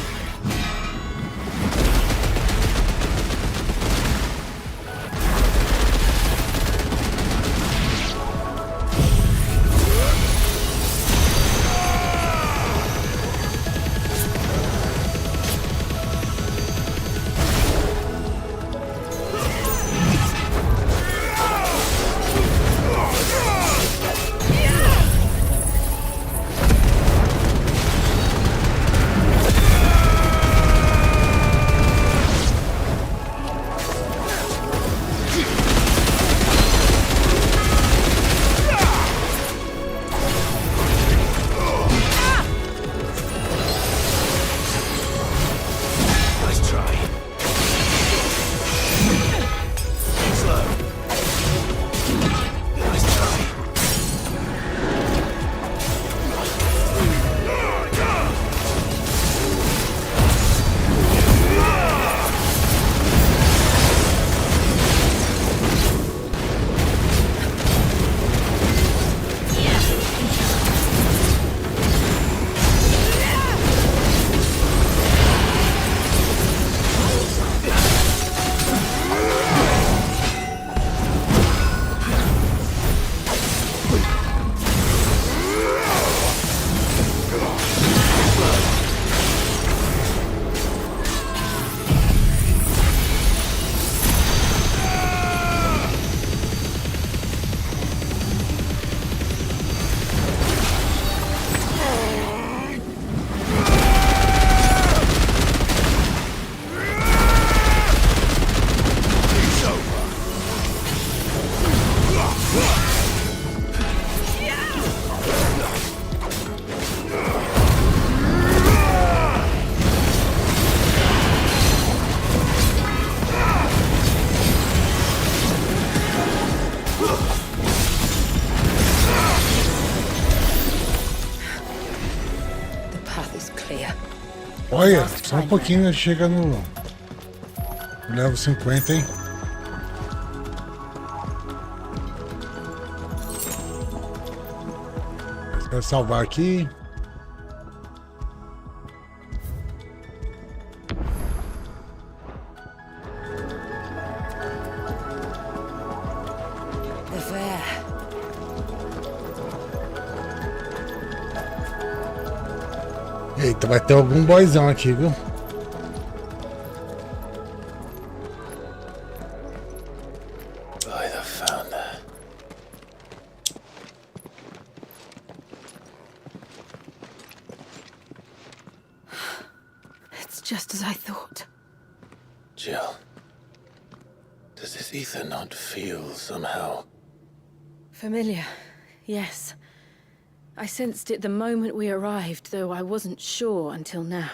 here. Olha, só um pouquinho chega no level 50, hein? Quero salvar aqui. The fair. Eita, vai ter algum boyzão aqui, viu? By the founder. It's just as I thought. Jill, does this ether not feel somehow? Familiar, yes. I sensed it the moment we arrived, though I wasn't sure until now.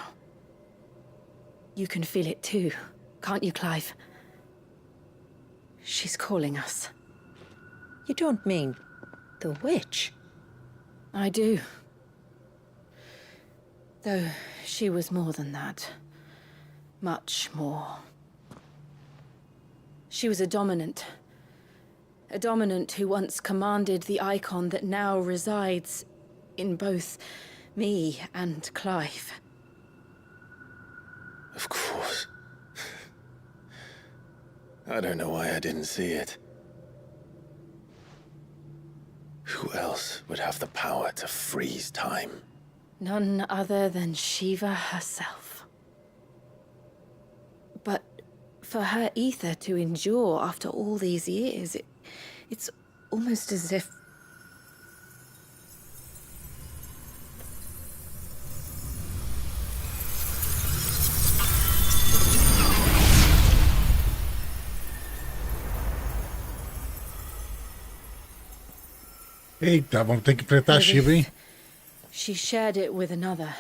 You can feel it too, can't you, Clive? She's calling us. You don't mean the witch? I do. Though she was more than that. Much more. She was a dominant. A dominant who once commanded the icon that now resides in both me and Clive. Of course. I don't know why I didn't see it. Who else would have the power to freeze time? None other than Shiva herself. But for her ether to endure after all these years, it's almost as if... Eita, vamos ter que enfrentar a Shiva, hein? She shared it with another,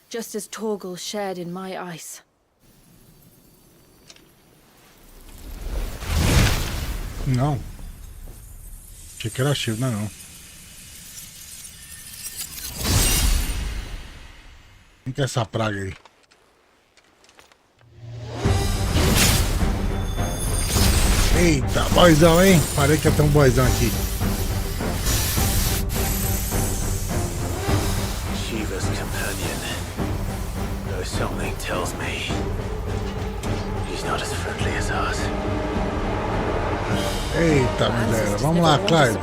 just as Torgal shared in my ice. Não. Achei que era a Shiva, não. Quem que é essa praga aí? Eita, boyzão, hein? Parei que ia ter um boyzão aqui. Shiva's companion. Though something tells me he's not as friendly as us. Eita, mulher. Vamos lá, Clive.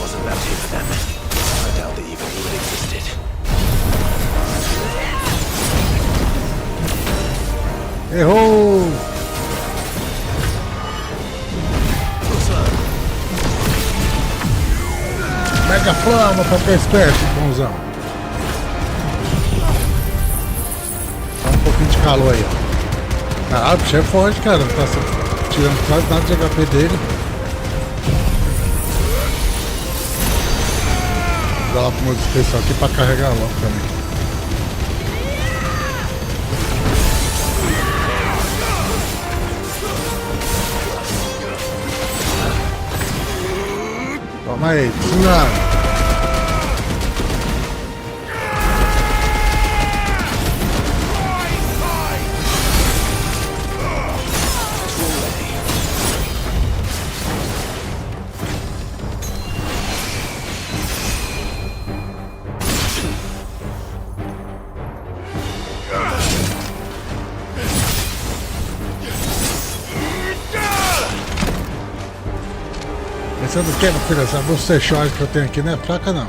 Wasn't that here for them? I doubt they even knew it existed. Errou! Mega flama pra ficar esperto, bonzão. Dá um pouquinho de calor aí, ó. Caralho, o bicho é forte, cara. Não tá tirando quase nada de HP dele. Vou dar lá pro modo especial aqui pra carregar logo também. Toma aí, tsunami. Pensando o que, meu filho? Essa bochechose que eu tenho aqui não é fraca, não.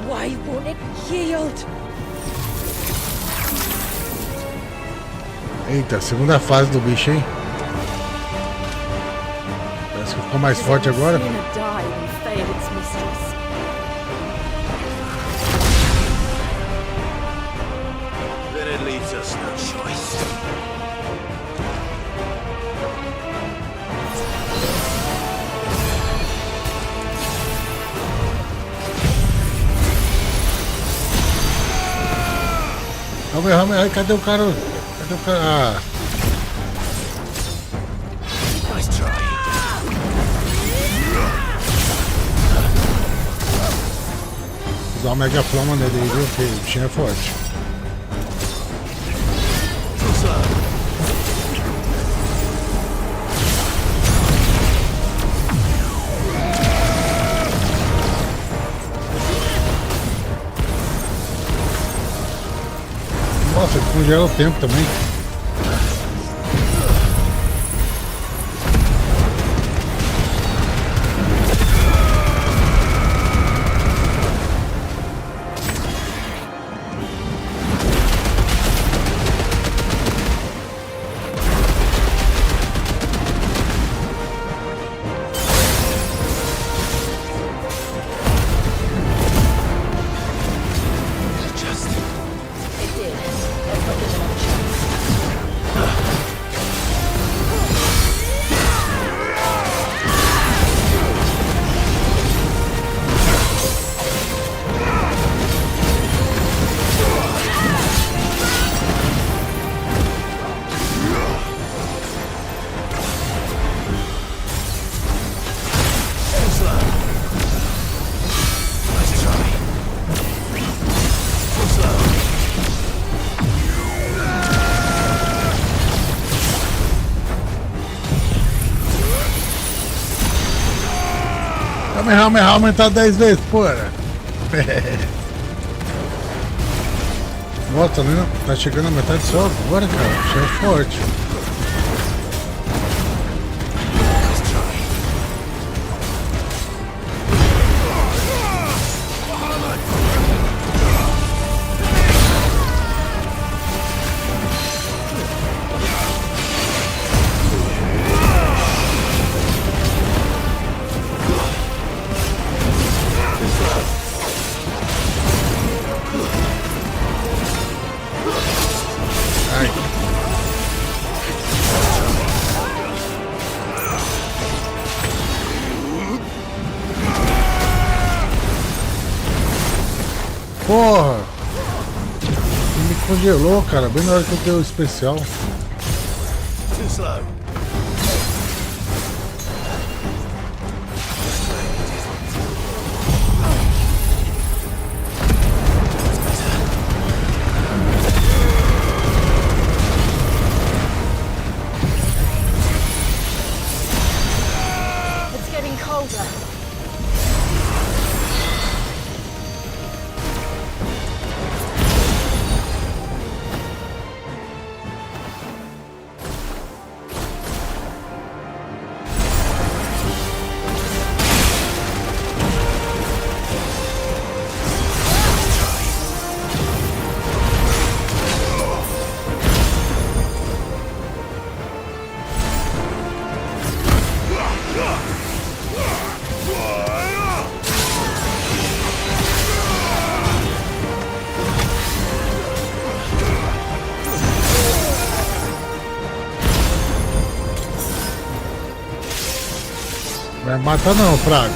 Why won't it yield? Eita, segunda fase do bicho, hein? Parece que ficou mais forte agora. Leaves us no choice. Vamos aí, cadê o cara? Cadê o cara? Ah. Nice usar o Mega Flama nele aí, viu? Porque o bichinho é forte. Nossa, ele congela o tempo também. Calma, aumentar 10 vezes, porra. Nossa, né? Tá chegando a metade só agora, cara. Isso é forte. Porra! Ele me congelou, cara, bem na hora que eu dei o especial. Too slow. It's getting colder. Vai matar não, Praga.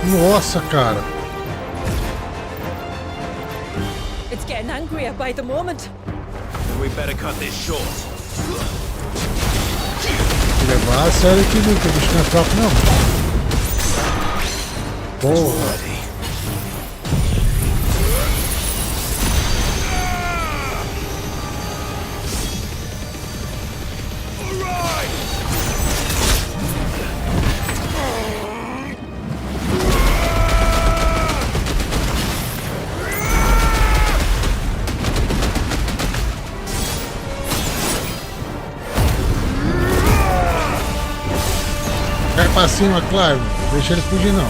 Nossa, cara. It's getting angrier by the moment. We better cut this short. Levar a sério que o bicho não é fraco não. Porra. Cai pra cima, Clive. Deixa ele fugir não.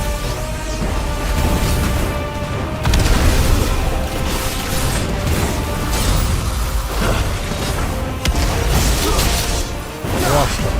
Nossa.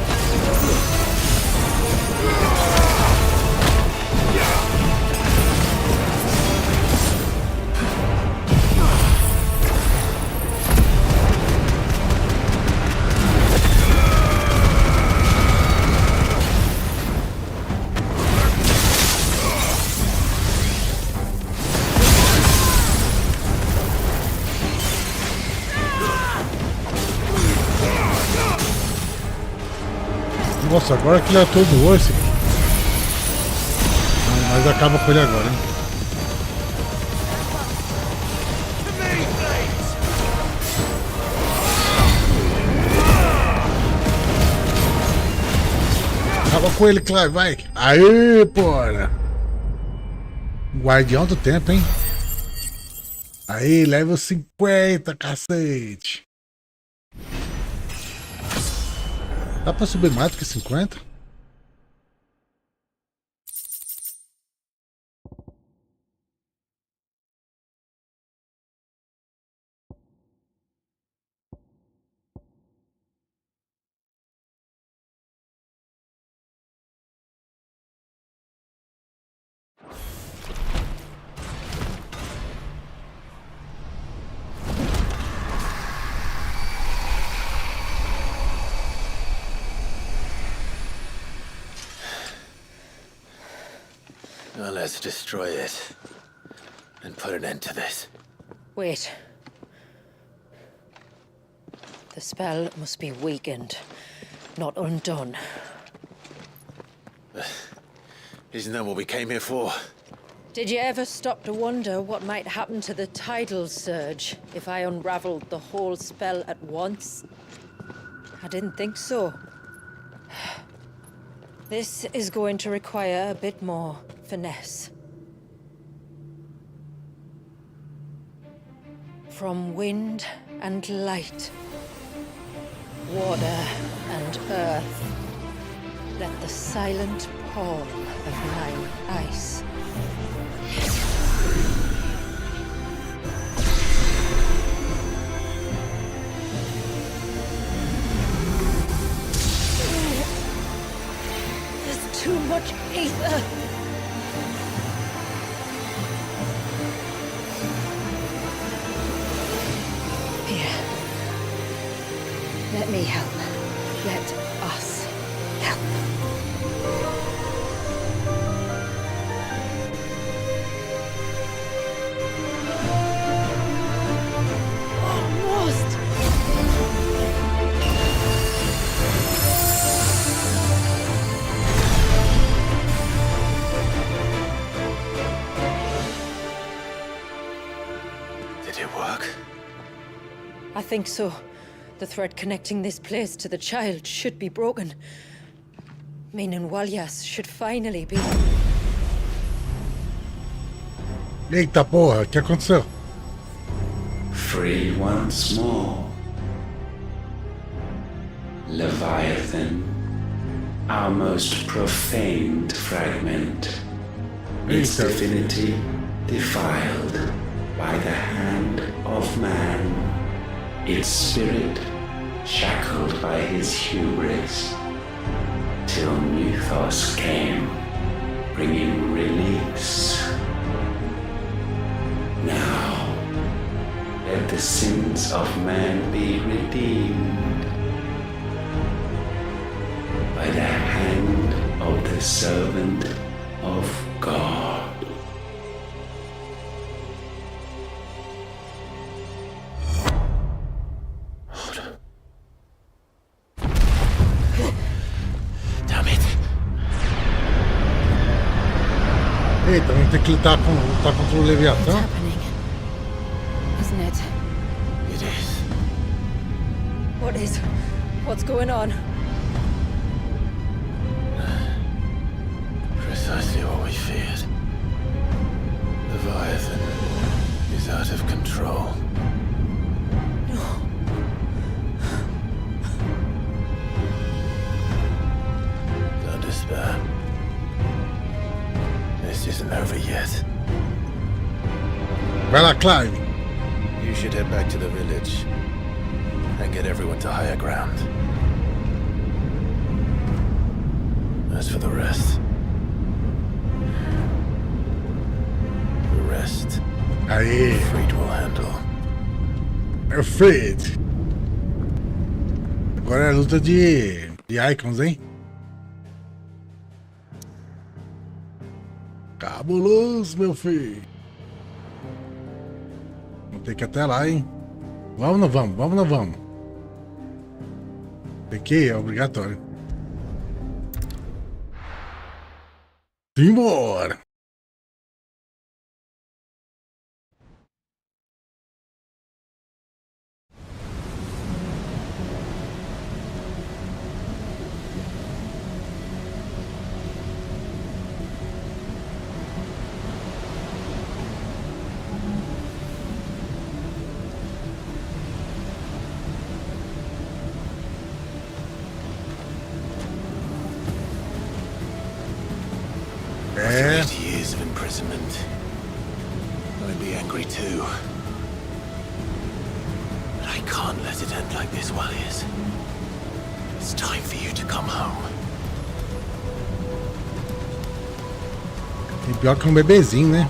Nossa, agora que ele atordoou esse. Mas acaba com ele agora, hein? Acaba com ele, Clive, vai. Aê, porra. Guardião do tempo, hein? Aí, level 50, cacete. Dá pra subir mais do que 50? Well, let's destroy it. And put an end to this. Wait. The spell must be weakened, not undone. Isn't that what we came here for? Did you ever stop to wonder what might happen to the tidal surge if I unraveled the whole spell at once? I didn't think so. This is going to require a bit more finesse. From wind and light, water and earth, let the silent palm of mine ice. There's too much ether. Here. Let me help. Let us help. Almost. Did it work? I think so. The thread connecting this place to the child should be broken. Meaning Walyas should finally be... Eita porra, o que aconteceu? Free once more. Leviathan, our most profaned fragment, its divinity defiled by the hand of man, its spirit shackled by his hubris, till Mythos came, bringing release. Now, let the sins of man be redeemed by the hand of the servant of God. Eita, vamos ter que lutar contra o Leviatã? Isn't it? It is. What is? What's going on? Precisely what we feared. Leviathan is out of control. Don't despair. This isn't over yet. Vai lá, Clive. You should head back to the village and get everyone to higher ground. As for the rest, Aê. Freed will handle. Perfeito. Agora é a luta de icons, hein? Cabuloso, meu filho. Vamos ter que ir até lá, hein? Vamos ou não vamos? Vamos ou não vamos? Tem que ir, é obrigatório. Simbora! É. 80 years of imprisonment. I'd be angry too. But I can't let it end like this, Warriors. It's time for you to come home. E pior que um bebezinho, né?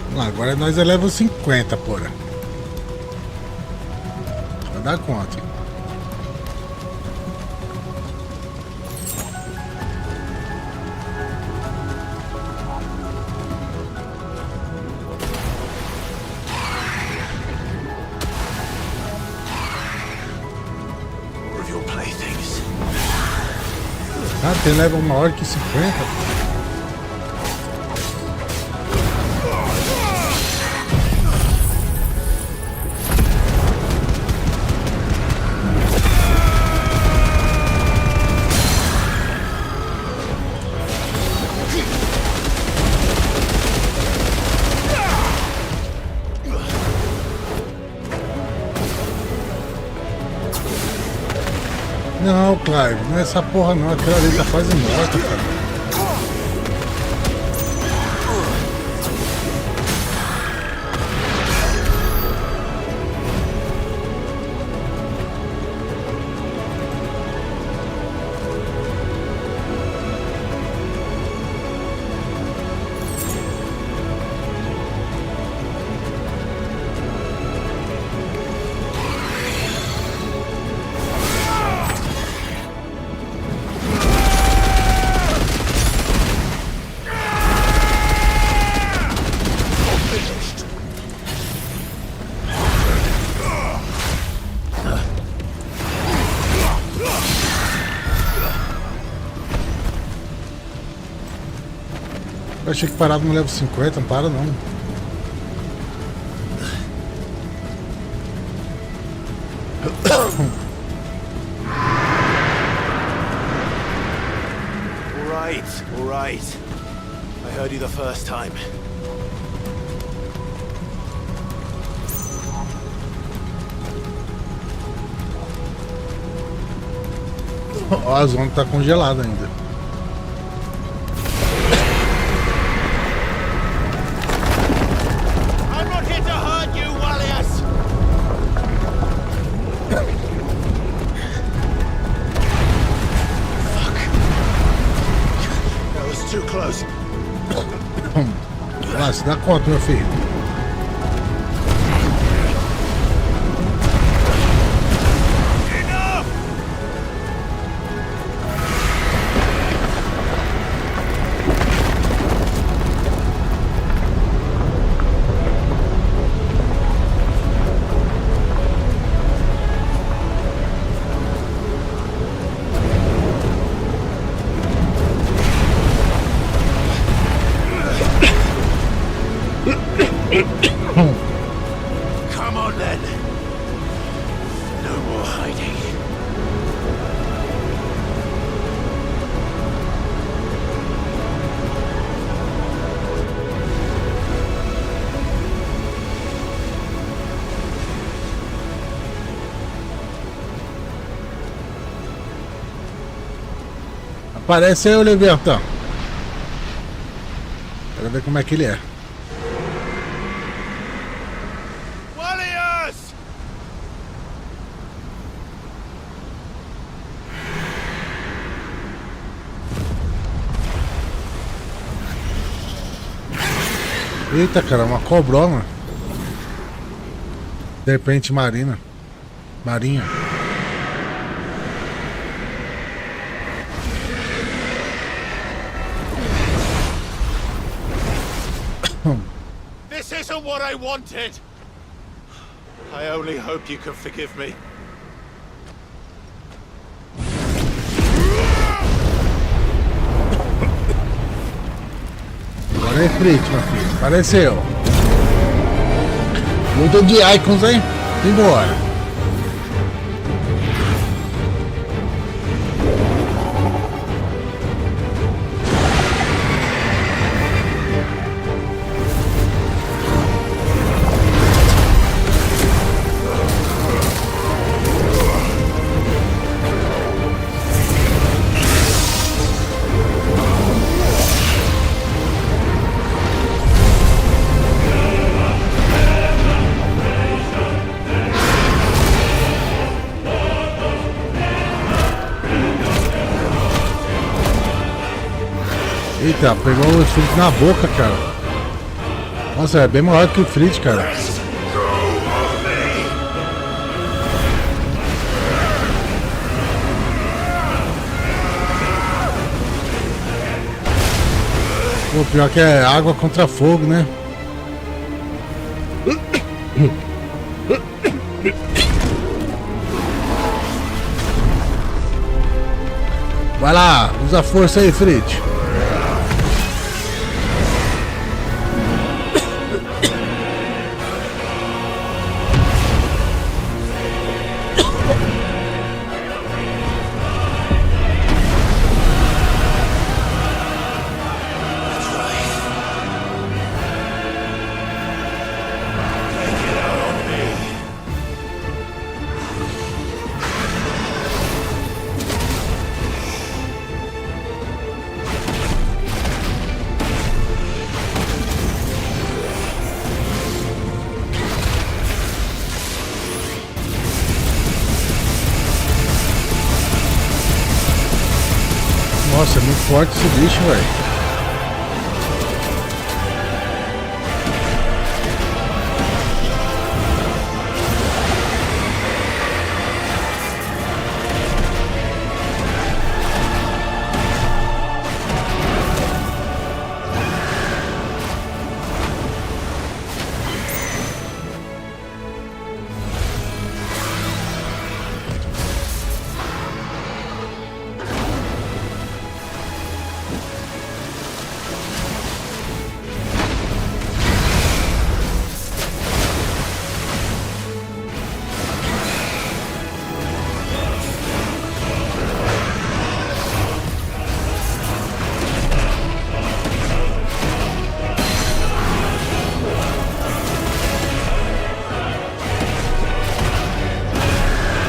Vamos lá, agora nós é level 50, porra. Vai dar conta. More of your playthings. Ah, tem level maior que 50. Não, Clive, não é essa porra não, aquela ali tá quase morta, cara. Eu achei que parava no level 50, não para não. All right. I heard you the first time. Ó, a zona tá congelada ainda. I'm not here to hurt you, Warriors! Fuck. That was too close. Vai, se dá conta, meu filho. Come on then. No more hiding. Aparece aí o Leviatã. Quero ver como é que ele é. Warriors! Eita, cara, uma cobrona. Serpente marina. Marinha. This isn't what I wanted. I only hope you can forgive me. Agora é crit, meu filho. Apareceu. Luta de icons, hein? Embora. Eita, pegou o Ifrit na boca, cara. Nossa, é bem maior que o Ifrit, cara. Pô, pior que é água contra fogo, né? Vai lá, usa a força aí, Frit. Nossa, é muito forte esse bicho, velho.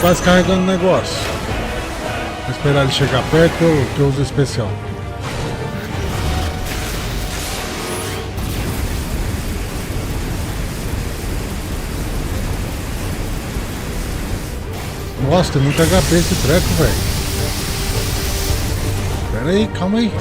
Quase carregando o negócio. Vou esperar ele chegar perto que eu uso o especial. Nossa, tem muito HP esse treco, velho. Pera aí, calma aí.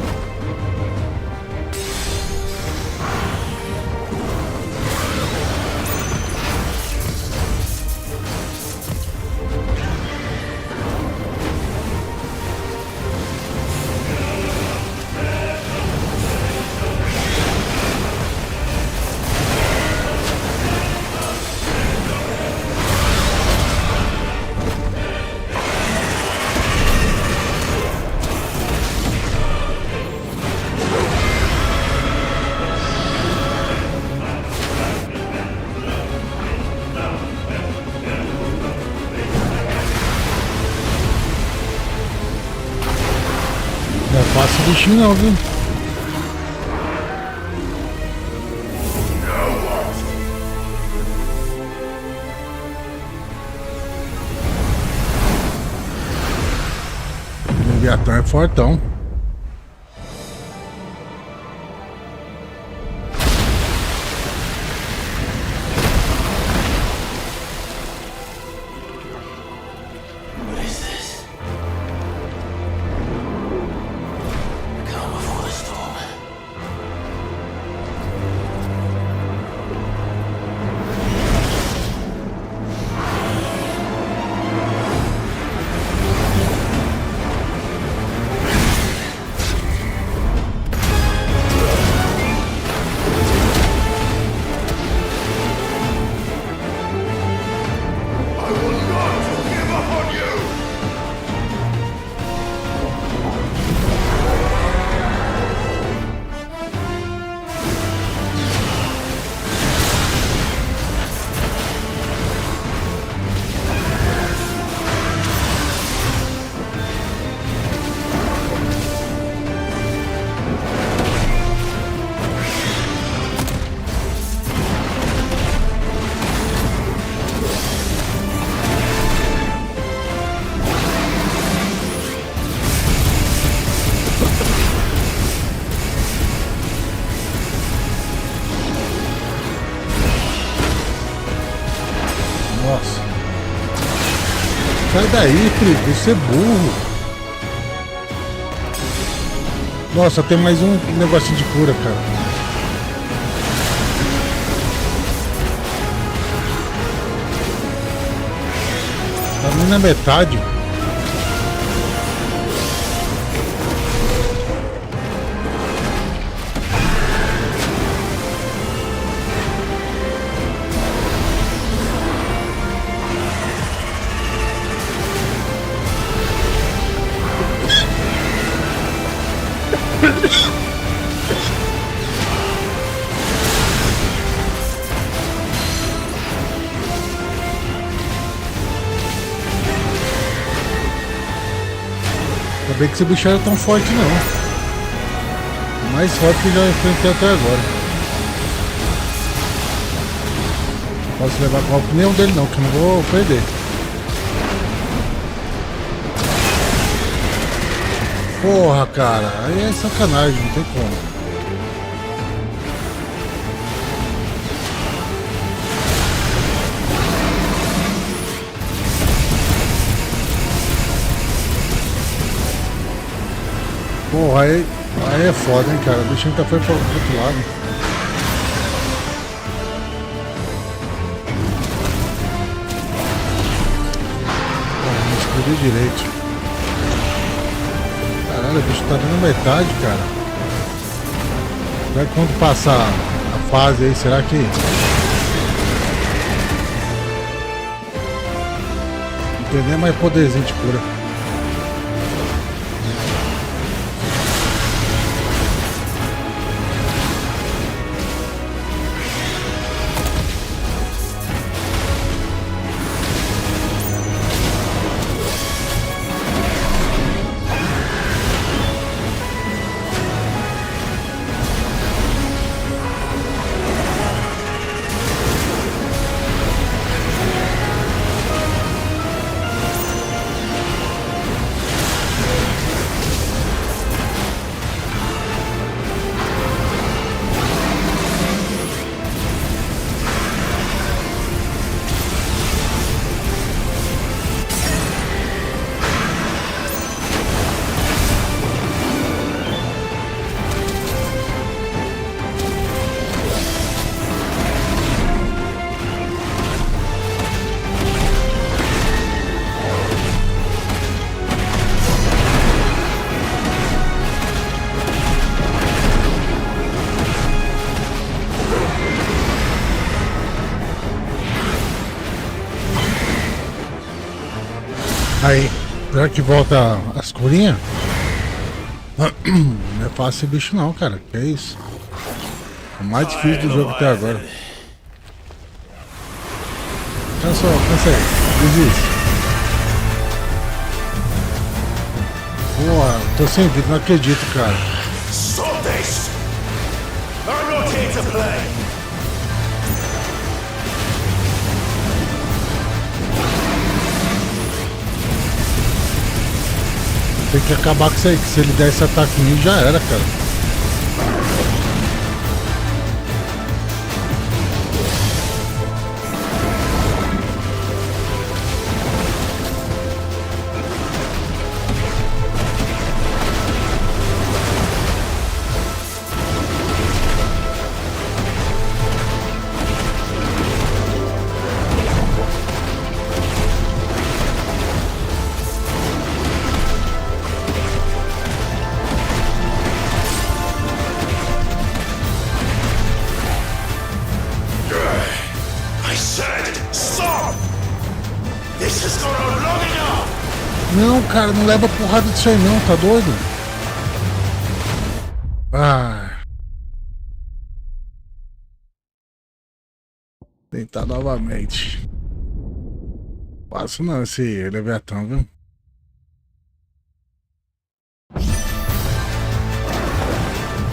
Não é fácil o bichinho não, viu? O Leviatã é fortão. Nossa. Sai daí, Felipe, você é burro. Nossa, tem mais um negocinho de cura, cara. Tá nem na metade. Ainda bem que esse bicho era tão forte não. Mais forte que já enfrentei até agora. Não posso levar golpe nenhum dele não, que eu não vou perder. Porra, cara, aí é sacanagem, não tem como. Porra, aí é foda, hein, cara. O bichinho tá foi pro outro lado. Porra, não escrevi direito. Caralho, o bicho tá dando metade, cara. Será que quando passar a fase aí, será que... Não tem nem mais poderzinho de cura. Aí, será que volta as curinhas? Não é fácil esse bicho não, cara. Que é isso? É o mais difícil do jogo até agora. Cansa aí. Desiste. Porra, tô sem vida, não acredito, cara. Stop this! I'm not here to play! Tem que acabar com isso aí, que se ele der esse ataque em mim já era, cara. Não, cara, não leva porrada disso aí não, tá doido? Ah. Tentar novamente. Passo não esse Leviatã, viu?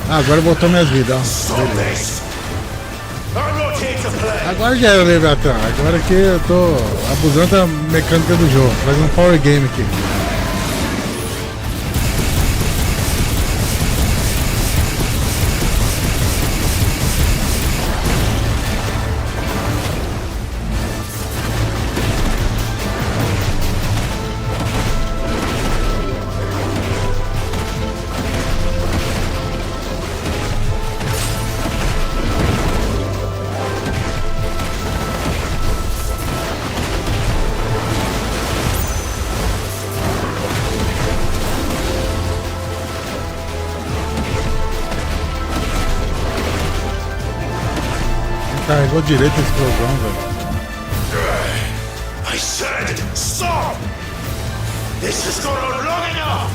Ah, agora voltou minhas vidas, ó. Beleza. Agora já era o Leviatã, agora que eu tô abusando da mecânica do jogo, fazendo um power game aqui. Carregou direito a explosão, velho. I said stop! This has gone on long enough!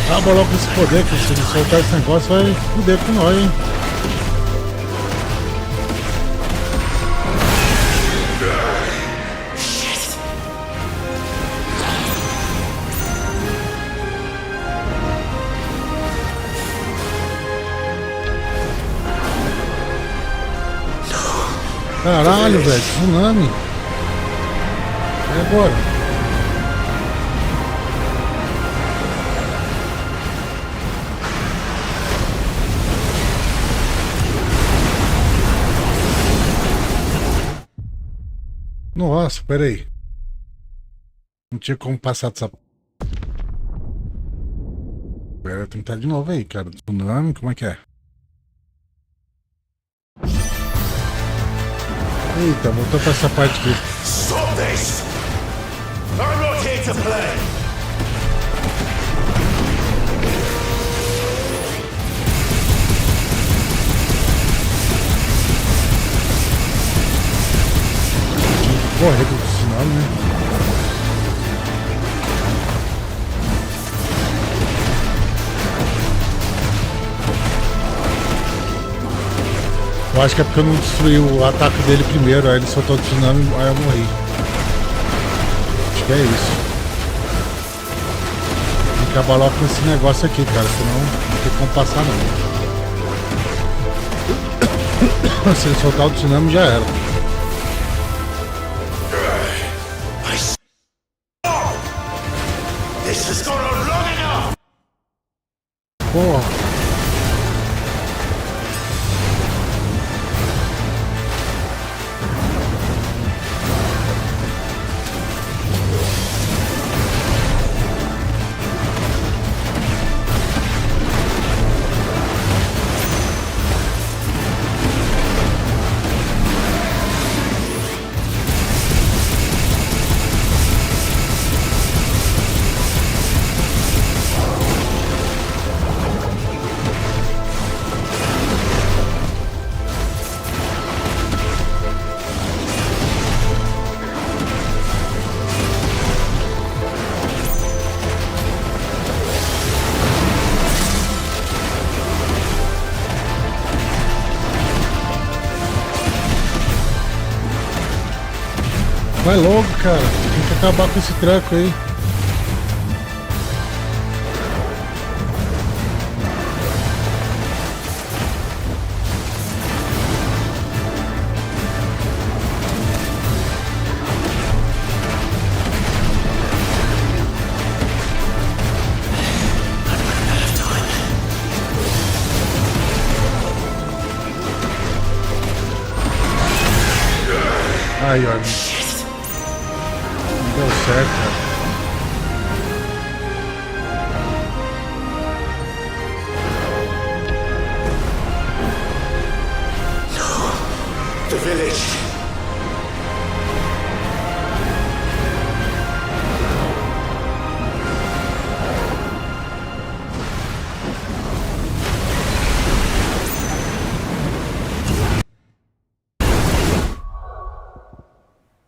Acaba logo esse poder, que se ele soltar esse negócio vai foder com nós, hein? Caralho, velho, tsunami. E agora? Nossa, pera aí. Não tinha como passar dessa... Pera, tentar de novo aí, cara. Tsunami, como é que é? Eita, voltou pra essa parte aqui. Stop this! I'm not here to play! Correr do tsunami, né? Eu acho que é porque eu não destruí o ataque dele primeiro, aí ele soltou o tsunami, aí eu morri. Acho que é isso. Tem que acabar logo com esse negócio aqui, cara, senão não tem como passar não. Se ele soltar o tsunami já era. This has gone on long enough! Porra. Vai logo, cara. Tem que acabar com esse tranco aí. Aí, ó. Não deu certo, cara. The village.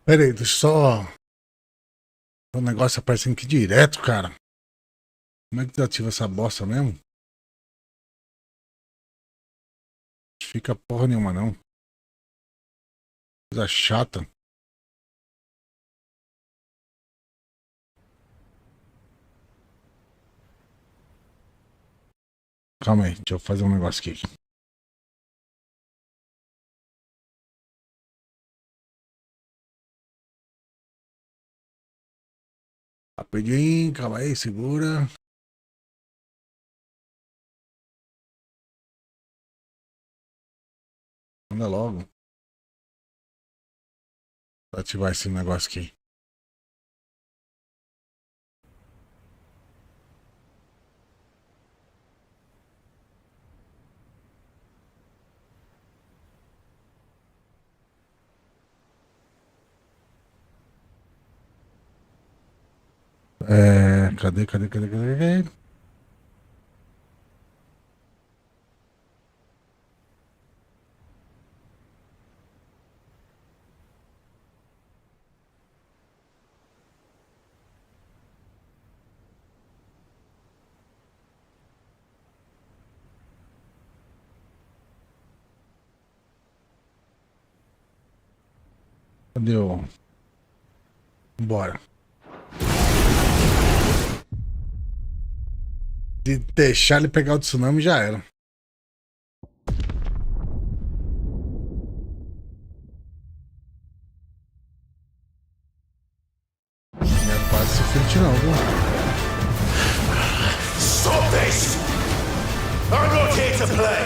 Pera aí, deixa eu só O negócio aparecendo aqui direto, cara. Como é que desativa essa bosta mesmo? Não fica porra nenhuma, não. Coisa chata. Calma aí, deixa eu fazer um negócio aqui. Rapidinho, calma aí, segura. Anda logo. Vou ativar esse negócio aqui. Cadê? Cadê o... Bora. Se deixar ele pegar o tsunami, já era. Não é fácil esse frente não, viu? Stop this! I'm not here to play!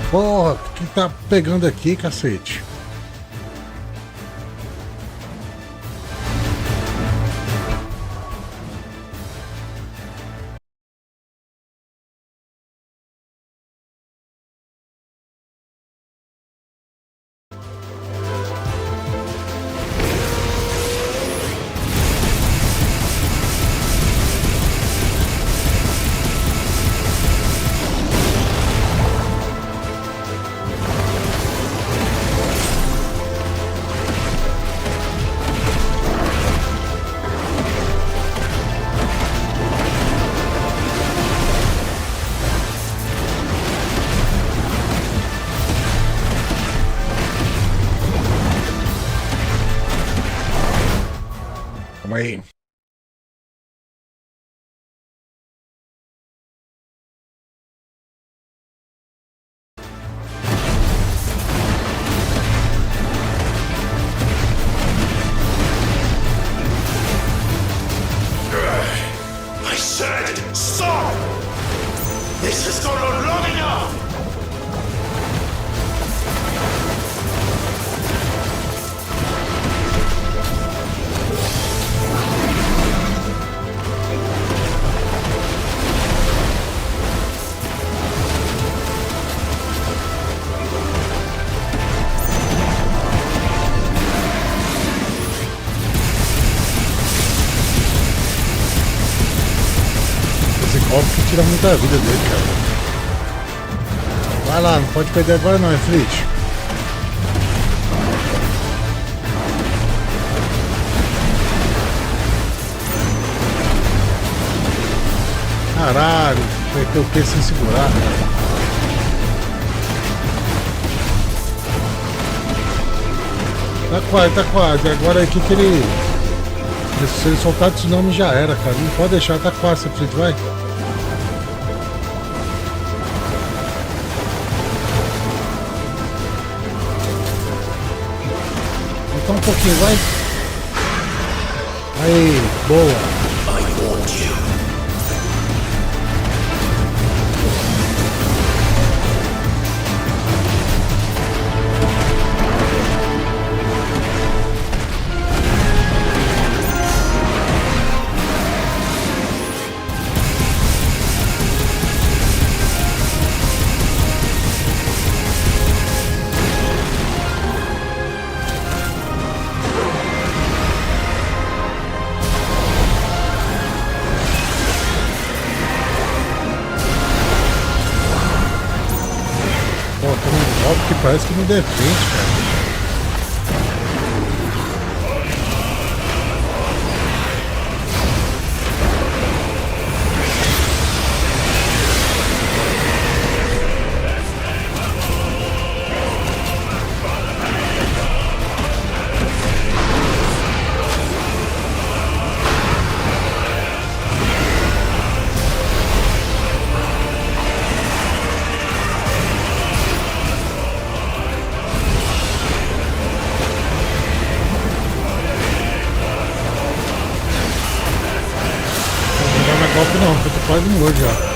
Porra, o que tá pegando aqui, cacete? Calma aí. I said stop! This has gone on long enough! Óbvio que tira muita vida dele, cara. Vai lá, não pode perder agora não, é Fritz. Caralho, apertei o P sem segurar, cara. Tá quase. Agora aqui que ele... Se ele soltar o tsunami já era, cara. Não pode deixar, tá quase, Fritz, vai. Então um pouquinho, vai. Aí, boa. I warned you. Pô, tem um golpe que parece que me defende, cara. quase morto já.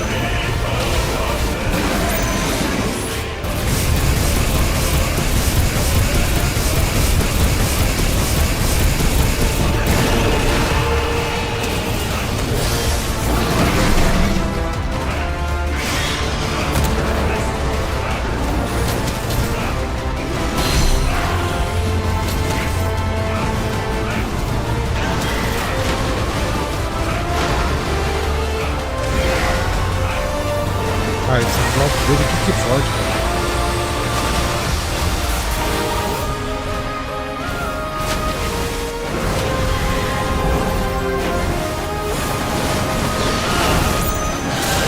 Ah, esse bloco dele que fode, cara.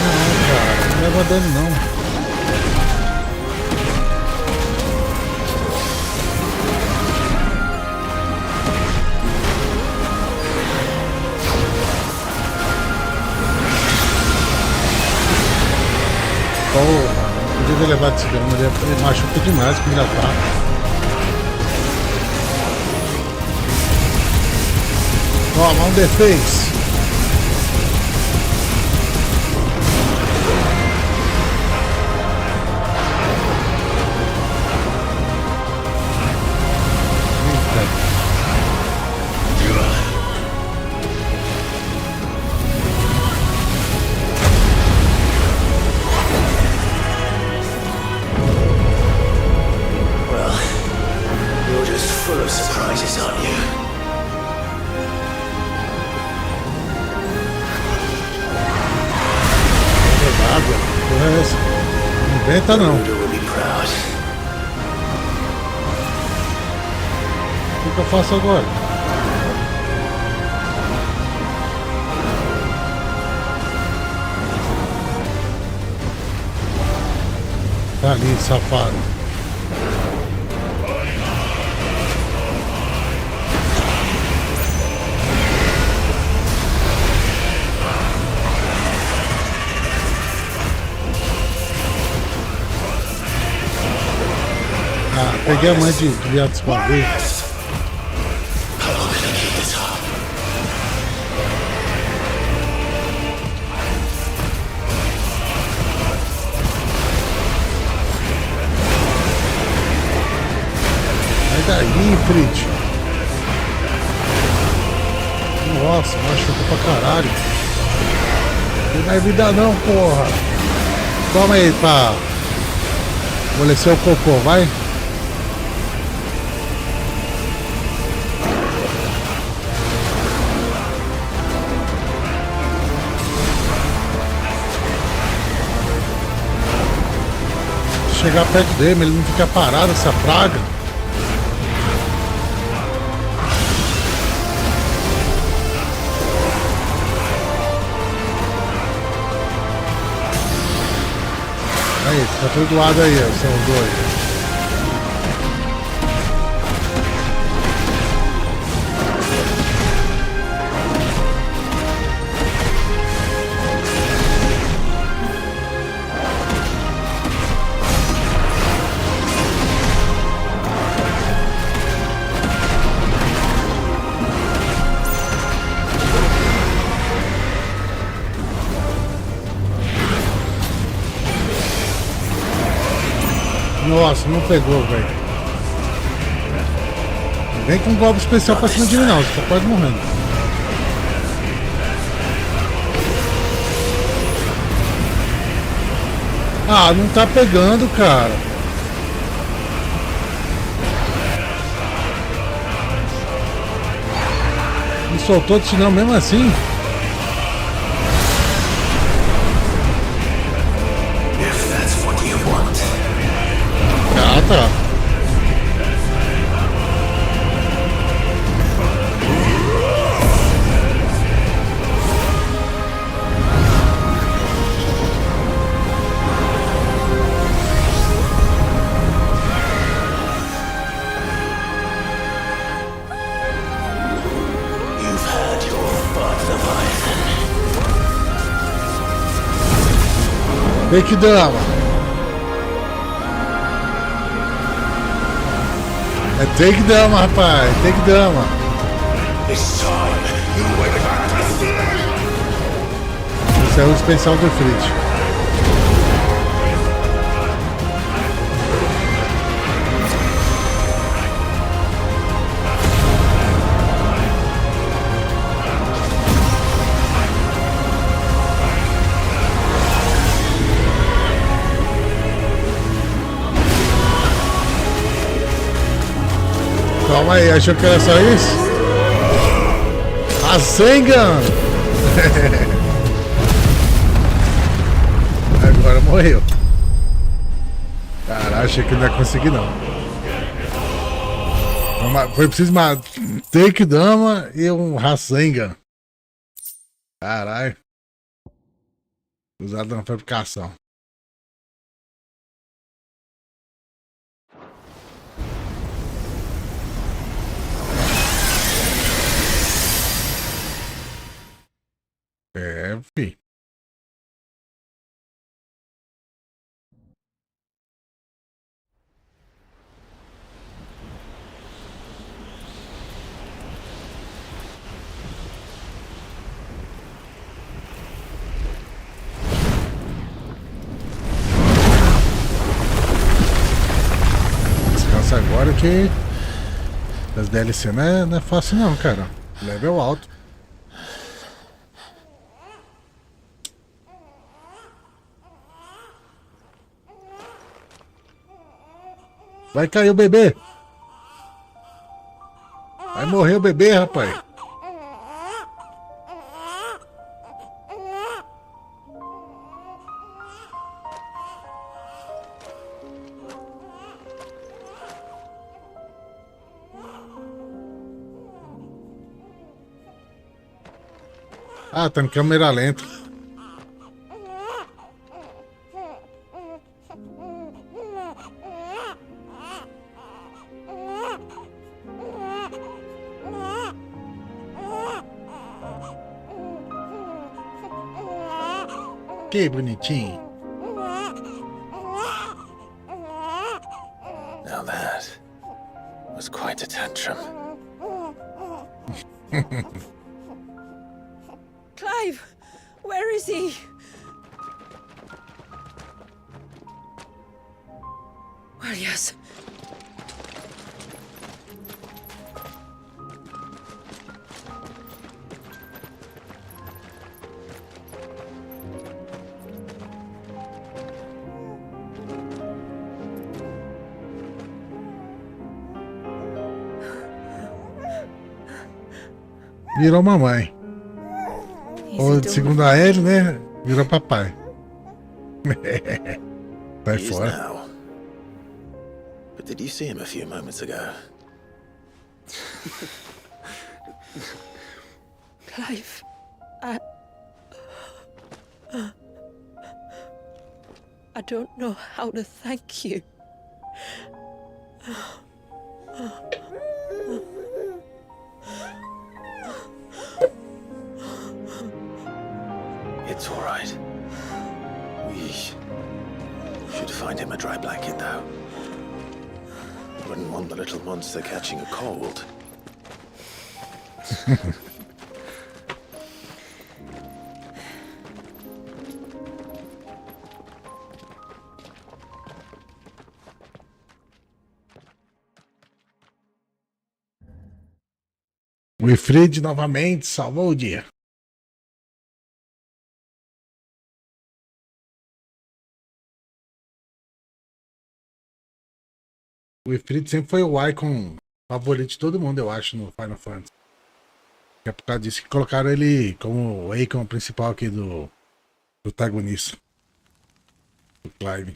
Não, cara, não leva dano não. Porra, não podia ter levado esse dano, ele machuca demais quando já tá. Toma, um defense. Full of surprises, aren't you? Porra é essa? Não inventa não. O que eu faço agora? Tá ali, safado. Ah, peguei a mãe de viados com a vez. Sai daí, Fritz. Nossa, machucou pra caralho. Não vai vida não, porra. Toma aí pra amolecer o cocô, vai. Chegar perto dele, ele não fica parado, essa praga. Aí, fica atordoado aí, são os dois. Nossa, não pegou, velho. Vem com um golpe especial pra cima de mim não, você tá quase morrendo. Ah, não tá pegando, cara. Me soltou de sinal mesmo assim? Ah, tá. You've had your fun, Leviathan. Vem que dama. É take dama, rapaz. Take dama. Esse é o especial do Fritz. Calma aí, achou que era só isso? Rasengan! Agora morreu. Caralho, achei que não ia conseguir não. Foi preciso uma take dama e um Rasengan. Caralho. Usado na fabricação. É, fi. Descansa agora que as DLC não é fácil não, cara. Level alto. Vai cair o bebê. Vai morrer o bebê, rapaz. Ah, tá em câmera lenta. Que bonitinho. Now that was quite a tantrum. Clive, where is he? Well, yes. Virou mamãe. Ou segundo a ele, né? Virou papai. Vai He is fora. now. But did you see him a few moments ago? Clive, I don't know how to thank you. It's all right. We should find him a dry blanket, though. Wouldn't want the little monster catching a cold. O Ifrid novamente salvou o dia. O Ifrit sempre foi o icon favorito de todo mundo, eu acho, no Final Fantasy. É por causa disso que colocaram ele como o icon principal aqui do protagonista. Do Clive.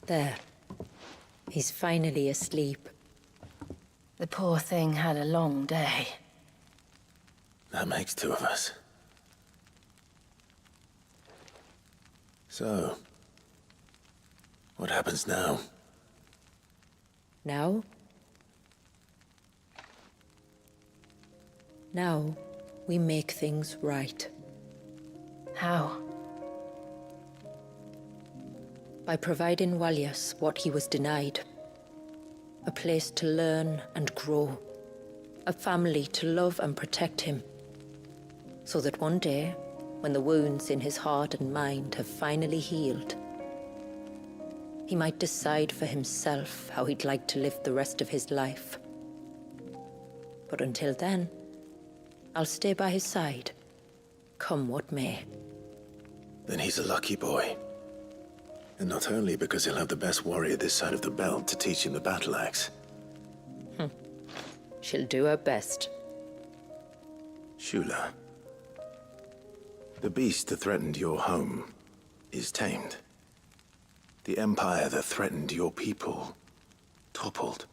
There. He's finally asleep. The poor thing had a long day. That makes two of us. So, what happens now? Now? Now, we make things right. How? By providing Walyas what he was denied. A place to learn and grow. A family to love and protect him. So that one day, when the wounds in his heart and mind have finally healed, he might decide for himself how he'd like to live the rest of his life. But until then, I'll stay by his side, come what may. Then he's a lucky boy. And not only because he'll have the best warrior this side of the belt to teach him the battle axe. She'll do her best. Shula. The beast that threatened your home is tamed. The empire that threatened your people toppled.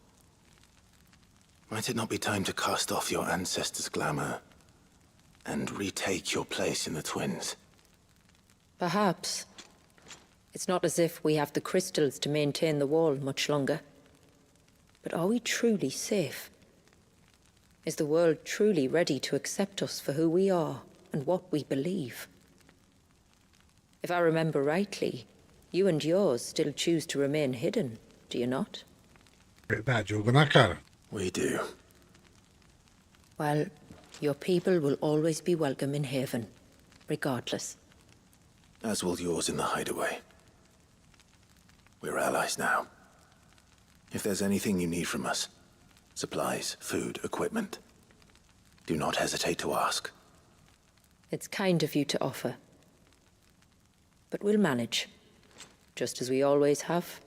Might it not be time to cast off your ancestors' glamour and retake your place in the Twins? Perhaps. It's not as if we have the crystals to maintain the wall much longer. But are we truly safe? Is the world truly ready to accept us for who we are and what we believe? If I remember rightly, you and yours still choose to remain hidden, do you not? Verdade, jogo na cara. We do. Well, your people will always be welcome in Haven, regardless. As will yours in the hideaway. We're allies now. If there's anything you need from us, supplies, food, equipment, do not hesitate to ask. It's kind of you to offer. But we'll manage, just as we always have.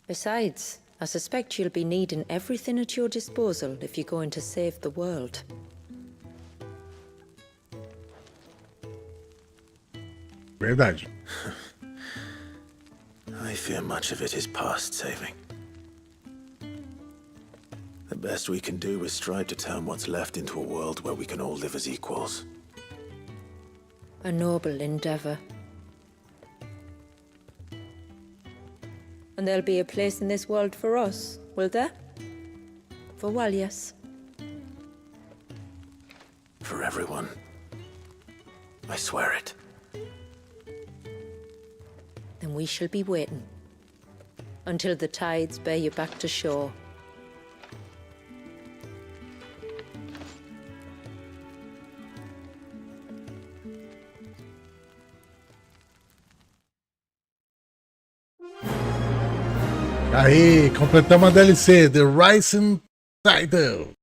Besides, I suspect you'll be needing everything at your disposal if you're going to save the world. Verdade. I fear much of it is past saving. The best we can do is strive to turn what's left into a world where we can all live as equals. A noble endeavor. And there'll be a place in this world for us, will there? For Walyas. For everyone. I swear it. Then we shall be waiting. Until the tides bear you back to shore. Aí, completamos a DLC, The Rising Title.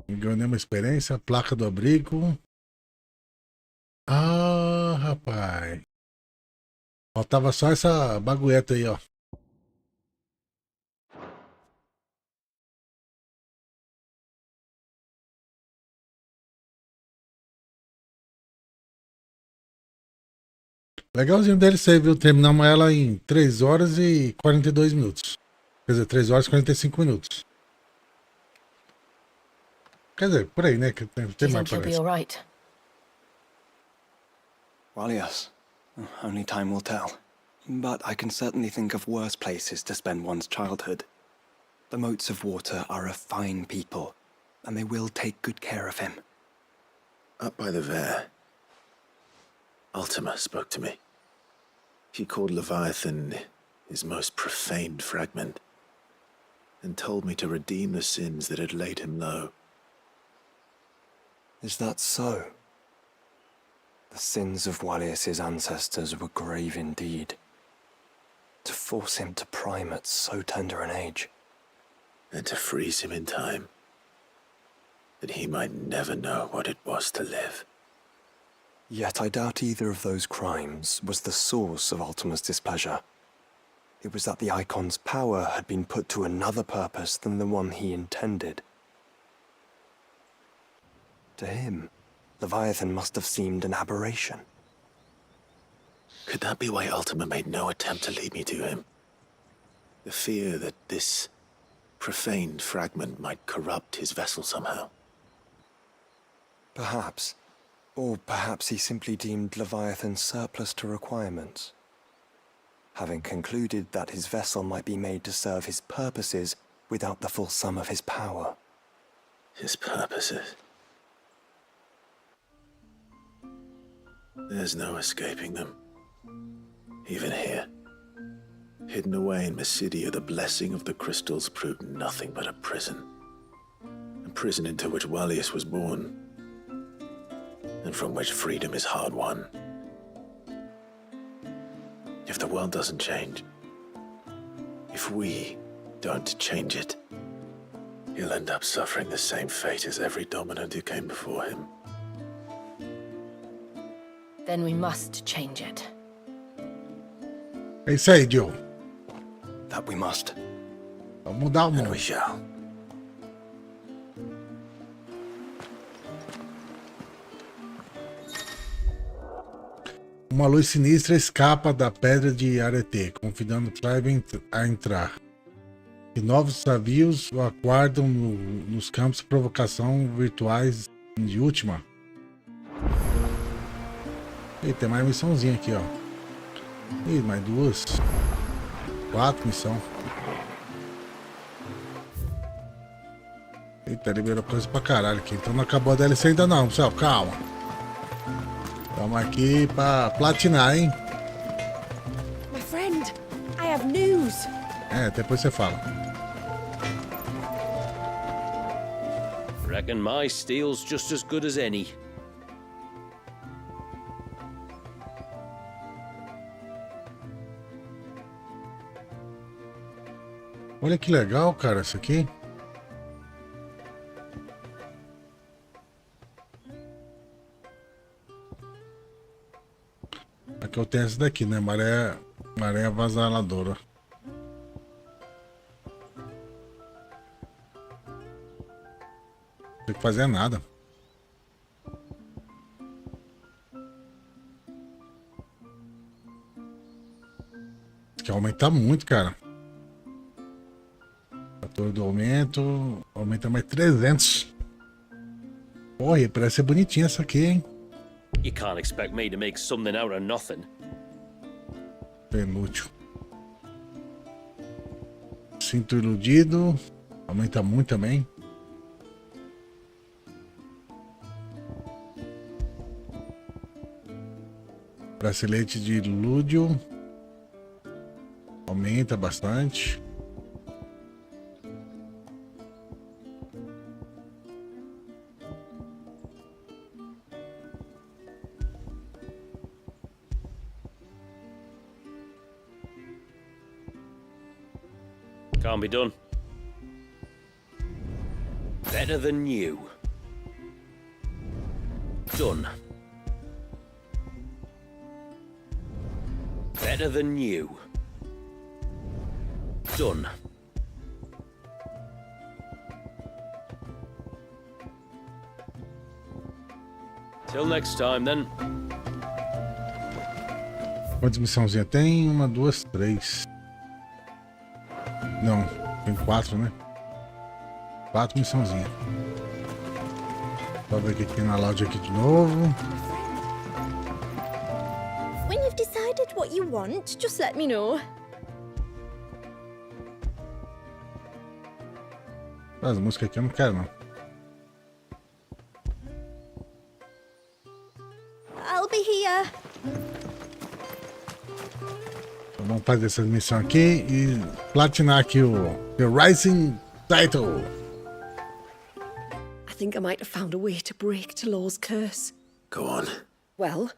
Ganhamos experiência, placa do abrigo. Ah, rapaz. Faltava só essa bagueta aí, ó. Legalzinho DLC, viu? Terminamos ela em 3 horas e 42 minutos. Quer dizer, 3 horas e 45 minutos. Quer dizer, por aí, né? Que tem mais parece. Right. Well, yes. Only time will tell. But I can certainly think of worse places to spend one's childhood. The Moats of Water are a fine people, and they will take good care of him. Up by the Vare, Ultima spoke to me. He called Leviathan his most profaned fragment, and told me to redeem the sins that had laid him low. Is that so? The sins of Walyas' ancestors were grave indeed. To force him to prime at so tender an age. And to freeze him in time, that he might never know what it was to live. Yet I doubt either of those crimes was the source of Ultima's displeasure. It was that the Icon's power had been put to another purpose than the one he intended. To him, Leviathan must have seemed an aberration. Could that be why Ultima made no attempt to lead me to him? The fear that this profaned fragment might corrupt his vessel somehow. Perhaps. Or perhaps he simply deemed Leviathan surplus to requirements. Having concluded that his vessel might be made to serve his purposes without the full sum of his power. His purposes? There's no escaping them. Even here. Hidden away in Mysidia, the blessing of the crystals proved nothing but a prison. A prison into which Wallius was born, and from which freedom is hard won. If the world doesn't change, if we don't change it, he'll end up suffering the same fate as every dominant who came before him. Then we must change it. É isso aí, Joe. That we must. Vamos mudar o And mundo. we shall. Uma luz sinistra escapa da pedra de Arete, convidando Clive a entrar. E novos navios o aguardam nos campos de provocação virtuais de última. E tem mais missãozinha aqui, ó. Ih, mais 2. 4 missões. Eita, liberou coisa pra caralho aqui. Então não acabou a DLC ainda não, pessoal. Calma. Estamos aqui pra platinar, hein? My friend, I have news. É, depois você fala. Reckon my steel's just as good as any. Olha que legal, cara, isso aqui. Aqui eu tenho essa daqui, né? Maré avassaladora. Não tem que fazer nada. Isso aqui aumenta muito, cara. Fator do aumento. Aumenta mais 300. Porra, parece ser bonitinha essa aqui, hein? You can't expect me to make something out of nothing. Penútil. Cinto iludido. Aumenta muito também. Bracelete de ilúdio. Aumenta bastante. Can't be done. Better than new. Done. Better than new. Done. Till next time, then. Quantas missãozinhas tem? 1, 2, 3. Não, tem 4, né? 4 missãozinhas. Vou ver o que tem na loja aqui de novo. When you've decided what you want, just let me know. As músicas aqui eu não quero, não. I'll be here. Então vamos fazer essa missão aqui e platinar aqui o The Rising Title. I think I might have found a way to break Talor's curse. Go on. Well,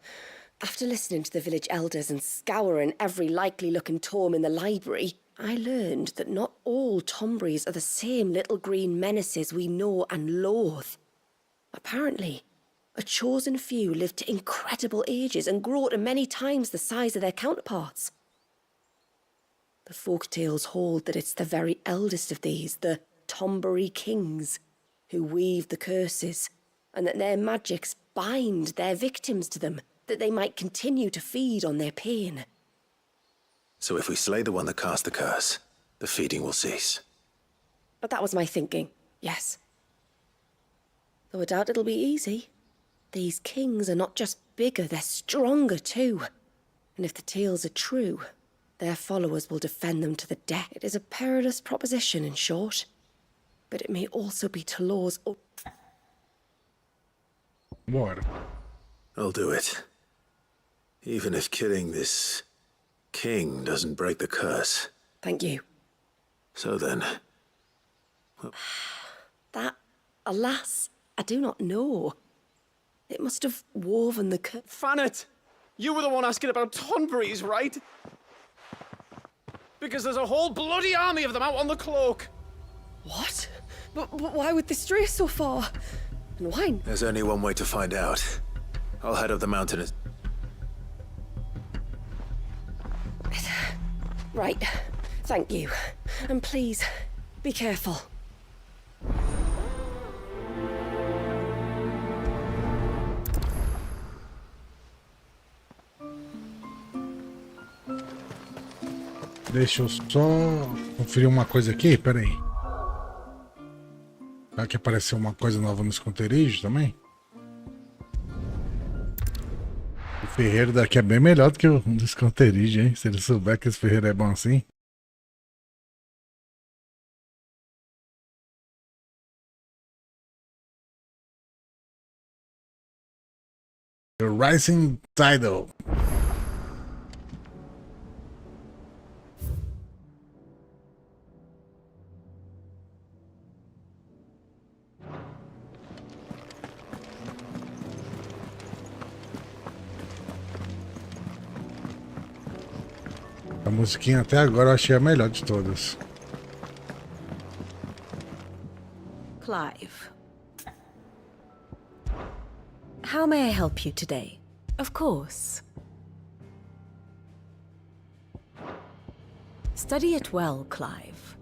after listening to the village elders and scouring every likely-looking tome in the library, I learned that not all Tombries are the same little green menaces we know and loathe. Apparently, a chosen few live to incredible ages and grow to many times the size of their counterparts. The folktales hold that it's the very eldest of these, the Tombury kings, who weave the curses, and that their magics bind their victims to them, that they might continue to feed on their pain. So if we slay the one that cast the curse, the feeding will cease. But that was my thinking, yes. Though I doubt it'll be easy. These kings are not just bigger, they're stronger too. And if the tales are true, their followers will defend them to the death. It is a perilous proposition, in short. But it may also be Talor's... Bora. I'll do it. Even if killing this king doesn't break the curse. Thank you. So then... That, alas, I do not know. It must have woven the curse. Fanet! You were the one asking about Tonberries, right? Because there's a whole bloody army of them out on the cloak. What? But why would they stray so far? And why? There's only one way to find out. I'll head up the mountain as... Right. Thank you. And please, be careful. Deixa eu só conferir uma coisa aqui, peraí. Será que apareceu uma coisa nova no esconderijo também? O ferreiro daqui é bem melhor do que o do esconderijo, hein? Se ele souber que esse ferreiro é bom assim. The Rising Tidal. A musiquinha até agora eu achei a melhor de todas. Clive. How may I help you today? Of course. Study it well, Clive.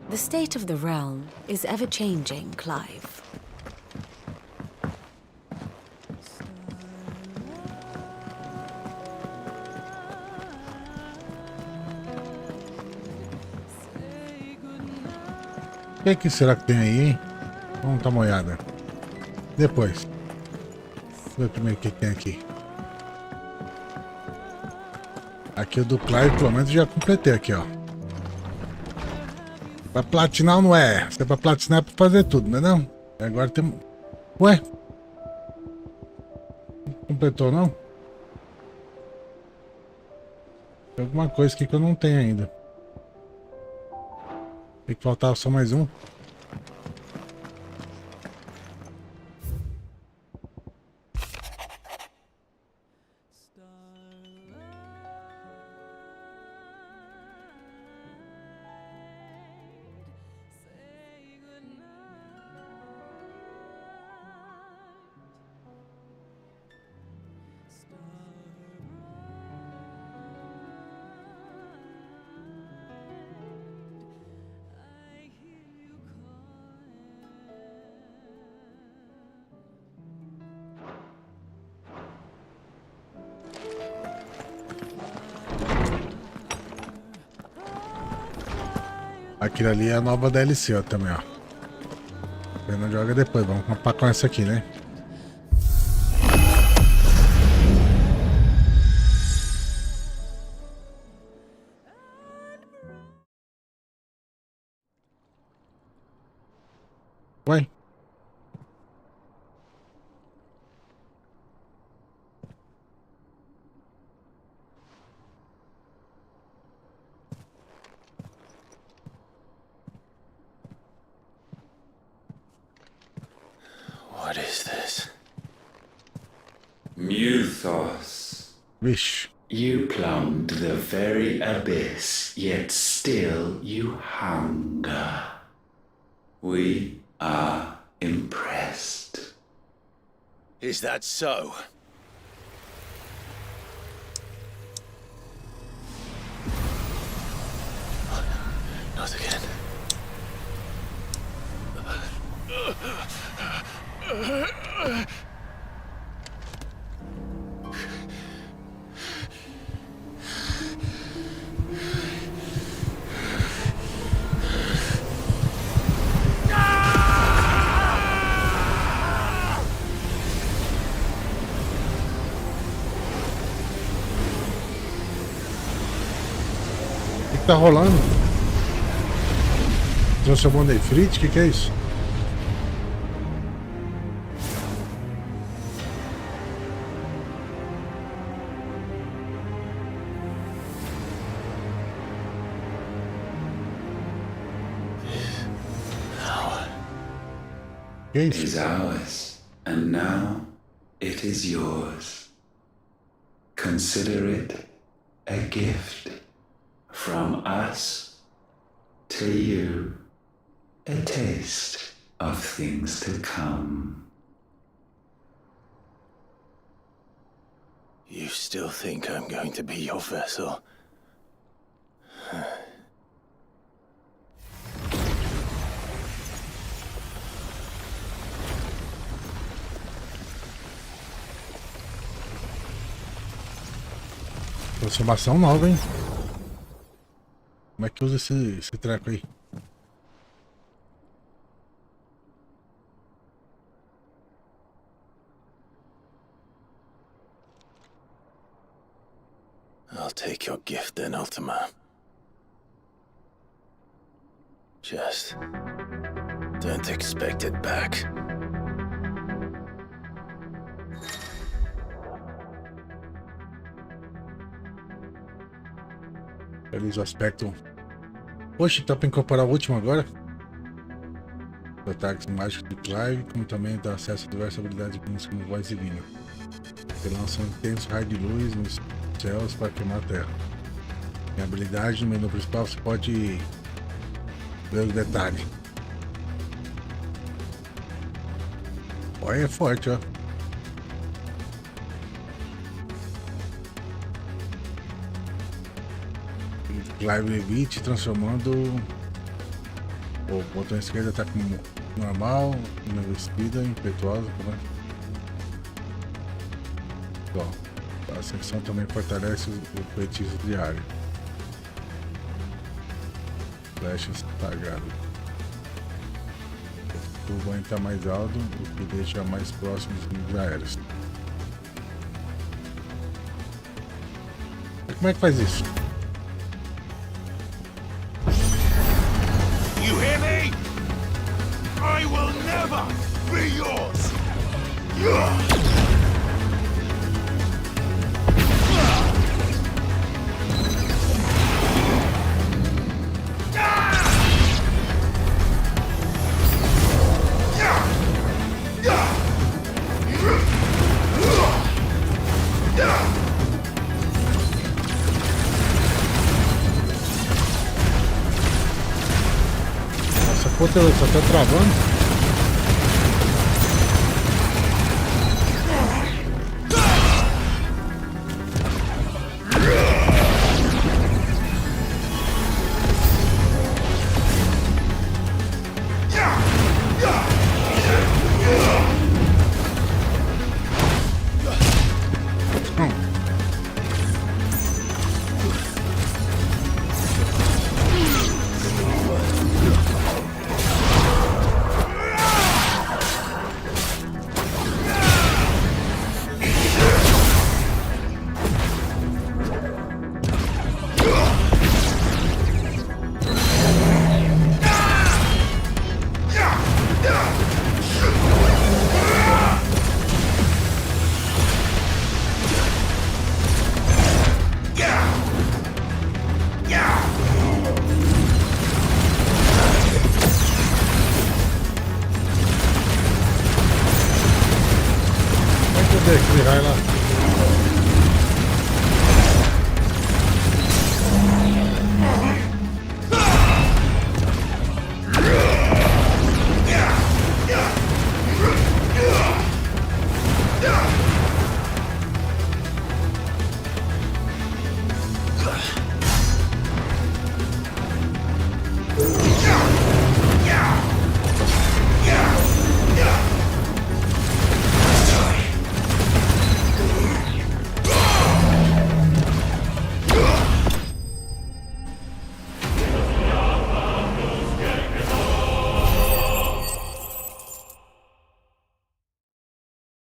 The state of the realm is ever-changing, Clive. O que será que tem aí, hein? Vamos dar uma olhada. Depois. Vamos ver primeiro o que tem aqui. Aqui o do Clive, pelo menos, já completei aqui, ó. Pra platinar não é. Se é pra platinar é pra fazer tudo, não é não? Agora tem... Ué? Não completou, não? Tem alguma coisa aqui que eu não tenho ainda. Tem que faltar só mais um. Aquilo ali é a nova DLC, ó, também, ó. Você não joga depois, vamos comprar com essa aqui, né? Ué? What is this? Muthos. Vixe. You plumbed the very abyss, yet still you hunger. We are impressed. Is that so? Not again. O que tá rolando? Transformou Nefrit? O que é isso? is ours, and now it is yours. Consider it a gift from us to you, a taste of things to come. You still think I'm going to be your vessel? Transformação nova, hein? Como é que usa esse treco aí? I'll take your gift then, Ultima. Just don't expect it back. Feliz o aspecto. Poxa, tá pra incorporar o último agora? Os ataques mágicos de Clive, como também dá acesso a diversas habilidades divinas como voz divina. Que lança um intenso raio de luz nos céus para queimar a terra. Em habilidade no menu principal você pode ver os detalhes. Olha, é forte, ó. Clive Levite transformando o botão esquerdo ataque normal, uma vestida impetuosa. Bom, a secção também fortalece o feitiço diário. Flechas sagradas. O banho está mais alto, o que deixa mais próximo dos inimigos aéreos. Como é que faz isso? You hear me? I will never be yours! Puta, eu só tô travando. Vai lá.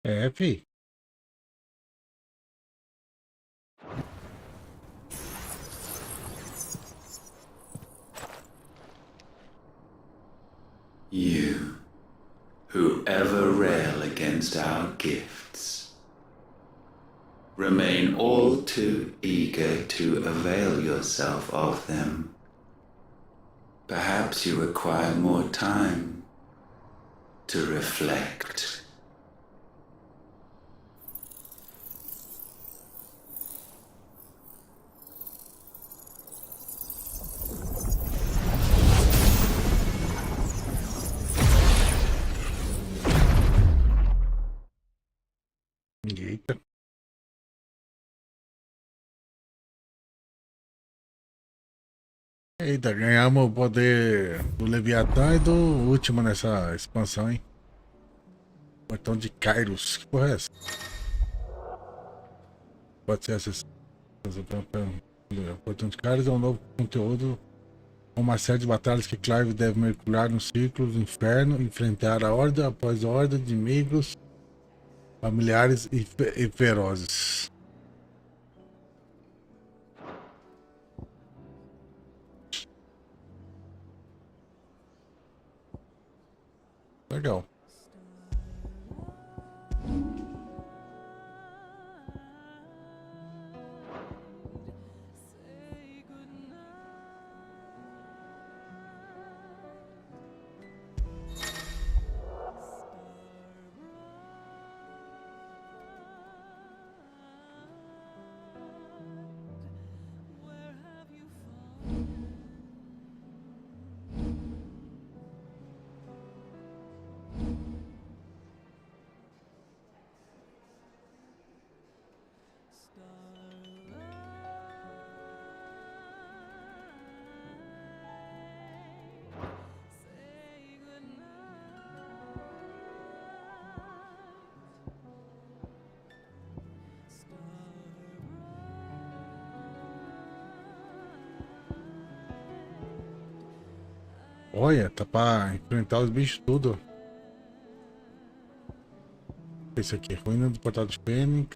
É, fi. You, who ever rail against our gifts, remain all too eager to avail yourself of them. Perhaps you require more time, to reflect. Eita. Eita, ganhamos o poder do Leviatã e do último nessa expansão, hein? Portão de Kairos. Que porra é essa? Pode ser essa. O Portão de Kairos é um novo conteúdo com uma série de batalhas que Clive deve mergulhar no círculo do inferno, enfrentar a horda após horda de inimigos familiares e ferozes. Legal. Olha, tá pra enfrentar os bichos tudo. Esse aqui, ruína do portal de Fênix.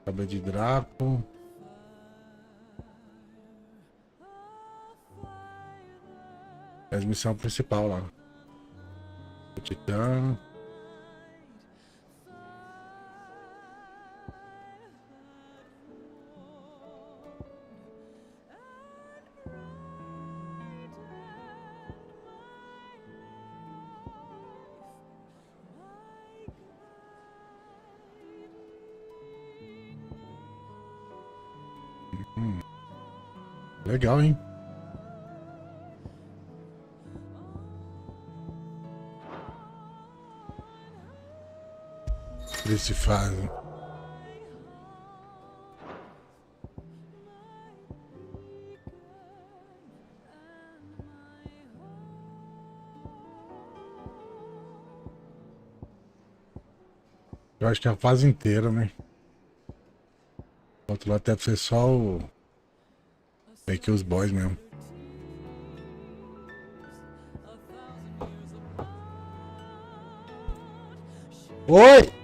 Cabeça de Draco. É a missão principal lá. O Titã. Legal, hein? Eles se fazem. Eu acho que é a fase inteira, né? O outro lado deve ser só o... meio que os boys mesmo. Oi!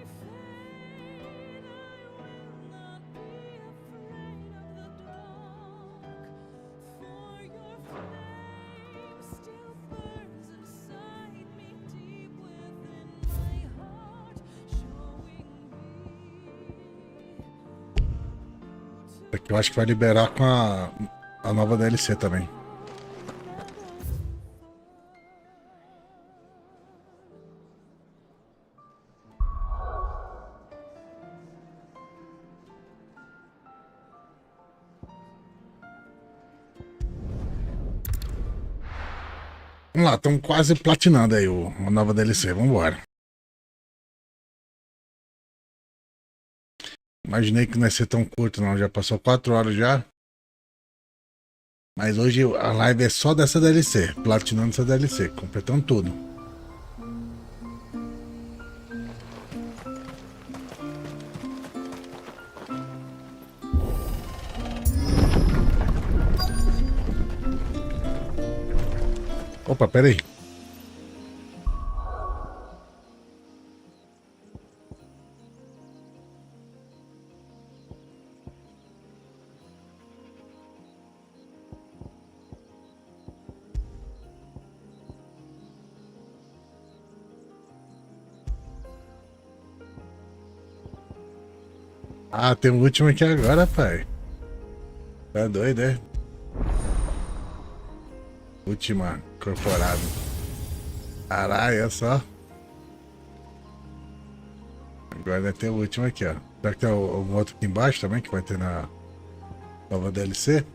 Aqui eu acho que vai liberar com a nova DLC também. Vamos lá, estamos quase platinando aí a nova DLC, vamos embora. Imaginei que não ia ser tão curto não, já passou 4 horas já. Mas hoje a live é só dessa DLC, platinando essa DLC, completando tudo. Opa, pera aí. Ah, tem o último aqui agora, pai. Tá doido, é? Última corporada. Caralho, é só. Agora vai ter o último aqui, ó. Será que tem algum outro aqui embaixo também que vai ter na nova DLC?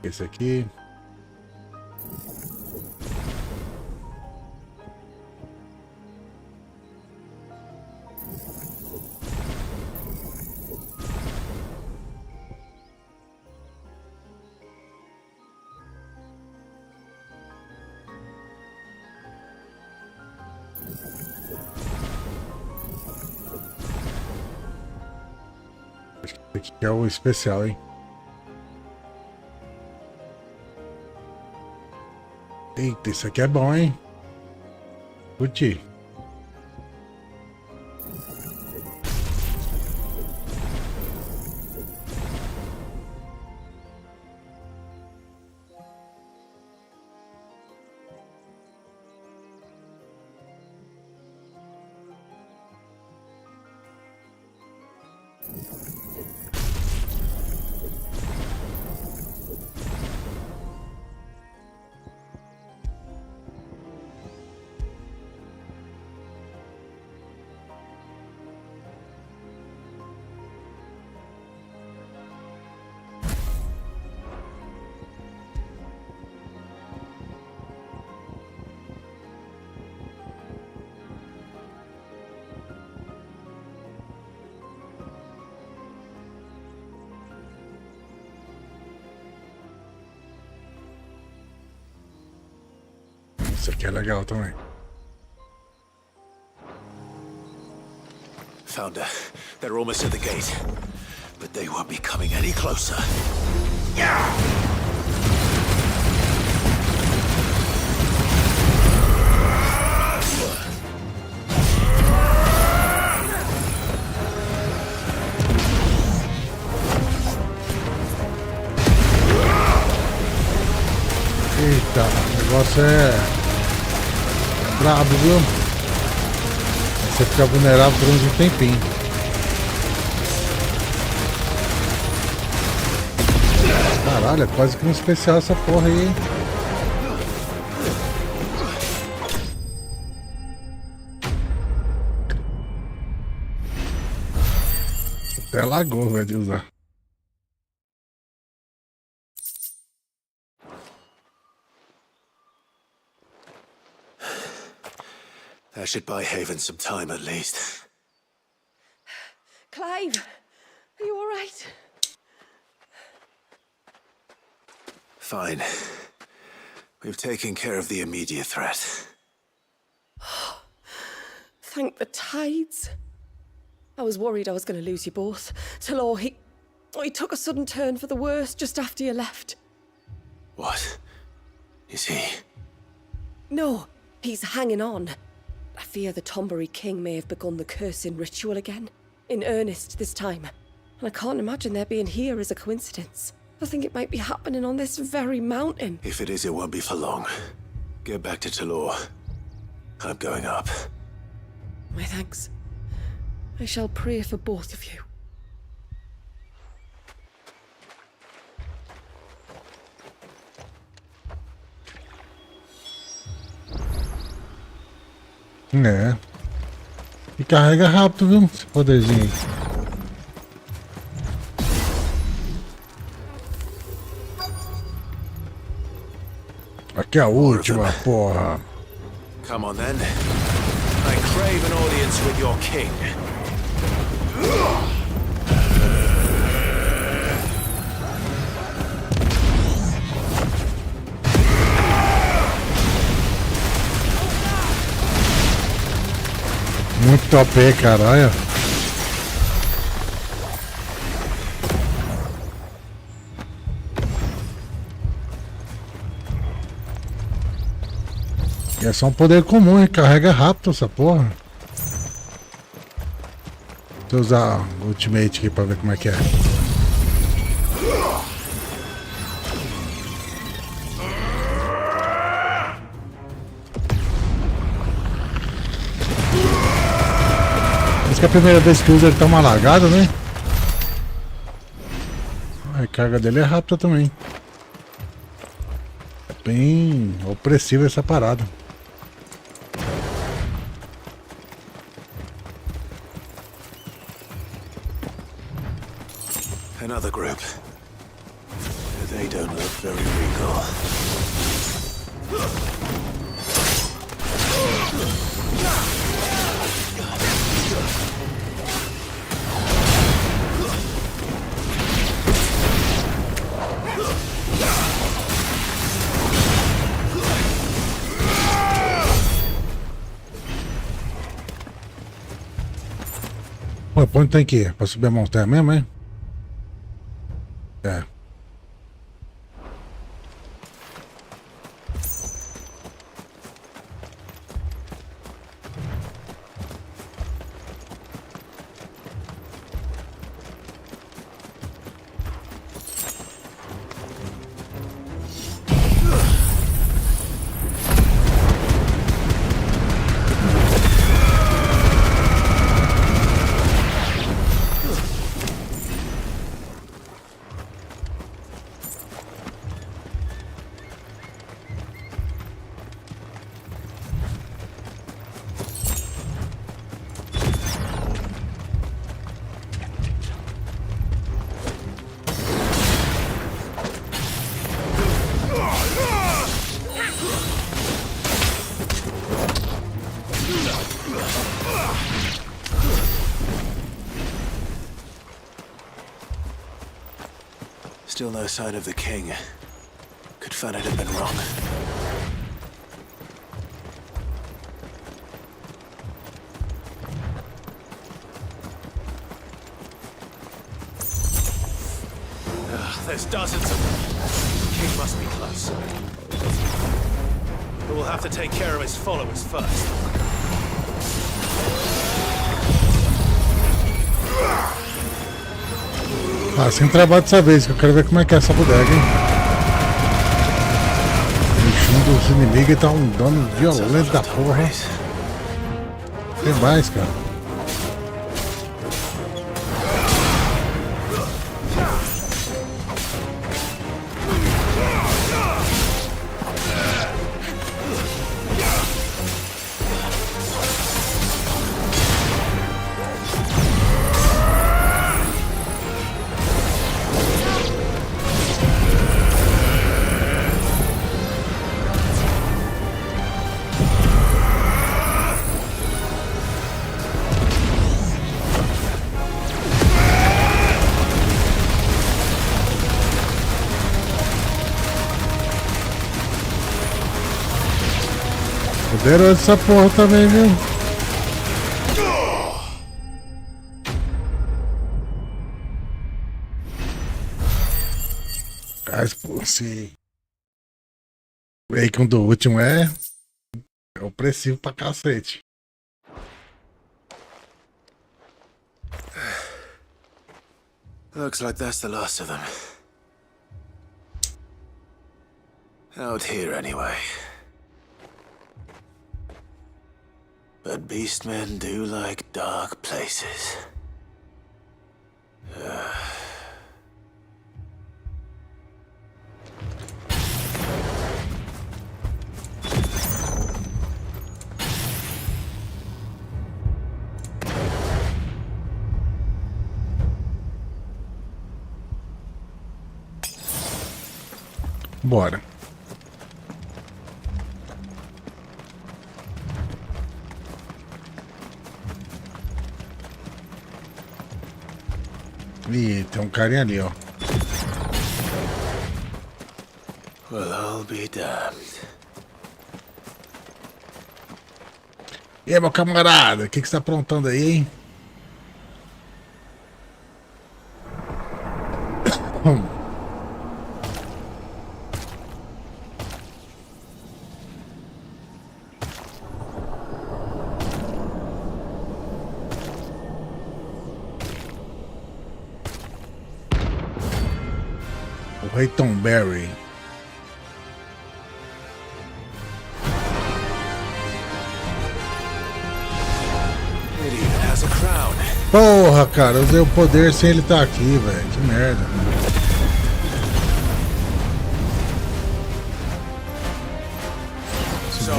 Esse aqui. Acho que esse aqui é o especial, hein? Eita, isso aqui é bom, hein? Curti. Isso aqui é legal também. Founder, they're almost at the gate, but they won't be coming any closer. Yeah! Eita, o negócio é brabo, viu? Você fica vulnerável por um tempinho. Caralho, é quase que um especial essa porra aí, hein? Até lagou, velho, de usar. That should buy Haven some time at least. Clive, are you all right? Fine. We've taken care of the immediate threat. Thank the tides. I was worried I was going to lose you both. Talor, he took a sudden turn for the worse just after you left. What? Is he? No, he's hanging on. I fear the Tombury King may have begun the cursing ritual again. In earnest this time. And I can't imagine their being here as a coincidence. I think it might be happening on this very mountain. If it is, it won't be for long. Get back to Talor. I'm going up. My thanks. I shall pray for both of you. É. E carrega rápido, viu? Esse poderzinho aí. Aqui é a última, porra. Come on then. I crave an audience with your king. Muito top, cara, olha. E é só um poder comum, hein? Carrega rápido essa porra. Deixa eu usar o ultimate aqui pra ver como é que é. Acho que é a primeira vez que usa ele tá uma lagada, né? A recarga dele é rápida também. Bem opressiva essa parada. Another group. They don't look very regal. Ué, pra onde tem que ir? Pra subir a montanha mesmo, hein? É. Still no sign of the king. Could Fanad have been wrong? There's dozens of them. The king must be close. But we'll have to take care of his followers first. Ah, sem trabalho dessa vez, que eu quero ver como é que é essa bodega, hein? O bichinho dos inimigos tá um dano violento da porra. Tem mais, cara. Poderoso essa porra também, viu? Esse bacon do último é opressivo pra cacete. Looks like that's the last of them. Out here, anyway. But beastmen do like dark places. Bora. Ih, tem um carinha ali, ó. Well, I'll be damned. E aí, meu camarada, o que você tá aprontando aí, hein? O Rei Tomberry. Porra, cara, usei o poder sem ele estar aqui, velho. Que merda.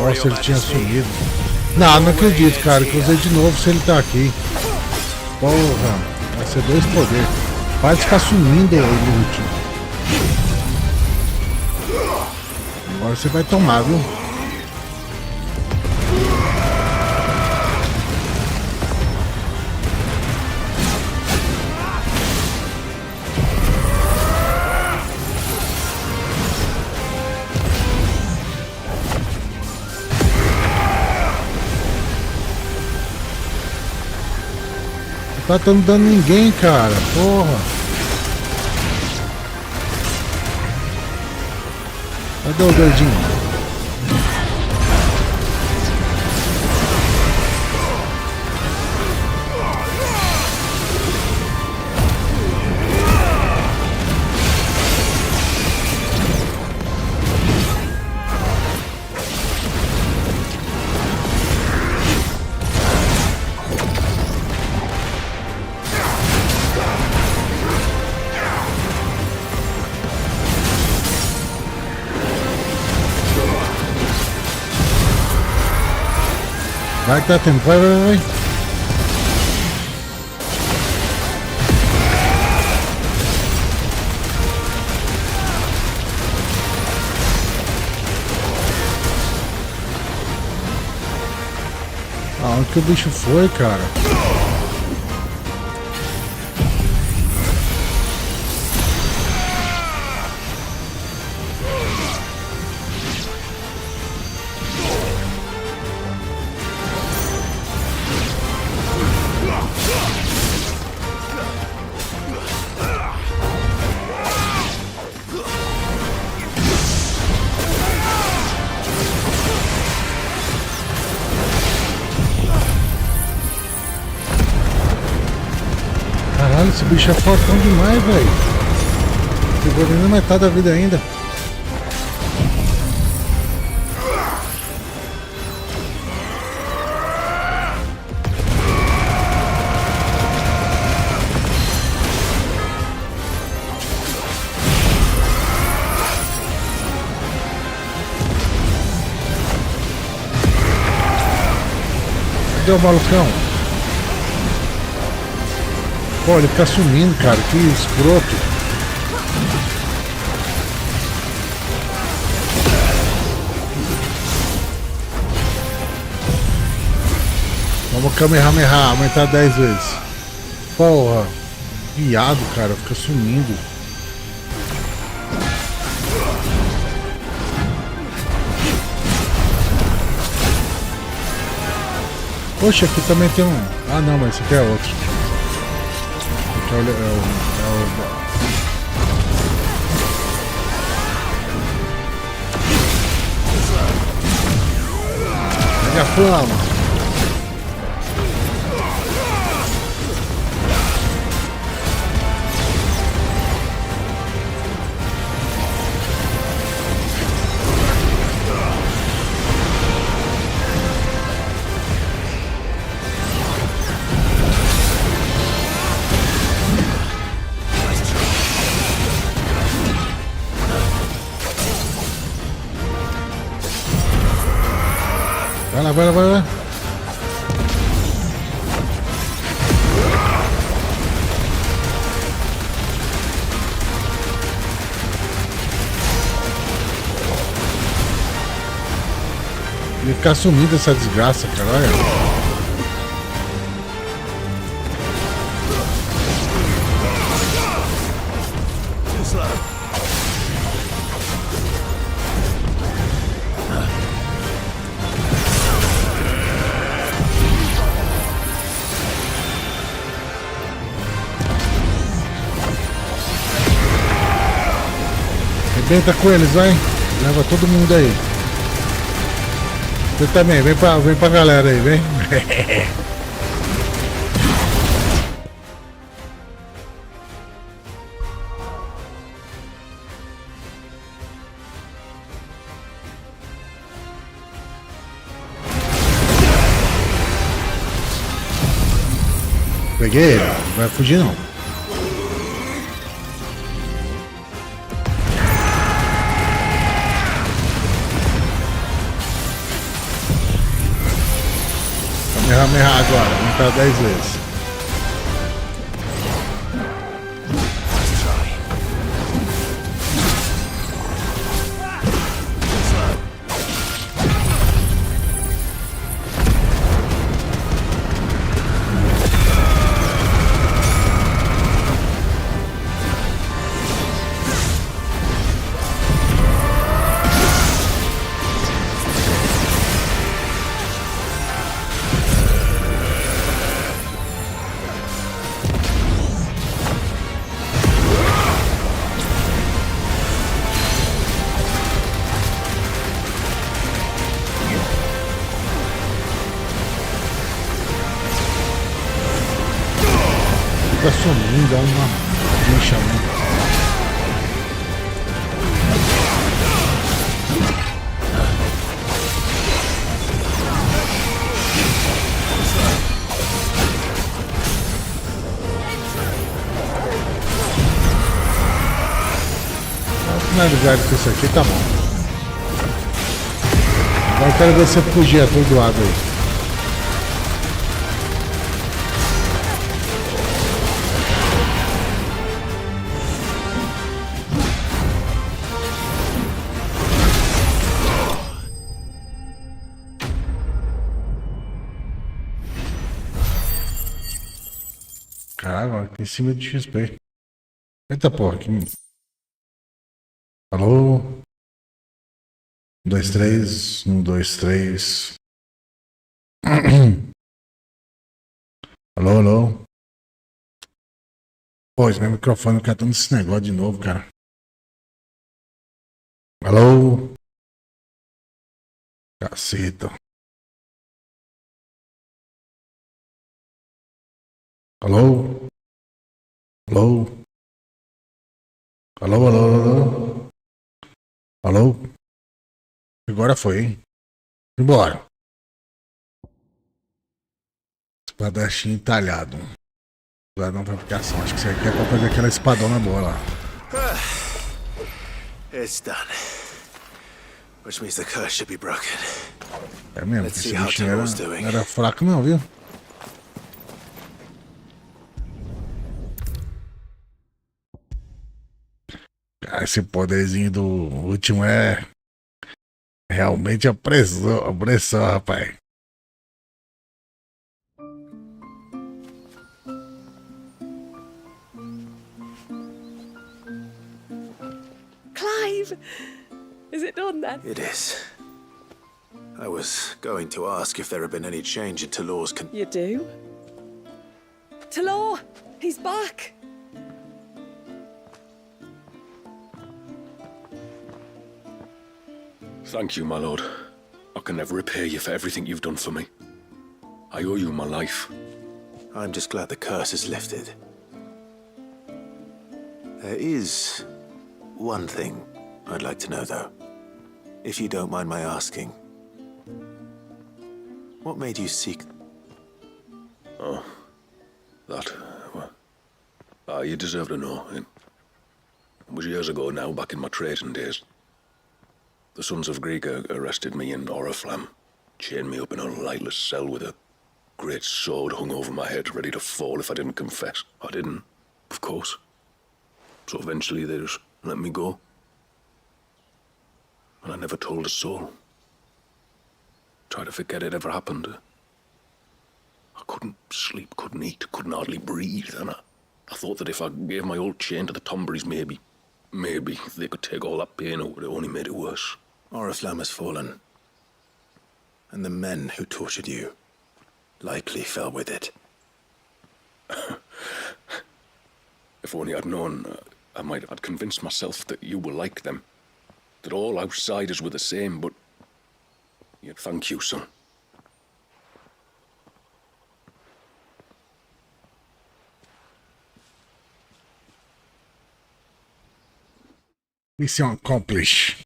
Nossa, ele tinha sumido. Não acredito, cara, que eu usei de novo se ele tá aqui. Porra, vai ser 2 poderes. Vai ficar sumindo, inútil. Agora você vai tomar, viu? Não tá dando ninguém, cara. Porra. Cadê o doidinho? Vai que dá tempo, vai. Aonde que o bicho foi, cara? Caralho, esse bicho é fortão demais, velho. Pegou nem na metade da vida ainda. Cadê o malucão? Pô, ele fica sumindo, cara, que escroto. Vamos Kamehameha, aumentar 10 vezes. Porra, viado, cara, fica sumindo. Poxa, aqui também tem um... Ah não, mas esse aqui é outro. Pega a flama. Vai lá. Ele ficar sumindo essa desgraça, cara, olha. Arrebenta com eles, vai. Leva todo mundo aí. Você também, vem pra galera aí, vem. Peguei ele, não vai fugir não. Kamehameha agora, vamos pra 10 vezes. Fica sumindo, dá uma mancha muito. Finalizado com isso aqui, tá bom. Agora eu quero ver você fugir atordoado aí. Caralho, aqui em cima de XP. Eita porra, aqui. Alô? 1, 2, 3. 1, 2, 3. Alô, alô? Pô, esse meu microfone fica dando esse negócio de novo, cara. Alô? Caceta. Alô? Alô? Alô, alô, alô? Alô? Agora foi, hein? Embora. Espadachim entalhado. Espadão pra aplicação. Acho que isso aqui é pra fazer aquela espadona boa lá. It's done. Which means the curse should be broken. É mesmo, Let's esse see how bichinho Talor's doing. não era fraco não, viu? Cara, esse poderzinho do último é realmente opressor, rapaz. Clive! Is it done then? It is. I was going to ask if there had been any change in Talor's You do? Talor! He's back! Thank you, my lord. I can never repay you for everything you've done for me. I owe you my life. I'm just glad the curse is lifted. There is one thing I'd like to know, though. If you don't mind my asking. What made you seek... Oh, that... well, you deserve to know. It was years ago now, back in my trading days. The Sons of Greek arrested me in Oriflamme, chained me up in a lightless cell with a great sword hung over my head, ready to fall if I didn't confess. I didn't, of course. So eventually they just let me go. And I never told a soul. Tried to forget it ever happened. I couldn't sleep, couldn't eat, couldn't hardly breathe, and I thought that if I gave my old chain to the Tomberries, maybe they could take all that pain out, but it only made it worse. Oriflamme has fallen. And the men who tortured you likely fell with it. If only I'd known, I might have convinced myself that you were like them. That all outsiders were the same, but... Yet thank you, son. Mission accomplished.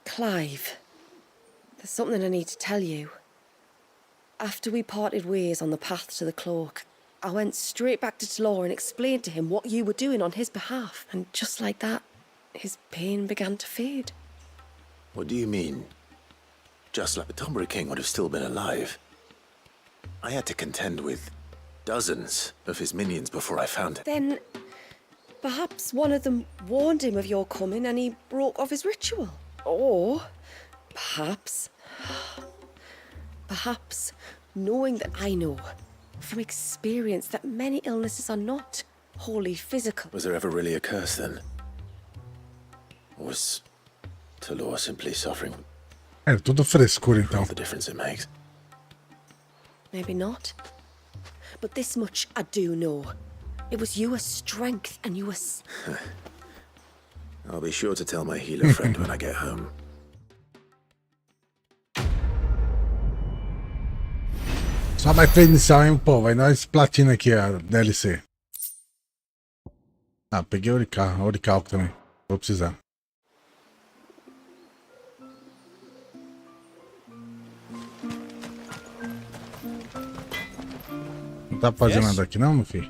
Clive, there's something I need to tell you. After we parted ways on the path to the cloak, I went straight back to Talor and explained to him what you were doing on his behalf. And just like that, his pain began to fade. What do you mean? Just like the Tomber King would have still been alive. I had to contend with dozens of his minions before I found it. Then perhaps one of them warned him of your coming and he broke off his ritual. Or perhaps knowing that I know from experience that many illnesses are not wholly physical. Was there ever really a curse then? Or was Talor simply suffering É tudo frescura então. all the difference it makes? Maybe not. But this much I do know. It was your strength and your... I'll be sure to tell my healer friend when I get home. Só vai pra inicial, hein, pô. Vai nós platina aqui a DLC. Ah, peguei Orichalco também. Vou precisar. Não tá fazendo nada aqui não, meu filho?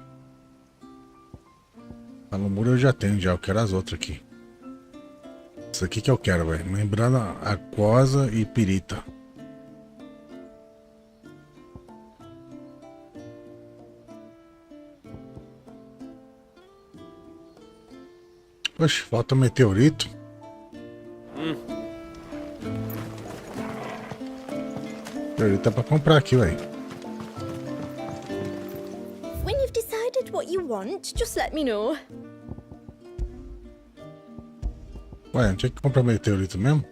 A Lumura eu já tenho, eu quero as outras aqui. Isso aqui que eu quero, velho. Membrana aquosa e pirita. Oxe, falta meteorito. Meteorito é pra comprar aqui, velho. When you've decided what you want, just let me know. Ué, não tinha que comprar meteorito mesmo?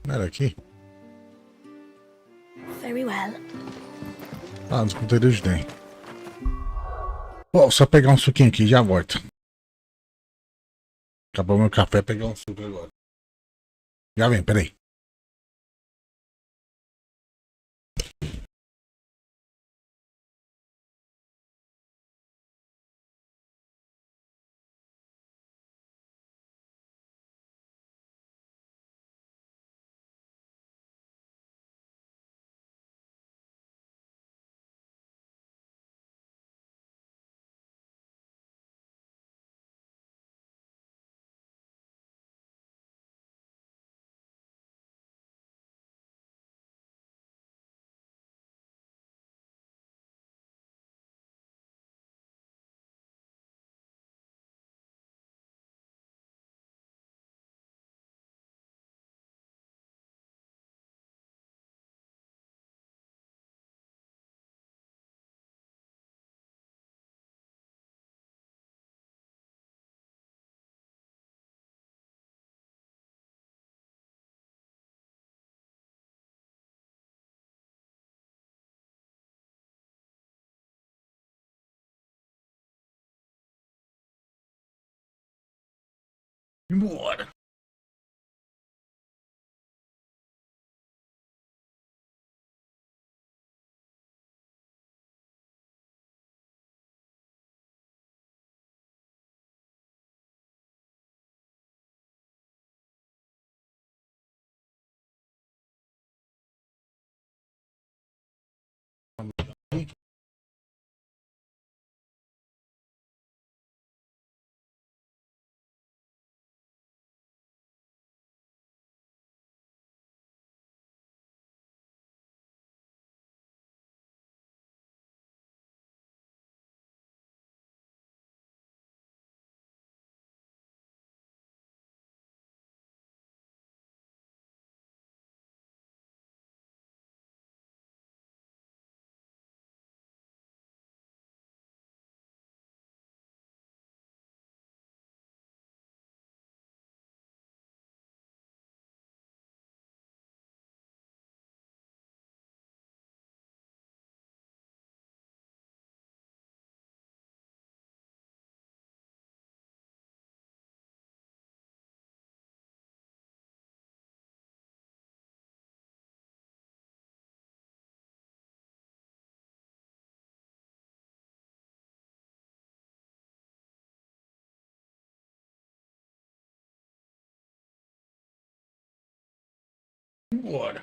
Não era aqui? Very well. Ah, nos conteúdos tem. Bom, só pegar um suquinho aqui e já volto. Acabou meu café, pegar um suco agora. Já vem, peraí. Embora. Embora.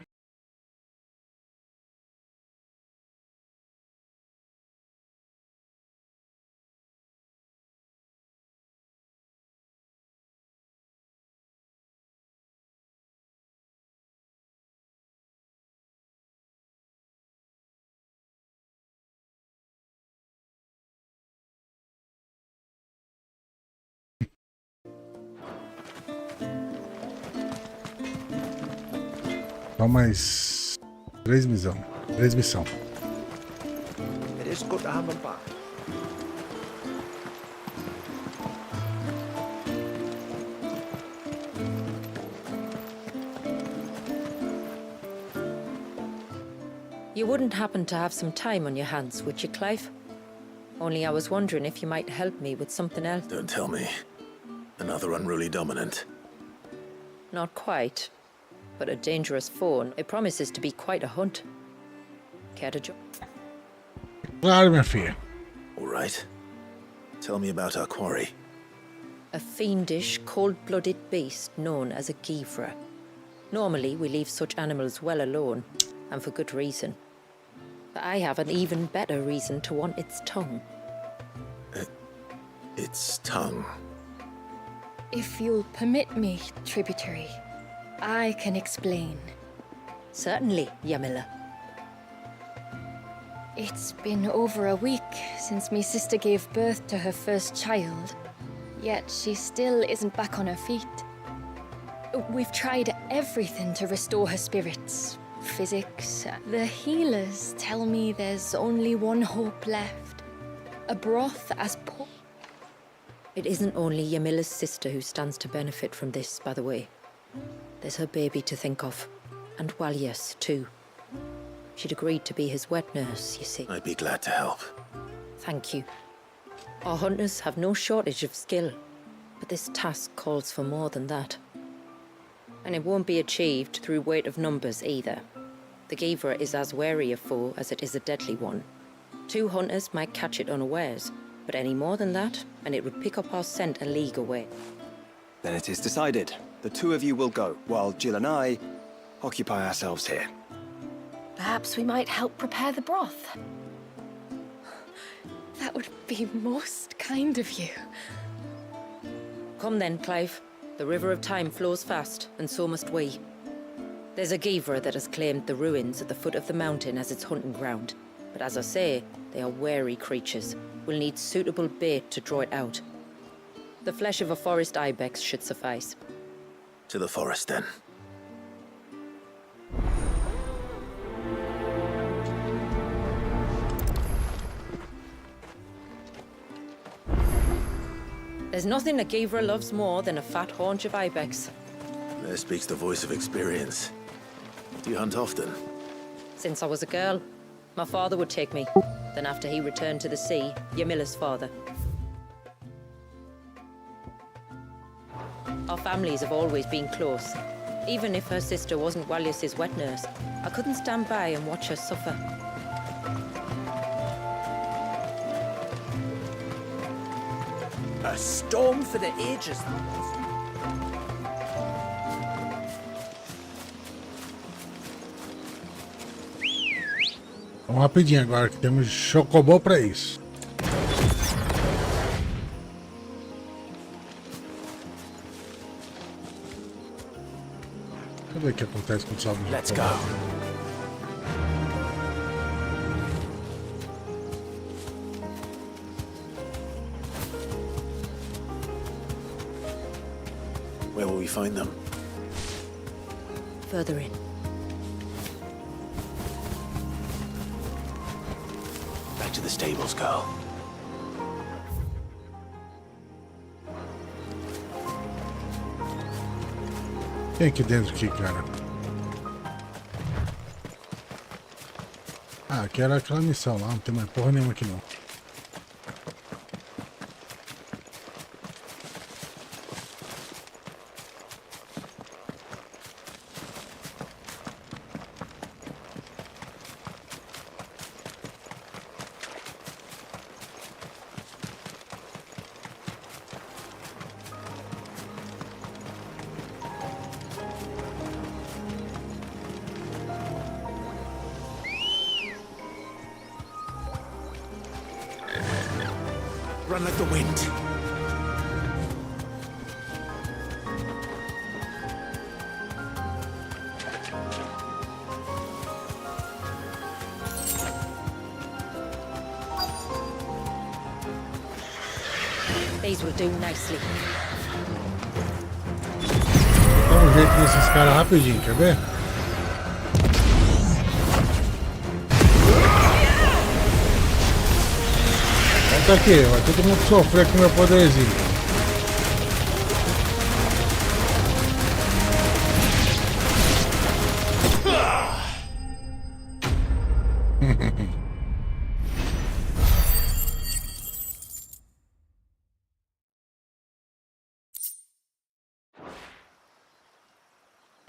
Só mais 3 missões. 3 missões. It is good to have them back. You wouldn't happen to have some time on your hands, would you, Clive? Only I was wondering if you might help me with something else. Don't tell me. Another unruly dominant. Not quite, but a dangerous foe, and it promises to be quite a hunt. Care to join? Claro, minha filha. All right. Tell me about our quarry. A fiendish, cold-blooded beast known as a Givra. Normally, we leave such animals well alone, and for good reason. But I have an even better reason to want its tongue. Its tongue. If you'll permit me, tributary, I can explain. Certainly, Yamila. It's been over a week since me sister gave birth to her first child, yet she still isn't back on her feet. We've tried everything to restore her spirits. Physics. The healers tell me there's only one hope left. A broth as poor. It isn't only Yamila's sister who stands to benefit from this, by the way. There's her baby to think of. And Walyas, too. She'd agreed to be his wet nurse, you see. I'd be glad to help. Thank you. Our hunters have no shortage of skill, but this task calls for more than that. And it won't be achieved through weight of numbers either. The Givra is as wary a foe as it is a deadly one. 2 hunters might catch it unawares, but any more than that, and it would pick up our scent a league away. Then it is decided. The 2 of you will go, while Jill and I occupy ourselves here. Perhaps we might help prepare the broth. That would be most kind of you. Come then, Clive. The river of time flows fast, and so must we. There's a Givra that has claimed the ruins at the foot of the mountain as its hunting ground. But as I say, they are wary creatures. We'll need suitable bait to draw it out. The flesh of a forest ibex should suffice. To the forest, then. There's nothing a Givra loves more than a fat haunch of ibex. There speaks the voice of experience. Do you hunt often? Since I was a girl, my father would take me. Then after he returned to the sea, Yamila's father. Our families have always been close. Even if her sister wasn't Walyas's wet nurse, I couldn't stand by and watch her suffer. A storm for the ages, that was. Vamos rapidinho agora, que temos chocobô pra isso. Deixa eu ver o que acontece quando sobe o Let's chocobô. go. Where will we find them? Further in. Back to the stables, girl. Tem aqui dentro aqui, cara. Ah, aqui era aquela missão lá, não tem mais porra nenhuma aqui não. Run like the wind. These will do nicely. Dá um jeito nesses caras rapidinho, quer ver? Tá aqui, vai todo mundo sofrer com meu poderzinho.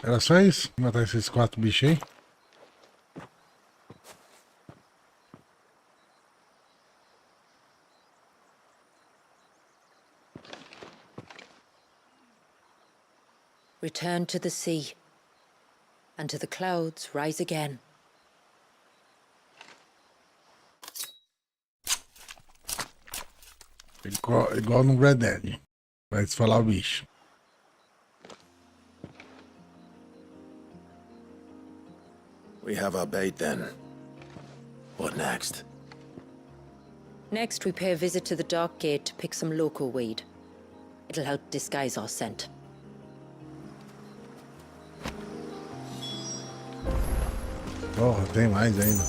Era só isso? Matar esses 4 bichos aí? Return to the sea, and to the clouds rise again. Igual no Red Dead. Vai se falar o bicho. We have our bait then. What next? Next, we pay a visit to the Dark Gate to pick some local weed. It'll help disguise our scent. Porra, tem mais ainda.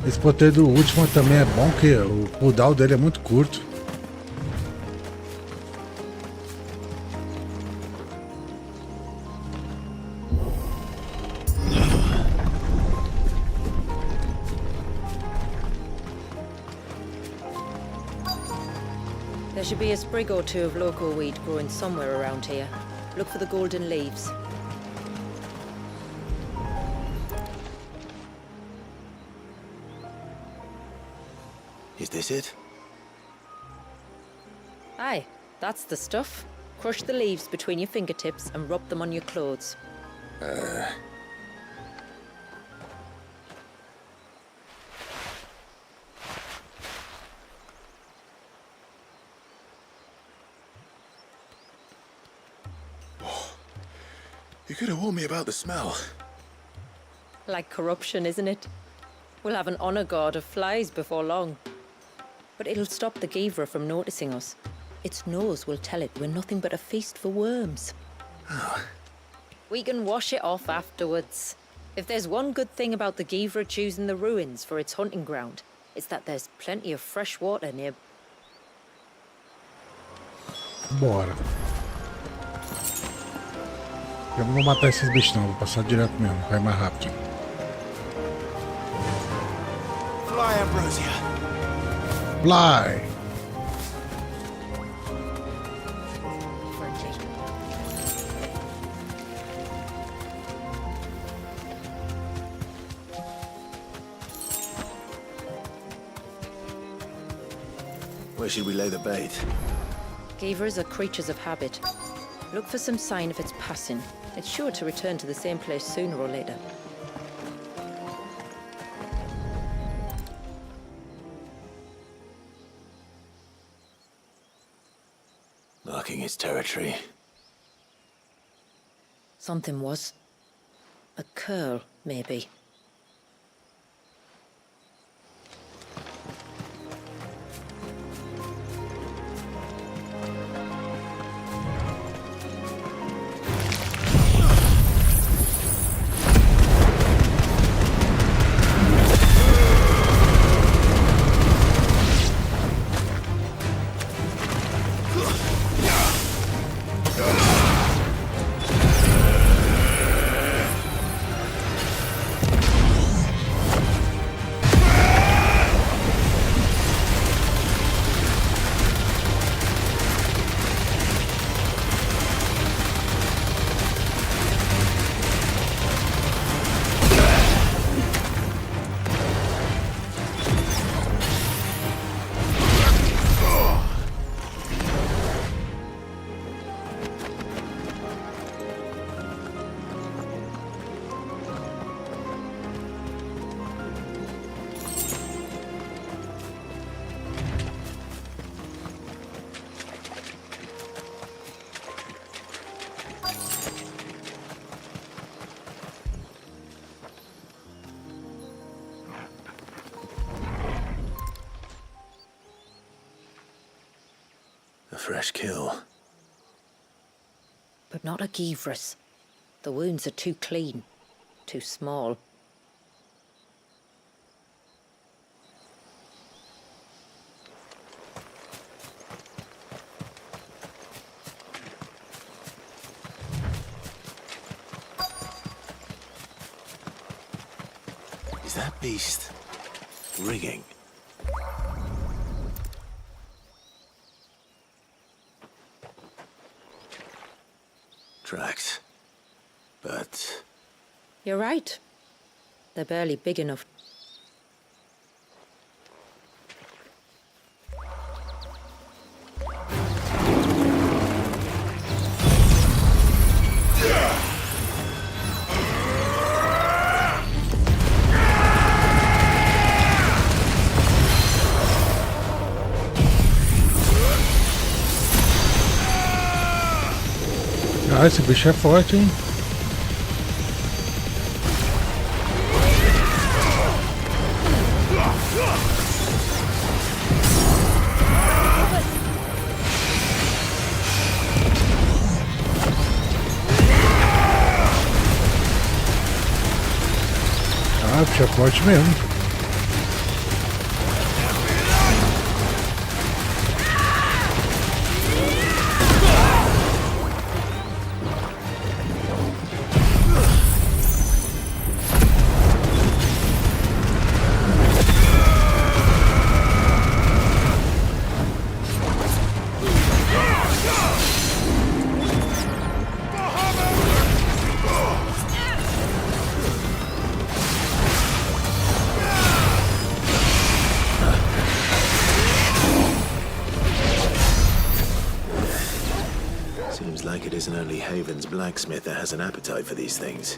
Esse poder do último também é bom, que o cooldown dele é muito curto. There should be a sprig or two of local weed growing somewhere around here. Look for the golden leaves. Is this it? Aye, that's the stuff. Crush the leaves between your fingertips and rub them on your clothes. You could have warned me about the smell. Like corruption, isn't it? We'll have an honor guard of flies before long. But it'll stop the Givra from noticing us. Its nose will tell it we're nothing but a feast for worms. We can wash it off afterwards. If there's one good thing about the Givra choosing the ruins for its hunting ground, it's that there's plenty of fresh water near. Bora. Eu não vou matar esses bichos não, vou passar direto mesmo, vai mais rápido. Fly, Ambrosia. Fly! Where should we lay the bait? Givers are creatures of habit. Look for some sign of its passing. It's sure to return to the same place sooner or later. Marking its territory. Something was. A curl, maybe. A fresh kill. But not a Givras. The wounds are too clean, too small. Is that beast rigging? Tracks. But You're right. They're barely big enough. Ah, esse bicho é forte, hein? Ah, bicho é forte mesmo. seems like it isn't only Haven's blacksmith that has an appetite for these things.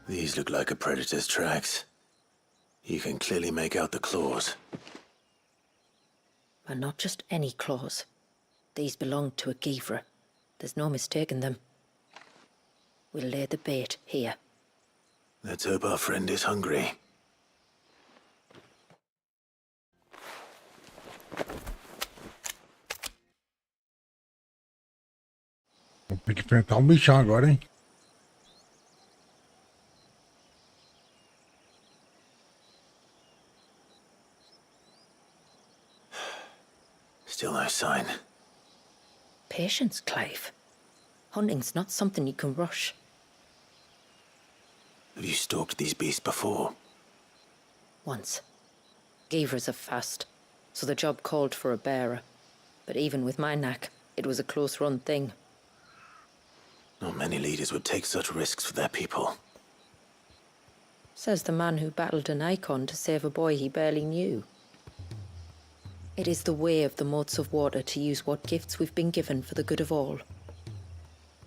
These look like a predator's tracks. You can clearly make out the claws. And not just any claws. These belong to a Givra. There's no mistaking them. We'll lay the bait here. Let's hope our friend is hungry. Vou ter que enfrentar bichão agora, hein? Still no sign. Patience, Clive. Hunting's not something you can rush. Have you stalked these beasts before? Once. Givras are fast, so the job called for a bearer. But even with my knack, it was a close-run thing. Not many leaders would take such risks for their people. Says the man who battled an icon to save a boy he barely knew. It is the way of the moats of water to use what gifts we've been given for the good of all.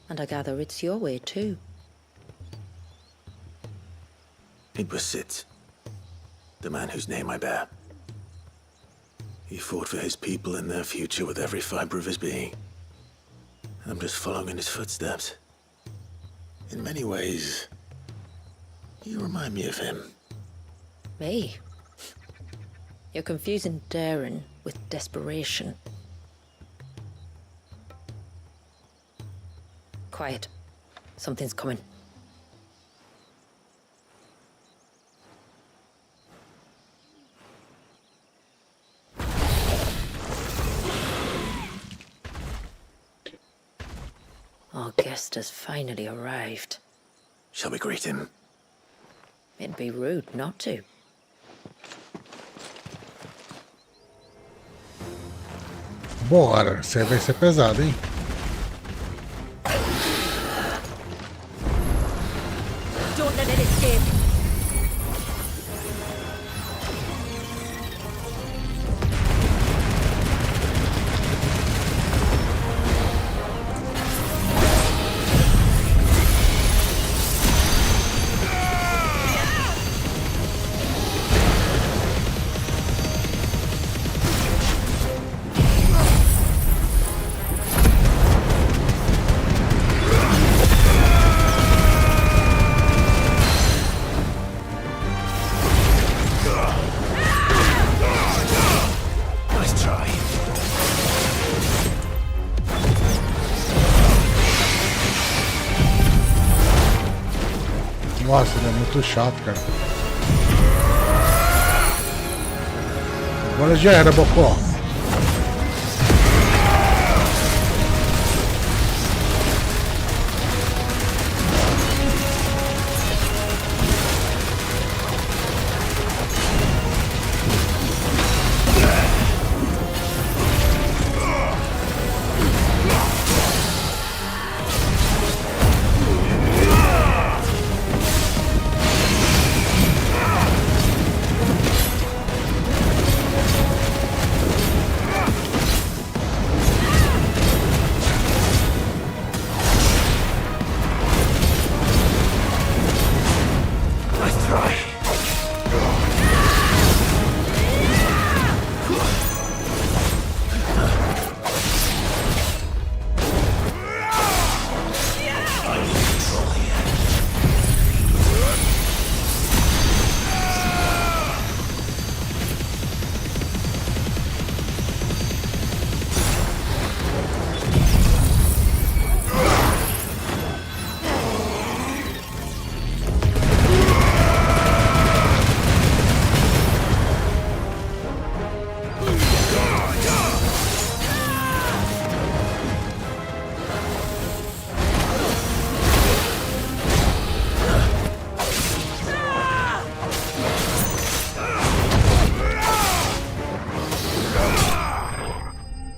And I gather it's your way too. It was Sid, the man whose name I bear. He fought for his people and their future with every fiber of his being. I'm just following in his footsteps. In many ways, you remind me of him. Me? You're confusing daring with desperation. Quiet. Something's coming. Oh, guessed has finally arrived. Shall we greet him? It'd be rude not to. Bora, isso aí vai ser pesado, hein? Don't let it escape. Nossa, ele é muito chato, cara. Agora já era, Bocó.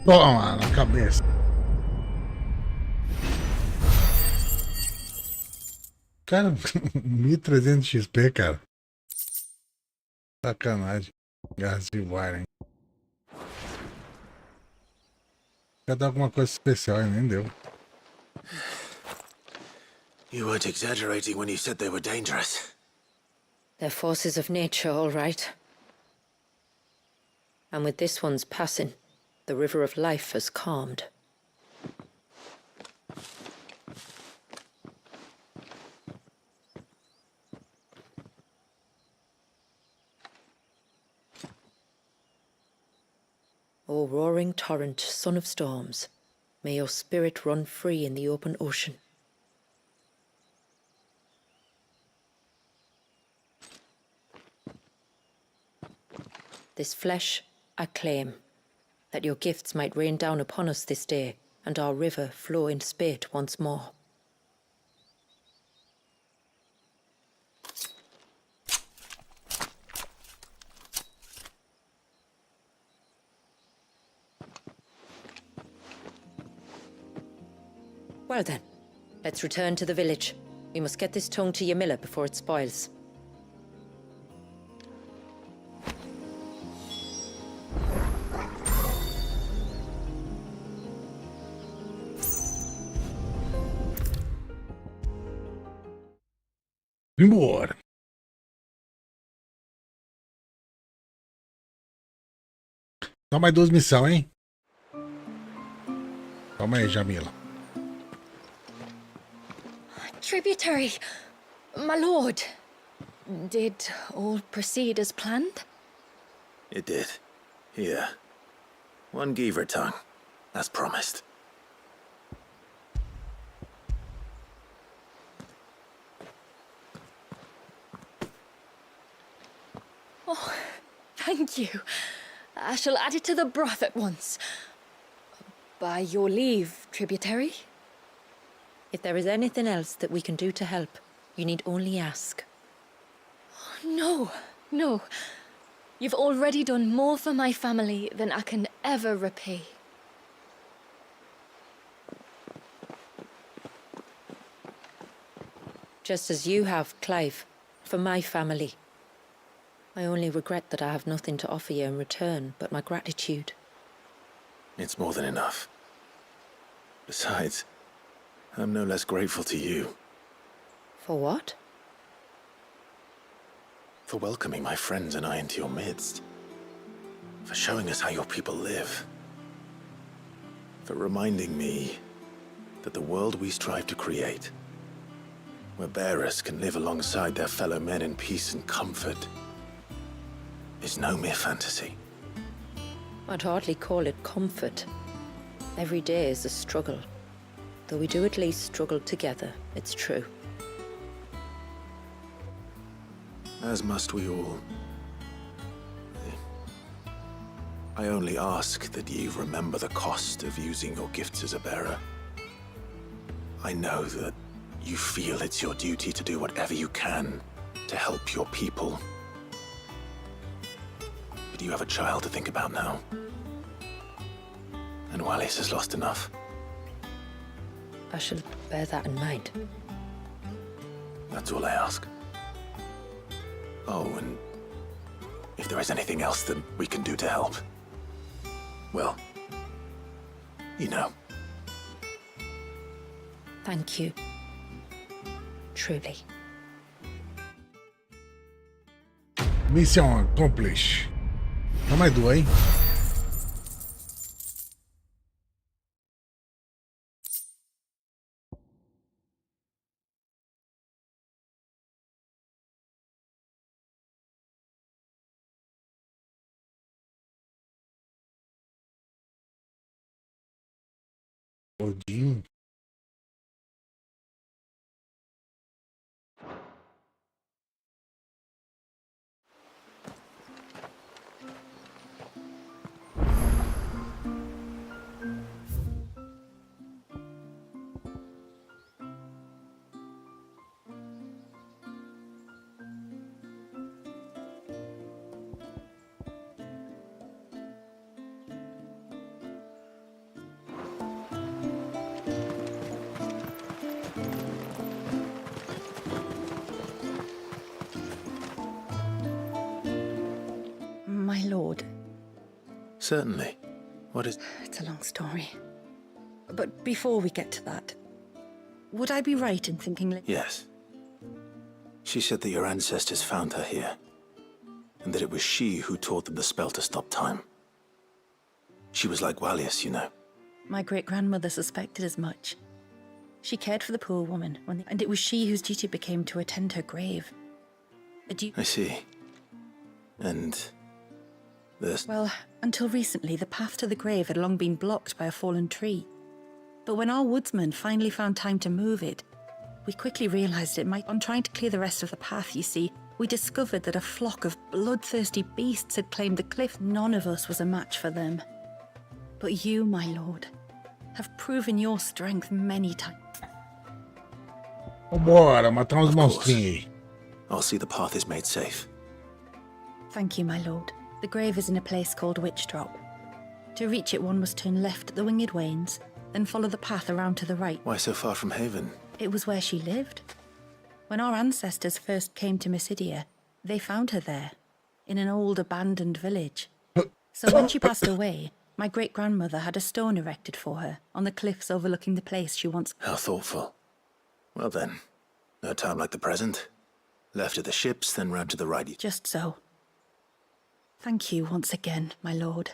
Toma na cabeça. Cara, 1300 XP, cara. Sacanagem. Garras de wire, hein? Quer dar alguma coisa especial e nem deu. You weren't exaggerating when you said they were dangerous. They're forces of nature, all right. And with this one's passing, the river of life has calmed. O roaring torrent, son of storms, may your spirit run free in the open ocean. This flesh I claim, that your gifts might rain down upon us this day, and our river flow in spate once more. Well then, let's return to the village. We must get this tongue to Yamila before it spoils. Embora. Só mais 2 missões, hein? Calma aí, Jamila. Tributary, my lord. Did all proceed as planned? It did. Here. 1 Geaver tongue. As promised. Oh, thank you. I shall add it to the broth at once. By your leave, tributary. If there is anything else that we can do to help, you need only ask. No, no. You've already done more for my family than I can ever repay. Just as you have, Clive, for my family. I only regret that I have nothing to offer you in return but my gratitude. It's more than enough. Besides, I'm no less grateful to you. For what? For welcoming my friends and I into your midst. For showing us how your people live. For reminding me that the world we strive to create, where bearers can live alongside their fellow men in peace and comfort, is no mere fantasy. I'd hardly call it comfort. Every day is a struggle. Though we do at least struggle together, it's true. As must we all. I only ask that ye remember the cost of using your gifts as a bearer. I know that you feel it's your duty to do whatever you can to help your people. But you have a child to think about now. And Wallis has lost enough. I shall bear that in mind. That's all I ask. Oh, and if there is anything else that we can do to help, well, you know. Thank you. Truly. Mission accomplished. Calma aí, Du, hein? Odin. My lord. Certainly. What is... It's a long story. But before we get to that, would I be right in thinking... Yes. She said that your ancestors found her here, and that it was she who taught them the spell to stop time. She was like Wallis, you know. My great-grandmother suspected as much. She cared for the poor woman, and it was she whose duty it became to attend her grave. I see. And... this... Well, until recently, the path to the grave had long been blocked by a fallen tree. But when our woodsman finally found time to move it, we quickly realized it might... On trying to clear the rest of the path, you see, we discovered that a flock of bloodthirsty beasts had claimed the cliff. None of us was a match for them. But you, my lord, have proven your strength many times. Vambora, matar uns monstrinhos aí. I'll see the path is made safe. Thank you, my lord. The grave is in a place called Witch Drop. To reach it, one must turn left at the Winged Wains, then follow the path around to the right. Why so far from Haven? It was where she lived. When our ancestors first came to Mysidia, they found her there, in an old abandoned village. So when she passed away, my great-grandmother had a stone erected for her on the cliffs overlooking the place she once... How thoughtful. Well then, no time like the present. Left at the ships, then round to the right. Just so. Thank you once again, my lord.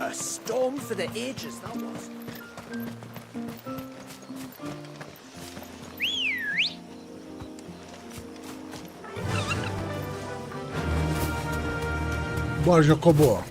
A storm for the ages, that was. Bora, Jocobo.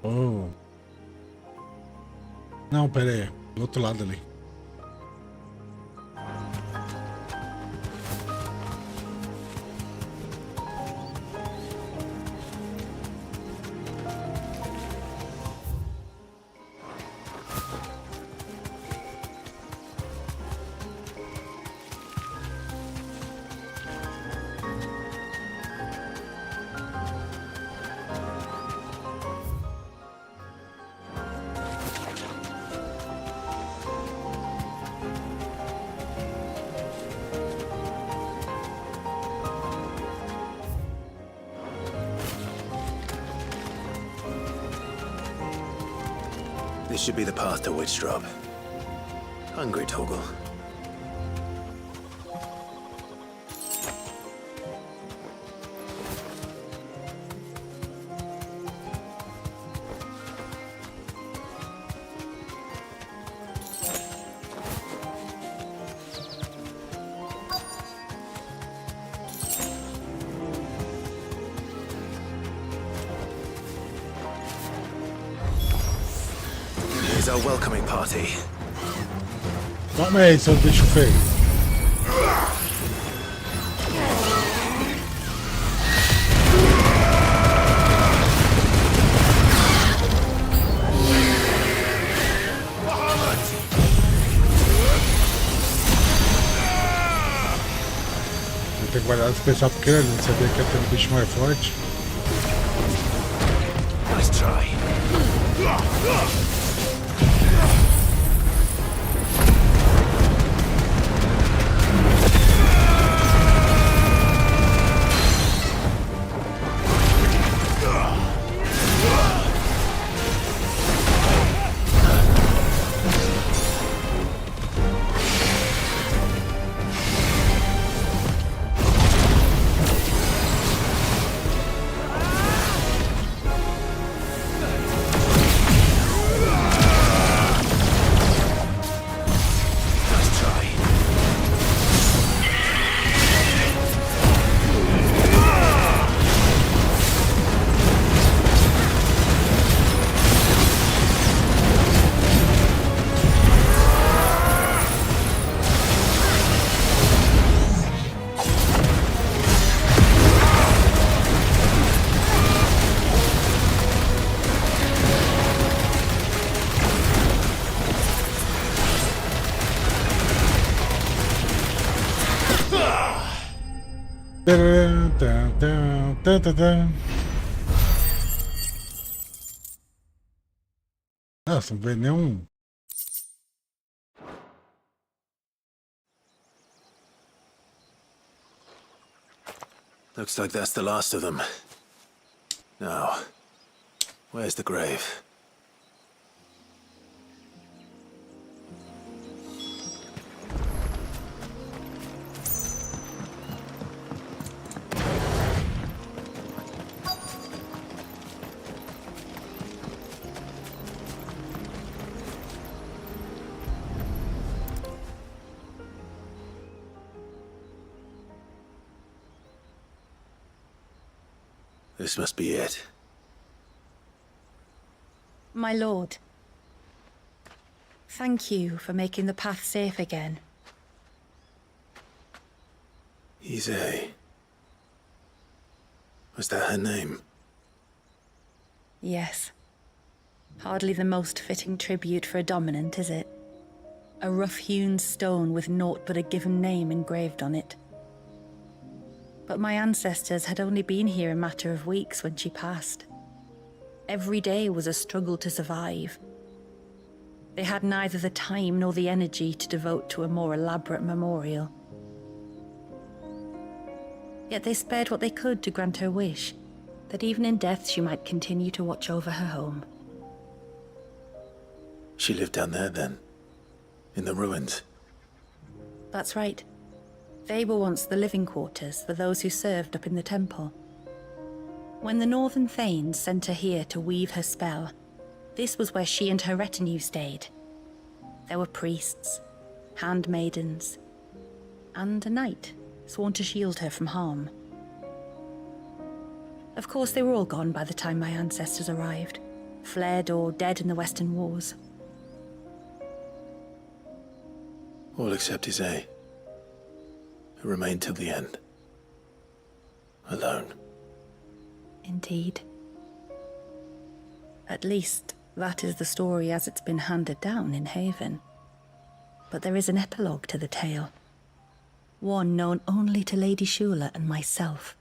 Oh. Não, pera aí. Do outro lado ali. This should be the path to Witchdrop. Hungry, Toggle? Here's our welcoming party. Calma aí, seus bichos feios. Vou ter que guardar esse pessoal pequeno ali, não sabia que ia ter um bicho mais forte. Nice try. Nossa, não vê nenhum. Looks like that's the last of them. Now, where's the grave? This must be it. My lord, thank you for making the path safe again. XVI. Was that her name? Yes. Hardly the most fitting tribute for a dominant, is it? A rough-hewn stone with naught but a given name engraved on it. But my ancestors had only been here a matter of weeks when she passed. Every day was a struggle to survive. They had neither the time nor the energy to devote to a more elaborate memorial. Yet they spared what they could to grant her wish, that even in death she might continue to watch over her home. She lived down there then? In the ruins? That's right. They were once the living quarters for those who served up in the temple. When the Northern Thanes sent her here to weave her spell, this was where she and her retinue stayed. There were priests, handmaidens, and a knight sworn to shield her from harm. Of course, they were all gone by the time my ancestors arrived, fled or dead in the Western Wars. All except XVI, who remained till the end. Alone. Indeed. At least, that is the story as it's been handed down in Haven. But there is an epilogue to the tale. One known only to Lady Shula and myself.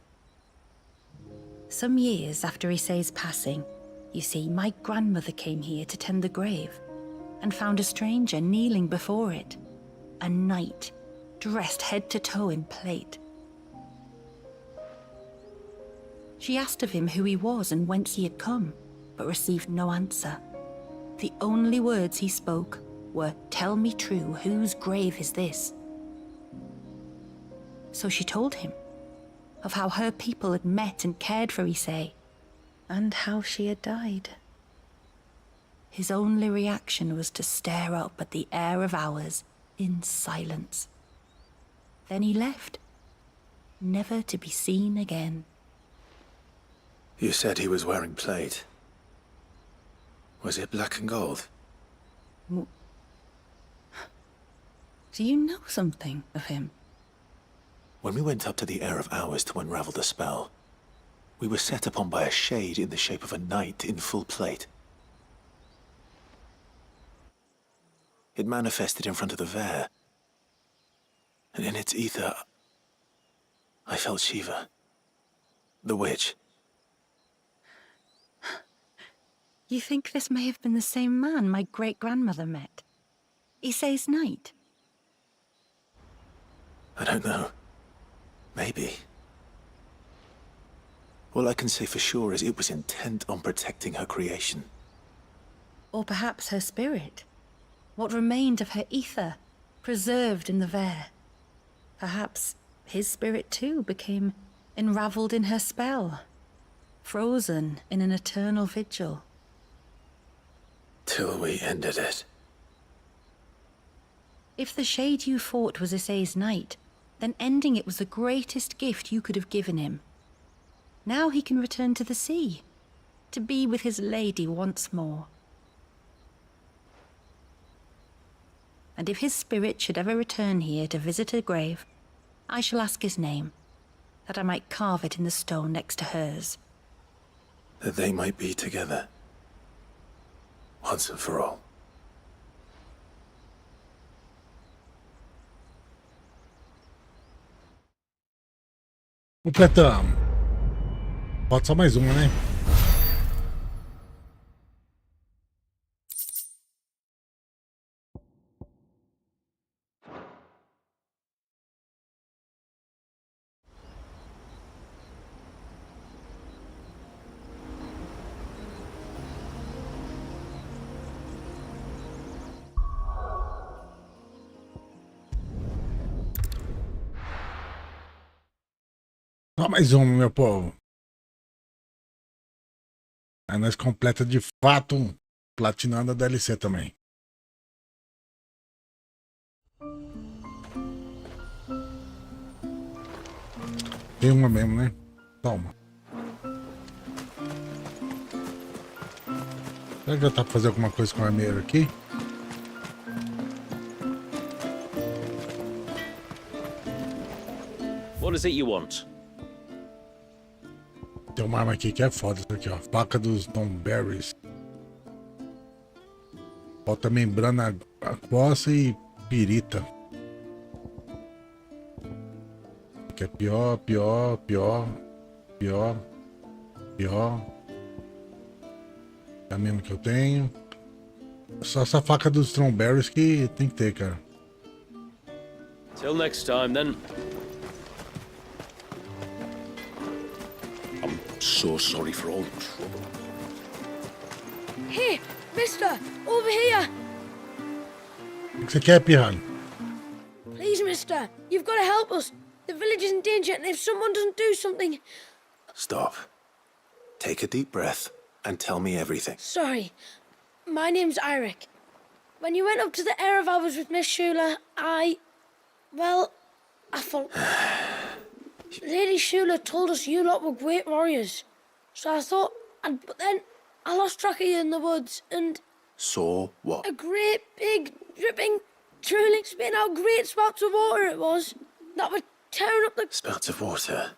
Some years after XVI's passing, you see, my grandmother came here to tend the grave and found a stranger kneeling before it. A knight, dressed head to toe in plate. She asked of him who he was and whence he had come, but received no answer. The only words he spoke were, "Tell me true, whose grave is this?" So she told him of how her people had met and cared for XVII, and how she had died. His only reaction was to stare up at the Heir of Hours in silence. Then he left, never to be seen again. You said he was wearing plate. Was it black and gold? Do you know something of him? When we went up to the Heir of Hours to unravel the spell, we were set upon by a shade in the shape of a knight in full plate. It manifested in front of the Vare, and in its ether, I felt Shiva, the witch. You think this may have been the same man my great-grandmother met? XVI's knight? I don't know. Maybe. All I can say for sure is it was intent on protecting her creation. Or perhaps her spirit? What remained of her ether, preserved in the Vare? Perhaps his spirit too became enraveled in her spell, frozen in an eternal vigil. Till we ended it. If the shade you fought was XVI's knight, then ending it was the greatest gift you could have given him. Now he can return to the sea, to be with his lady once more. And if his spirit should ever return here to visit her grave, I shall ask his name, that I might carve it in the stone next to hers. That they might be together. Once and for all. Completamos. Falta só mais uma, né? Só mais uma, meu povo. Aí nós completa de fato platinando a DLC também. Tem uma mesmo, né? Toma. Será que já tá pra fazer alguma coisa com a armeira aqui? What is it you want? Tem uma arma aqui que é foda, isso aqui, ó. Faca dos Tomberries. Bota membrana aquosa e pirita. Que é pior, pior, pior, pior, pior. É a mesma que eu tenho. Só essa faca dos Strawberries que tem que ter, cara. Till next time, then. so sorry for all the trouble. Hey, mister, over here. O que você quer, pirralho? Please, mister, you've got to help us. The village is in danger, and if someone doesn't do something... Stop. Take a deep breath and tell me everything. Sorry. My name's Eirik. When you went up to the Ereval with Miss Shula, well, I thought... Lady Shula told us you lot were great warriors. So I thought, but then I lost track of you in the woods, and... Saw what? A great, big, dripping, drooling, spitting out great spouts of water it was. That were tearing up the... Spouts of water?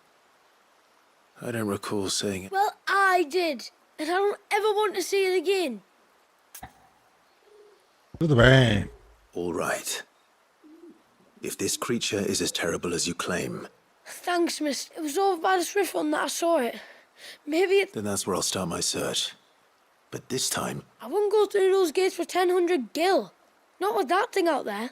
I don't recall seeing it. Well, I did. And I don't ever want to see it again. Tudo bem. All right. If this creature is as terrible as you claim... Thanks, miss. It was over by the Swift one that I saw it. Maybe it... Then that's where I'll start my search. But this time... I wouldn't go through those gates for 1,000 gil. Not with that thing out there.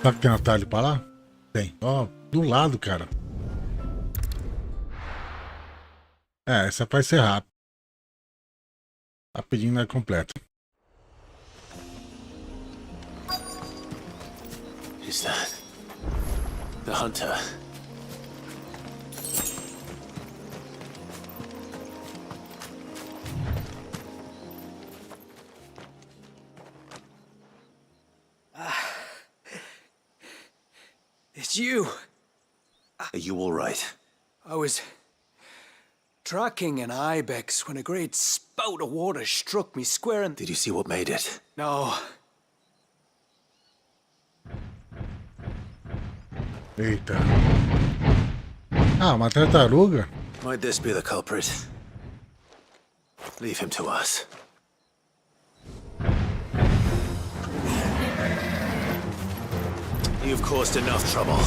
Será que tem um atalho pra lá? Tem. Ó, do lado, cara. É, essa vai ser rápida. Rapidinho não é completa. Is that... the hunter? It's you. Are you all right? I was tracking an ibex when a great spout of water struck me square in... Did you see what made it? No. Eita. Ah, uma tartaruga? Might this be the culprit? Leave him to us. You've caused enough trouble.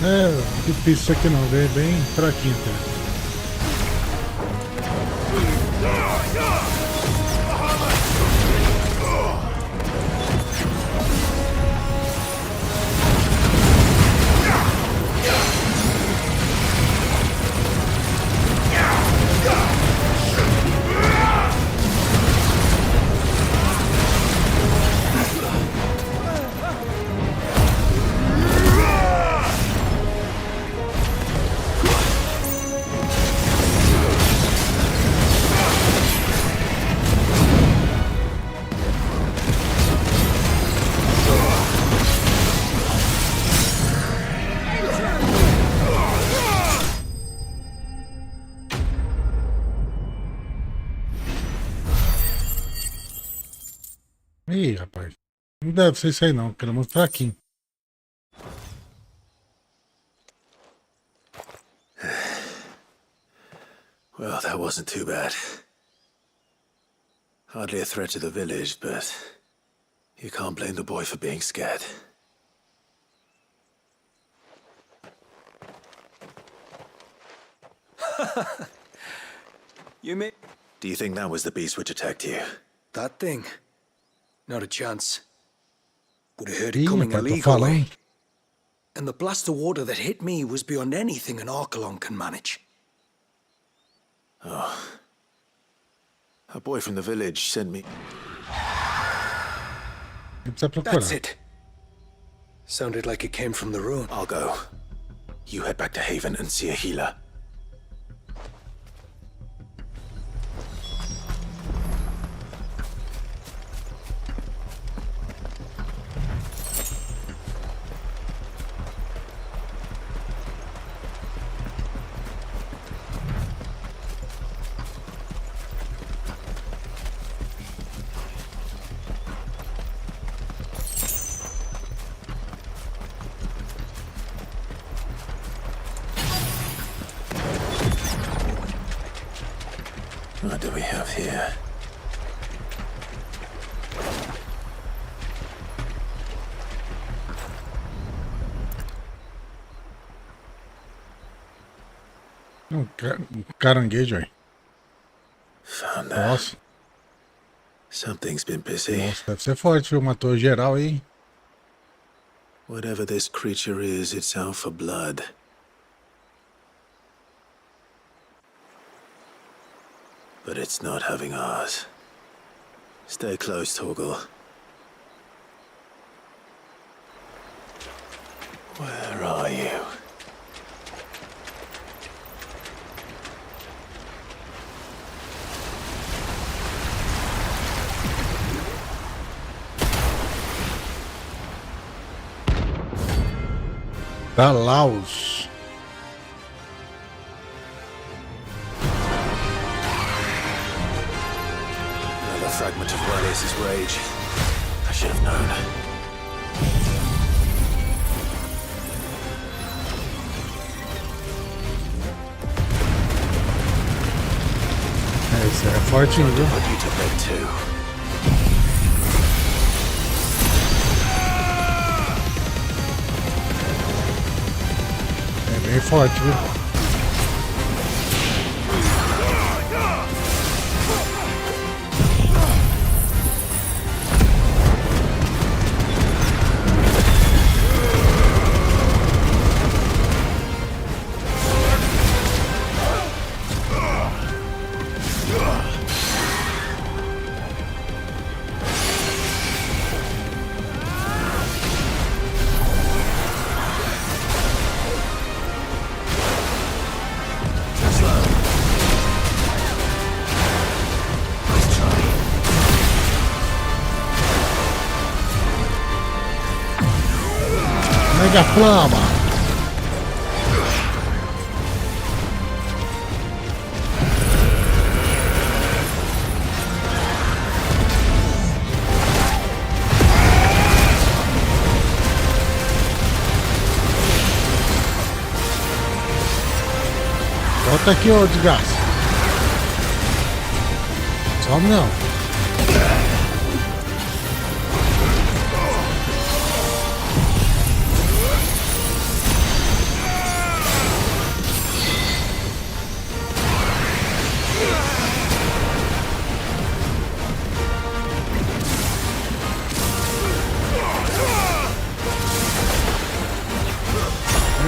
É, difícil isso aqui não, é bem fraquinho, cara. Ih, rapaz. Não deve ser isso aí não, que era muito fraquinho. Well, that wasn't too bad. Hardly a threat to the village, but you can't blame the boy for being scared. You may... Do you think that was the beast which attacked you? That thing? Not a chance. Would have heard it coming a league away. And the blast of water that hit me was beyond anything an Archelon can manage. Oh. A boy from the village sent me... That's it. Sounded like it came from the ruin. I'll go. You head back to Haven and see a healer. What do we have here? Caranguejo aí. Found that. Nossa. Something's been busy. Nossa, deve ser forte, viu? Matou geral aí. Whatever this creature is, it's out for blood. But it's not having ours. Stay close, Torgal. Where are you? Da Laos. Another fragment of Wale's rage. I should have known. Esse é fortinho, viu? Put you to bed too. É bem forte, viu? Mega Flama. Volta aqui, ô desgraça. Some não.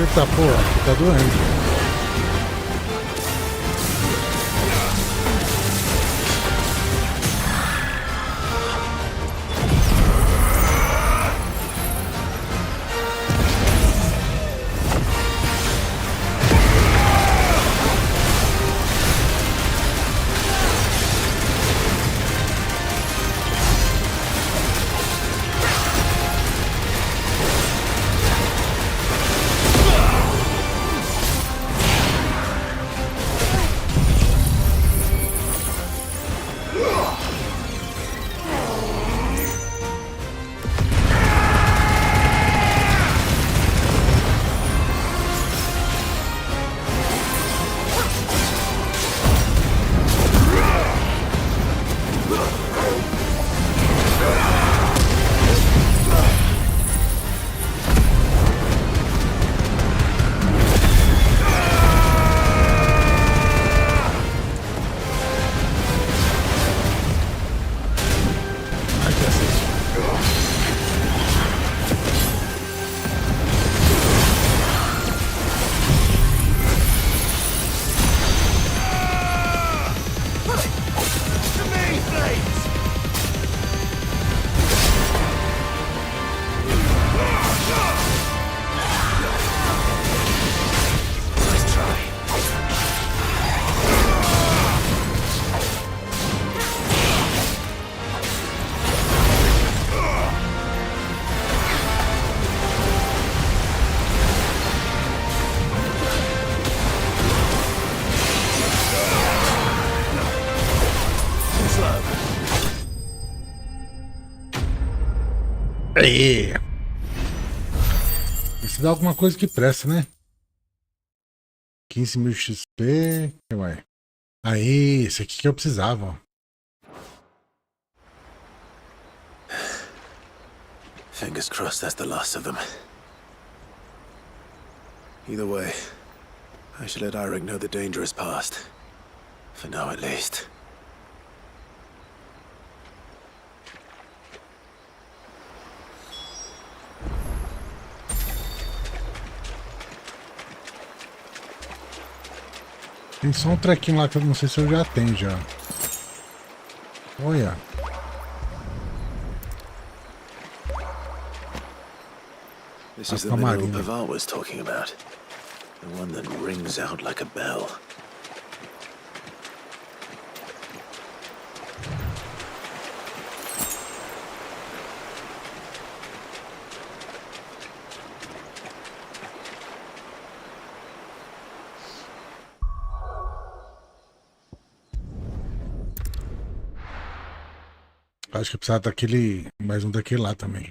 Eita porra, tá doendo. Aí. Isso dá alguma coisa que presta, né? 15.000 XP. Que vai? Aí, esse aqui que eu precisava. Ó. Fingers crossed that's the last of them. Either way, I should let Eirik know the danger is past. For now, at least. Tem só um trequinho lá que eu não sei se eu já tenho já. Olha. This is the mineral Pavar was talking about. The one that rings out like a bell. Acho que precisava daquele. Mais um daquele lá também.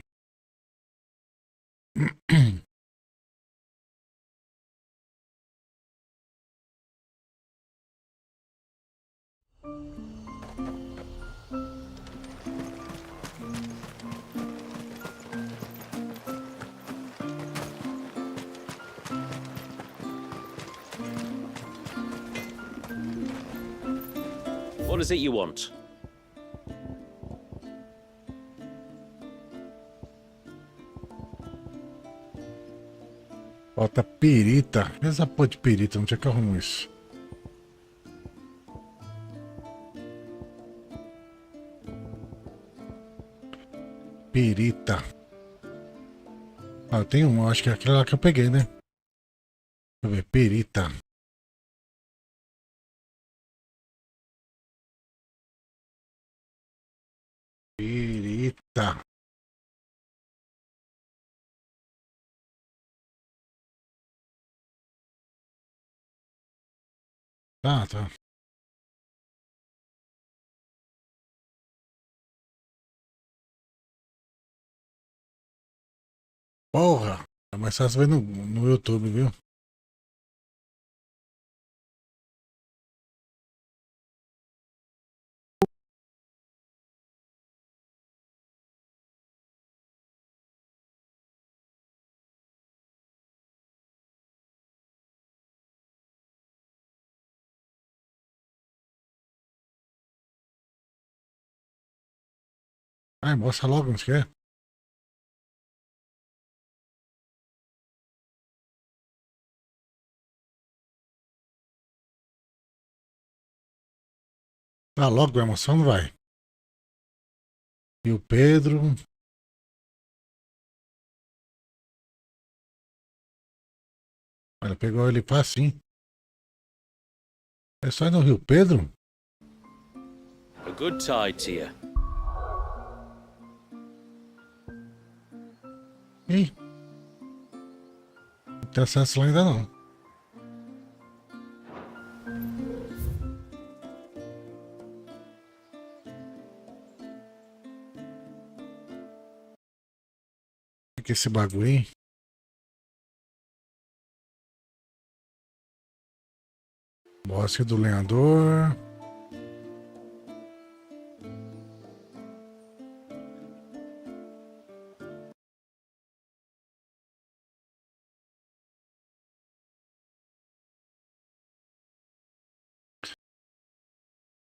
What is it you want? Falta perita. Essa porra de perita, não tinha que arrumar isso. Perita. Ah, eu tenho um, acho que é aquela lá que eu peguei, né? Deixa eu ver, perita. Perita. Tá. Porra! É mais fácil ver no YouTube, viu? Ai, mostra logo, não quer? Tá logo a emoção, não vai? E o Pedro. Olha, pegou ele facinho. É só ir no Rio Pedro? A good tide to you. Ih. Não tem acesso lá ainda não. O que é esse bagulho aí? Bosque do Lenhador.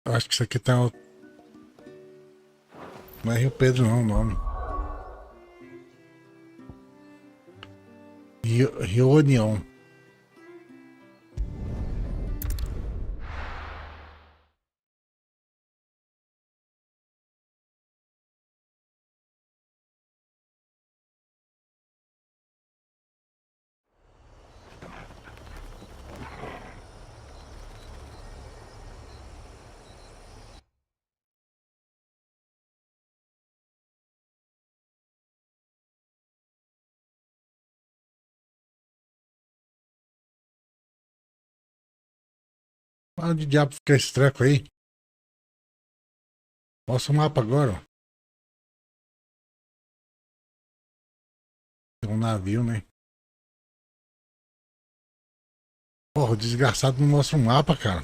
Eu acho que isso aqui tá. Não é Rio Pedro não o nome. Rio União. Onde diabo fica esse treco aí? Mostra o mapa agora, ó. Tem um navio, né? Porra, o desgraçado não mostra o mapa, cara.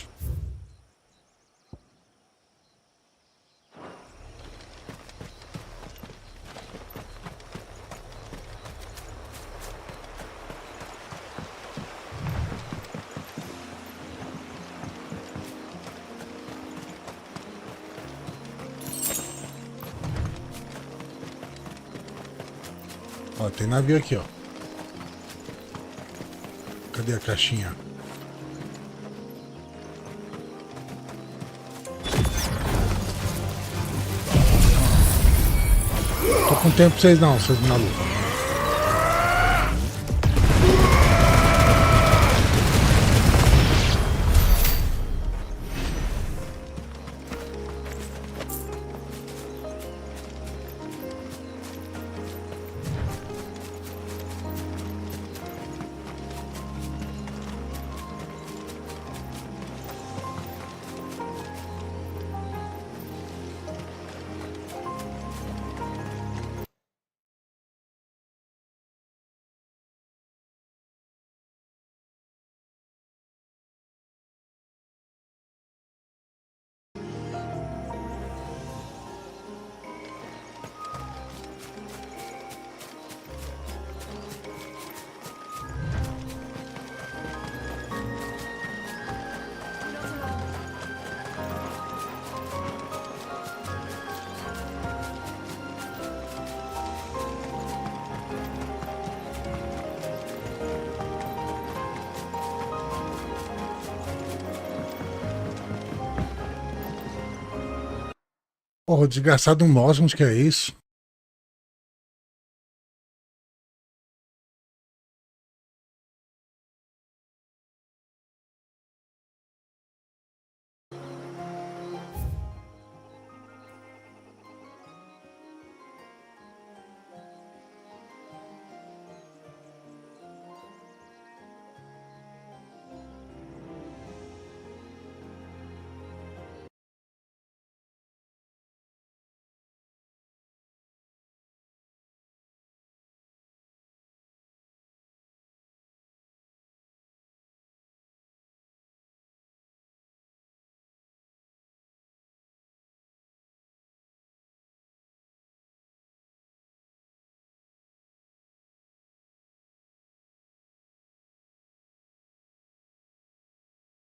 Ó, tem navio aqui, ó. Cadê a caixinha? Tô com tempo pra vocês não, seus malucos. Porra, o desgraçado mostra onde que é isso.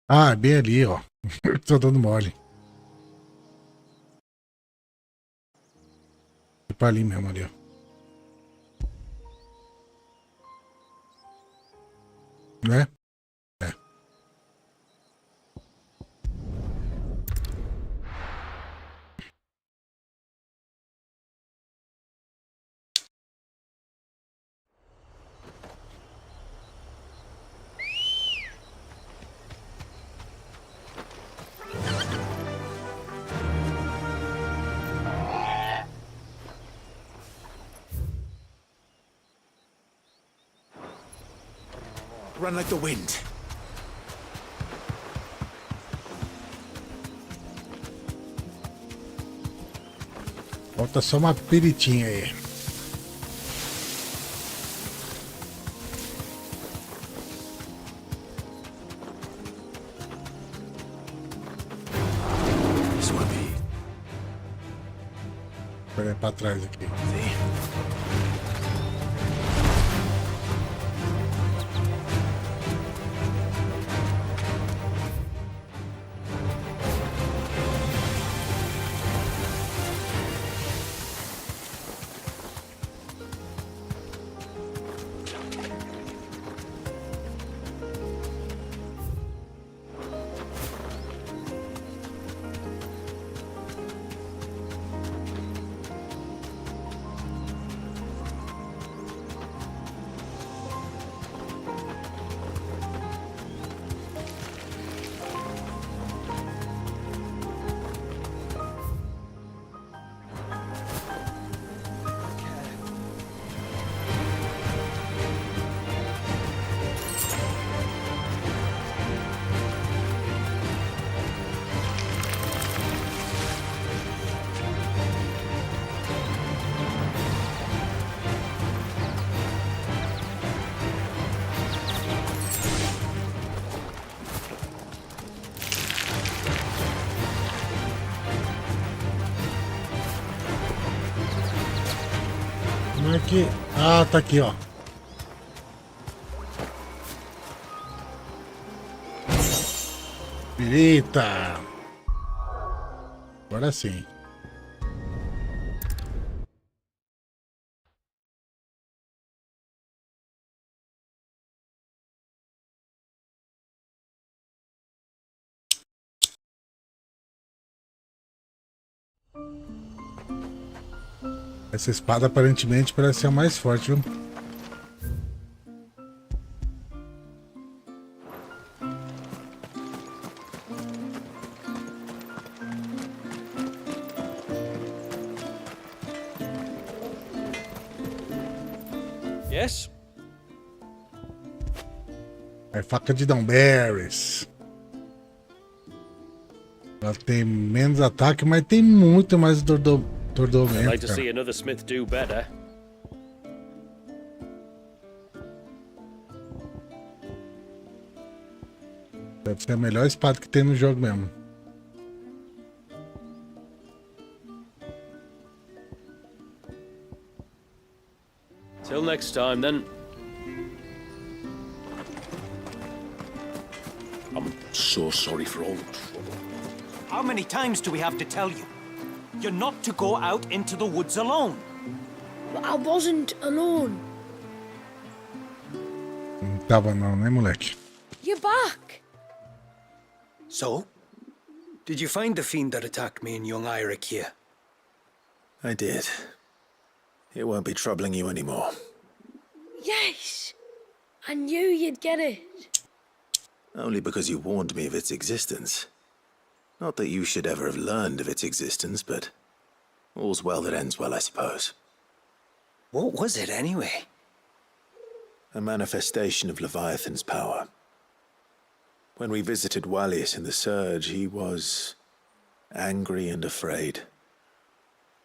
Ah, bem ali, ó. Tô dando mole. Tipo ali mesmo, ali, ó. Né? É. Run like the wind. Falta só uma peritinha aí. Pera aí, pra trás aqui. Como é que... Ah, tá aqui, ó. Eita! Agora sim. Essa espada aparentemente parece ser a mais forte, viu? Yes? É faca de Downberries. Ela tem menos ataque, mas tem muito mais I'd tordomento, like to cara. see another smith do better. Deve ser a melhor espada que tem no jogo mesmo. Till next time, then. I'm so sorry for all the trouble. How many times do we have to tell you? You're not to go out into the woods alone. But I wasn't alone. Não tava não, né, moleque? You're back. So? Did you find the fiend that attacked me and young Eirik here? I did. It won't be troubling you anymore. Yes. I knew you'd get it. Only because you warned me of its existence. Not that you should ever have learned of its existence, but all's well that ends well, I suppose. What was it anyway? A manifestation of Leviathan's power. When we visited Wallius in the Surge, he was angry and afraid.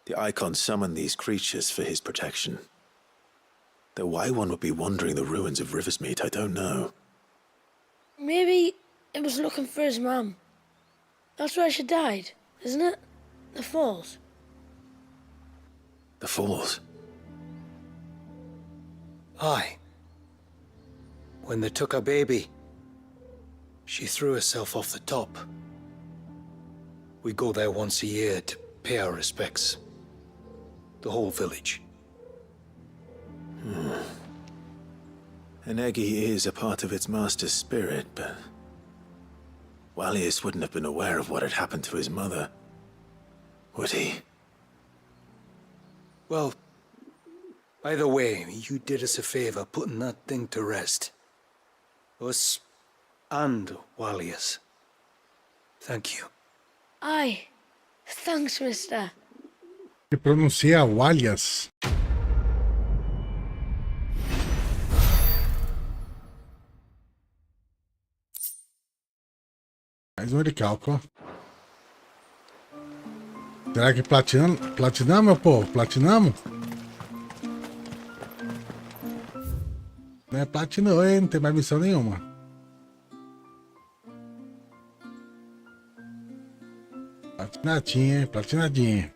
The Icon summoned these creatures for his protection. Though why one would be wandering the ruins of Riversmeet, I don't know. Maybe it was looking for his mum. That's where she died, isn't it? The Falls. The Falls? Aye. When they took her baby, she threw herself off the top. We go there once a year to pay our respects. The whole village. An Eggy is a part of its master's spirit, but Wallius wouldn't have been aware of what had happened to his mother, would he? Well, either way, you did us a favor putting that thing to rest. Us and Wallius. Thank you. Aye. Thanks, mister. Se pronuncia Wallias. Mais um recalque, ó. Será que platinamos, meu povo? Platinamos? Não é platinou, hein? Não tem mais missão nenhuma. Platinadinha, hein? Platinadinha.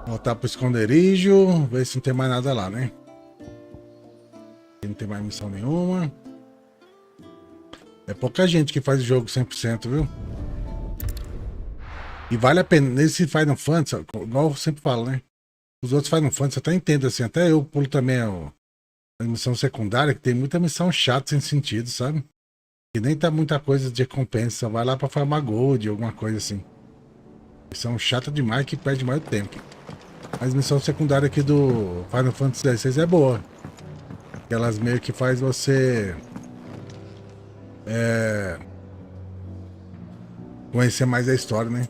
Voltar pro esconderijo. Ver se não tem mais nada lá, né? Não tem mais missão nenhuma. É pouca gente que faz o jogo 100%, viu? E vale a pena. Nesse Final Fantasy, igual eu sempre falo, né? Os outros Final Fantasy até entendo assim. Até eu pulo também a missão secundária, que tem muita missão chata sem sentido, sabe? E nem tá muita coisa de recompensa. Vai lá pra farmar gold, alguma coisa assim. Missão chata demais que perde mais tempo. Mas missão secundária aqui do Final Fantasy XVI é boa. Elas meio que faz você... conhecer mais a história, né?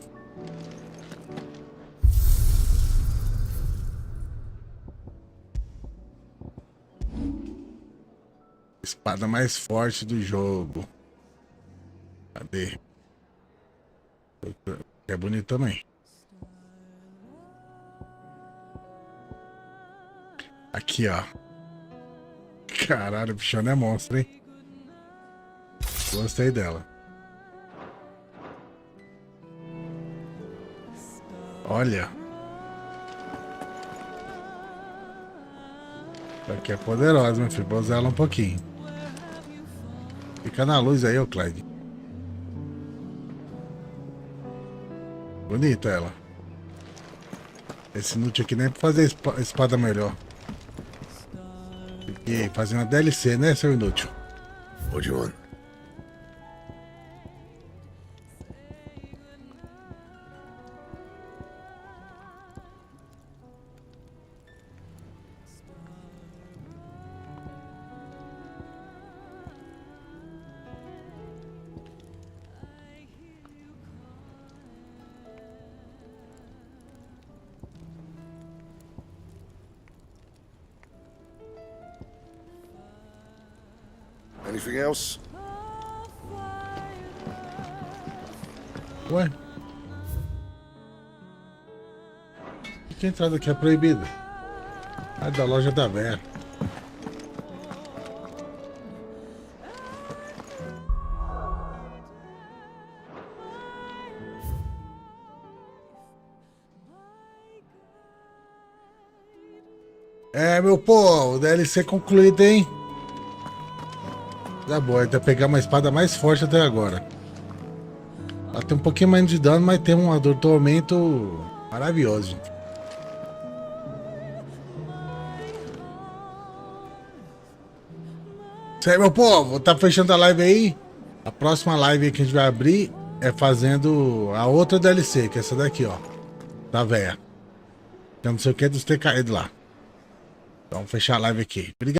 Espada mais forte do jogo. Cadê? É bonito também. Aqui, ó. Caralho, o bichão é monstro, hein? Gostei dela. Olha. Essa aqui é poderosa, meu filho. Vou usar ela um pouquinho. Fica na luz aí, ô Clyde. Bonita ela. Esse inútil aqui nem pra fazer espada melhor. E fazendo a DLC, né, seu inútil? What do you want? Anything else? Ué? Por que a entrada aqui é proibida? É da loja da véia. É, meu povo, DLC concluído, hein? Tá bom, até pegar uma espada mais forte até agora. Ela tem um pouquinho menos de dano, mas tem um tormento maravilhoso. Isso aí, meu povo, tá fechando a live aí. A próxima live que a gente vai abrir é fazendo a outra DLC, que é essa daqui, ó. Da véia. Eu não sei o que é dos ter caído lá. Então, vamos fechar a live aqui. Obrigado.